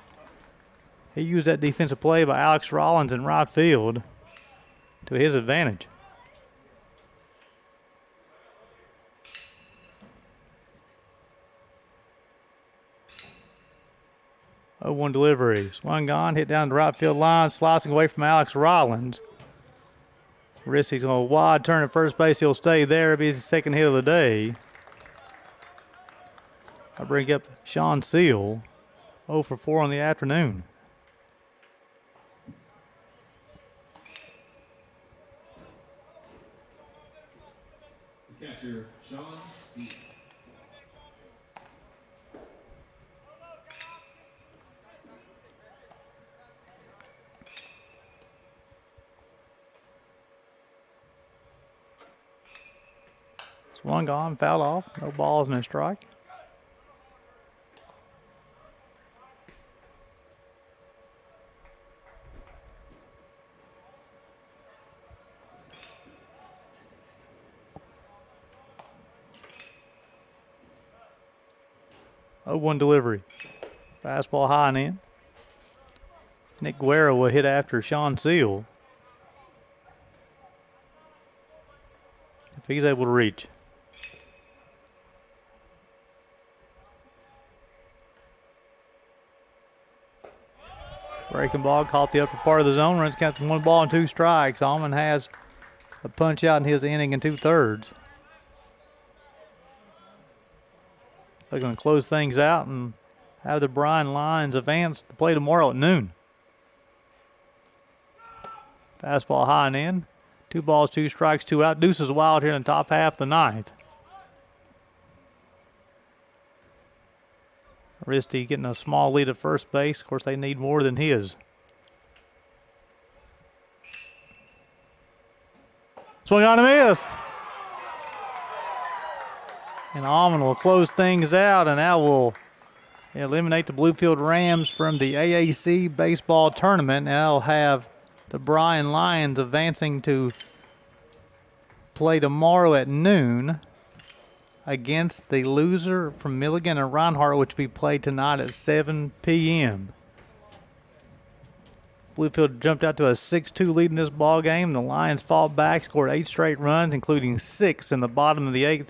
He used that defensive play by Alex Rollins in right field to his advantage. Oh, 1 delivery. Swung on, hit down the right field line, slicing away from Alex Rollins. Risty's going to wide turn at first base. He'll stay there. It'll be his second hit of the day. I bring up Sean Seal. 0 for 4 on the afternoon. The catcher, Sean Seal. Swung on, fouled off. No balls and a strike. Oh, 1 delivery. Fastball high and in. Nick Guerra will hit after Sean Seal. If he's able to reach. Breaking ball, caught the upper part of the zone, runs count to 1 ball and 2 strikes. Almond has a punch out in his inning in 2/3. They're going to close things out and have the Bryan Lions advance to play tomorrow at noon. Fastball high and in. 2 balls, 2 strikes, 2 out. Deuces wild here in the top half of the ninth. Risty getting a small lead at first base. Of course, they need more than his. Swing on a miss. And Almond will close things out, and that will eliminate the Bluefield Rams from the AAC baseball tournament. And that'll have the Bryan Lions advancing to play tomorrow at noon against the loser from Milligan and Reinhardt, which will be played tonight at 7 p.m. Bluefield jumped out to a 6-2 lead in this ball game. The Lions fought back, scored 8 straight runs, including 6 in the bottom of the 8th.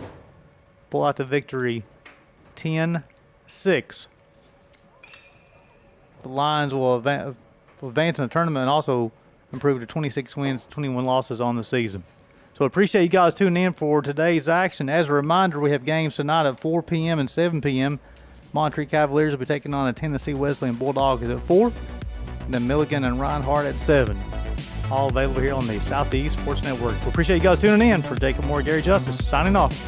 Pull out the victory 10-6. The Lions will advance in the tournament and also improve to 26 wins, 21 losses on the season. So appreciate you guys tuning in for today's action. As a reminder, we have games tonight at 4 p.m. and 7 p.m. Monterey Cavaliers will be taking on the Tennessee Wesleyan Bulldogs at 4. And then Milligan and Reinhardt at 7. All available here on the Southeast Sports Network. We appreciate you guys tuning in. For Jacob Moore, Gary Justice, signing off.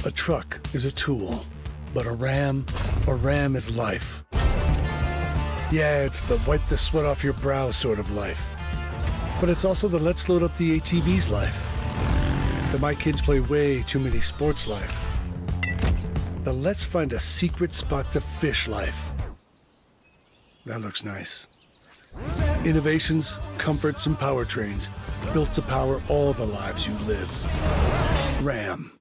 A truck is a tool, but a ram is life. Yeah, it's the wipe the sweat off your brow sort of life. But it's also the let's load up the ATV's life. The my kids play way too many sports life. The let's find a secret spot to fish life. That looks nice. Innovations, comforts, and powertrains built to power all the lives you live. Ram.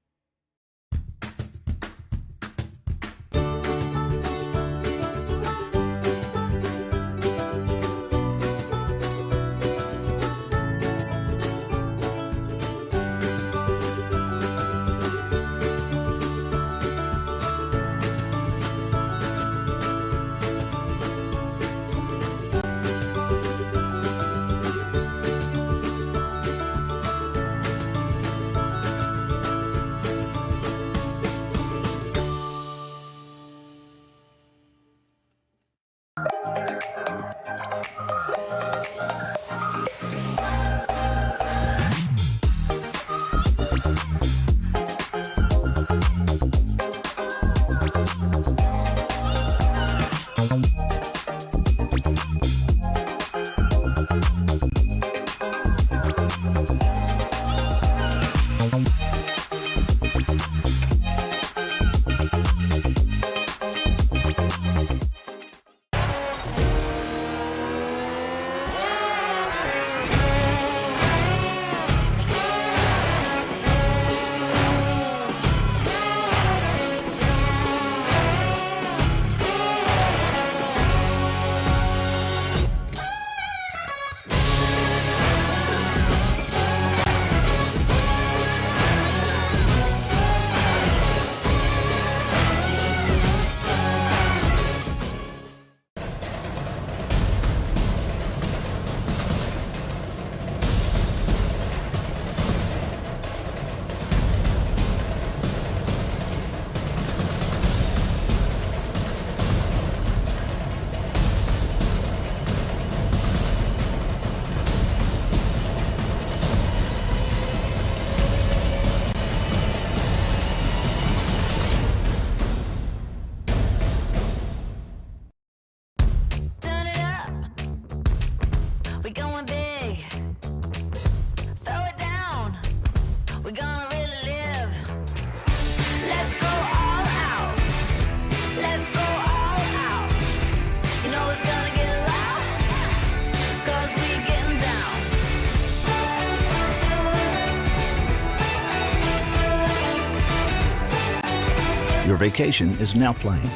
Vacation is now playing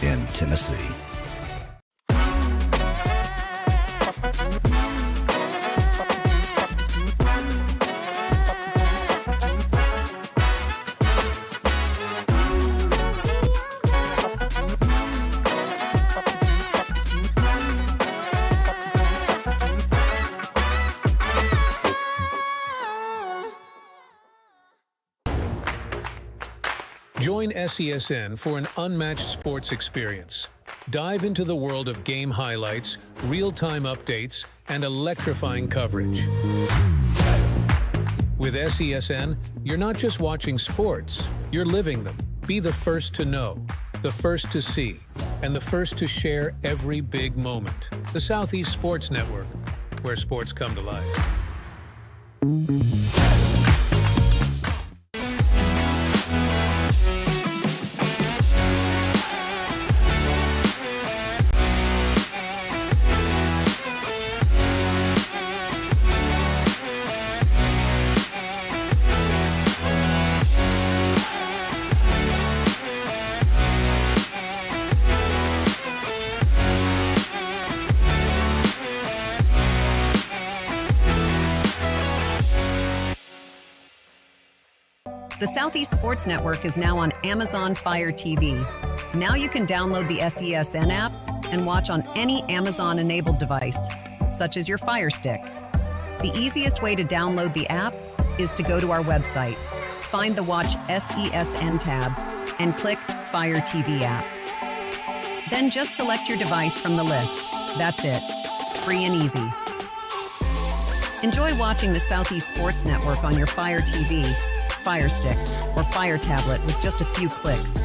in Tennessee. Join SESN for an unmatched sports experience. Dive into the world of game highlights, real-time updates, and electrifying coverage. With SESN, you're not just watching sports, you're living them. Be the first to know, the first to see, and the first to share every big moment. The Southeast Sports Network, where sports come to life. The Southeast Sports Network is now on Amazon Fire TV. Now you can download the SESN app and watch on any Amazon-enabled device, such as your Fire Stick. The easiest way to download the app is to go to our website, find the Watch SESN tab, and click Fire TV app. Then just select your device from the list. That's it. Free and easy. Enjoy watching the Southeast Sports Network on your Fire TV, Fire Stick, or Fire Tablet with just a few clicks.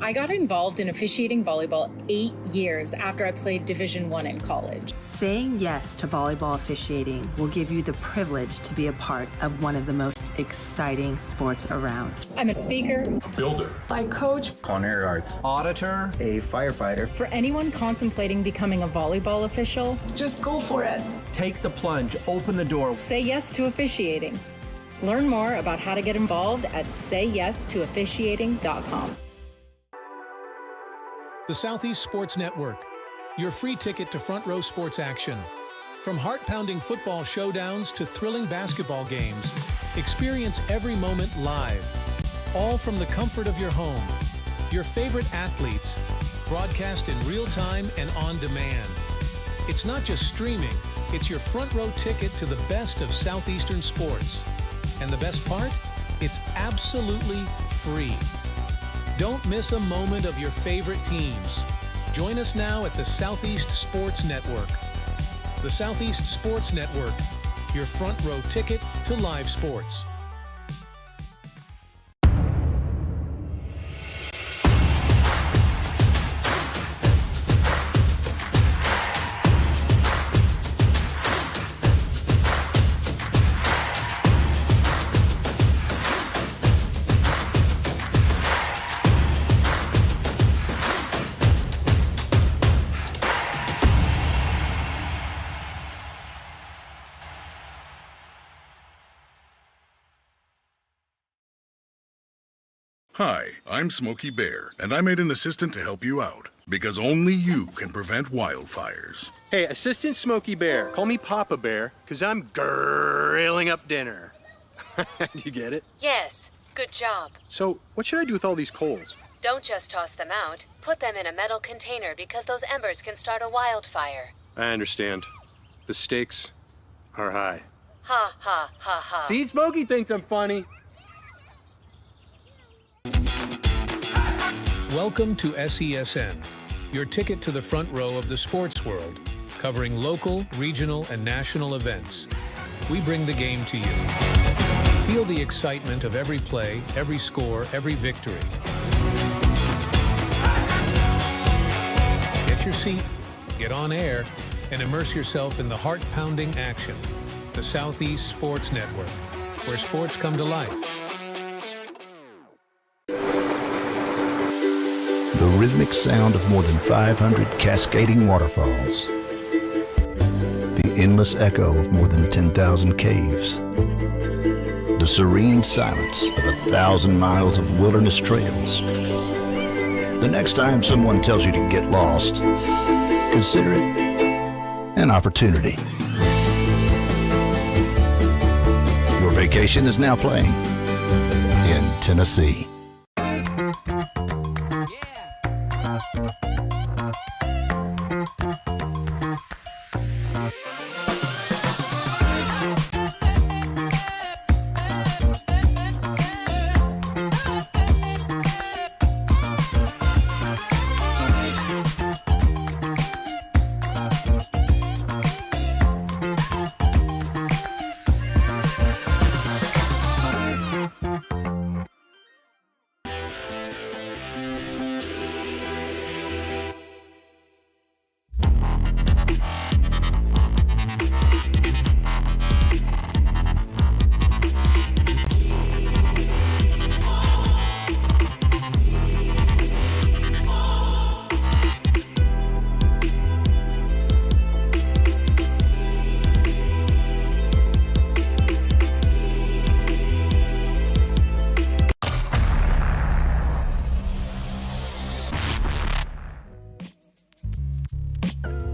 I got involved in officiating volleyball 8 years after I played Division I in college. Saying yes to volleyball officiating will give you the privilege to be a part of one of the most exciting sports around. I'm a speaker, a builder, I coach, culinary arts, auditor, a firefighter. For anyone contemplating becoming a volleyball official, just go for it. Take the plunge, open the door. Say yes to officiating. Learn more about how to get involved at sayyes2officiating.com. The Southeast Sports Network, your free ticket to front row sports action. From heart-pounding football showdowns to thrilling basketball games, experience every moment live, all from the comfort of your home. Your favorite athletes, broadcast in real time and on demand. It's not just streaming, it's your front row ticket to the best of Southeastern sports. And the best part? It's absolutely free. Don't miss a moment of your favorite teams. Join us now at the Southeast Sports Network. The Southeast Sports Network, your front row ticket to live sports. Hi, I'm Smokey Bear, and I made an assistant to help you out, because only you can prevent wildfires. Hey, Assistant Smokey Bear, call me Papa Bear, because I'm grilling up dinner. Do you get it? Yes, Good job. So, what should I do with all these coals? Don't just toss them out. Put them in a metal container because those embers can start a wildfire. I understand. The stakes are high. Ha ha ha ha. See, Smokey thinks I'm funny. Welcome to SESN, your ticket to the front row of the sports world, covering local, regional, and national events. We bring the game to you. Feel the excitement of every play, every score, every victory. Get your seat, get on air, and immerse yourself in the heart-pounding action. The Southeast Sports Network, where sports come to life. The rhythmic sound of more than 500 cascading waterfalls. The endless echo of more than 10,000 caves. The serene silence of 1,000 miles of wilderness trails. The next time someone tells you to get lost, consider it an opportunity. Your vacation is now playing in Tennessee.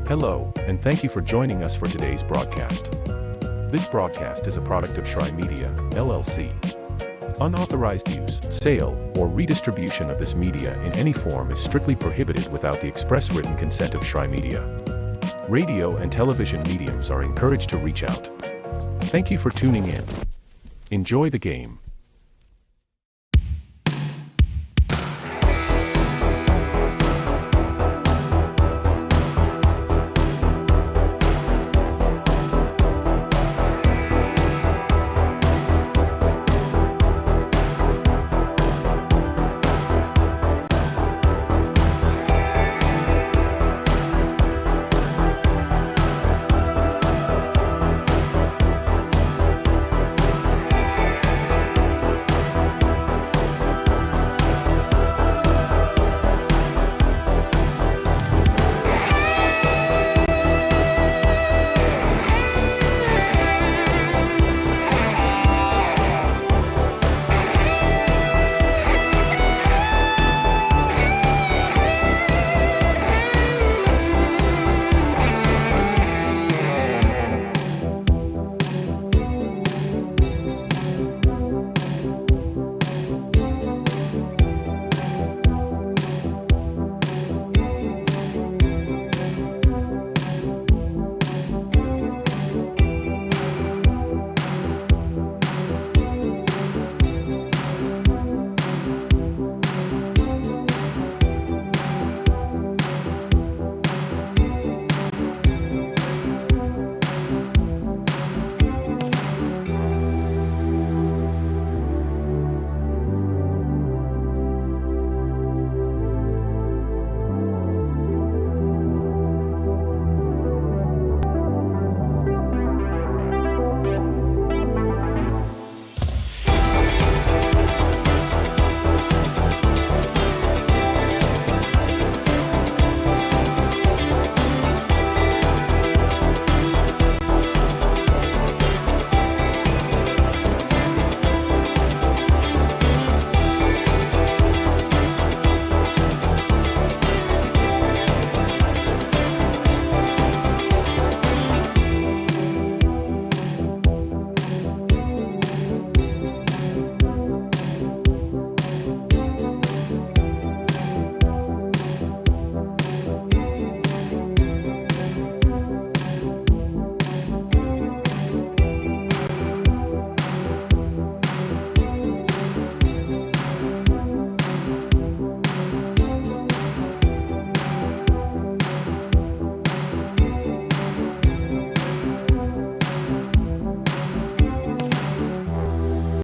Hello, and thank you for joining us for today's broadcast. This broadcast is a product of Shry Media, LLC. Unauthorized use, sale, or redistribution of this media in any form is strictly prohibited without the express written consent of Shry Media. Radio and television mediums are encouraged to reach out. Thank you for tuning in. Enjoy the game.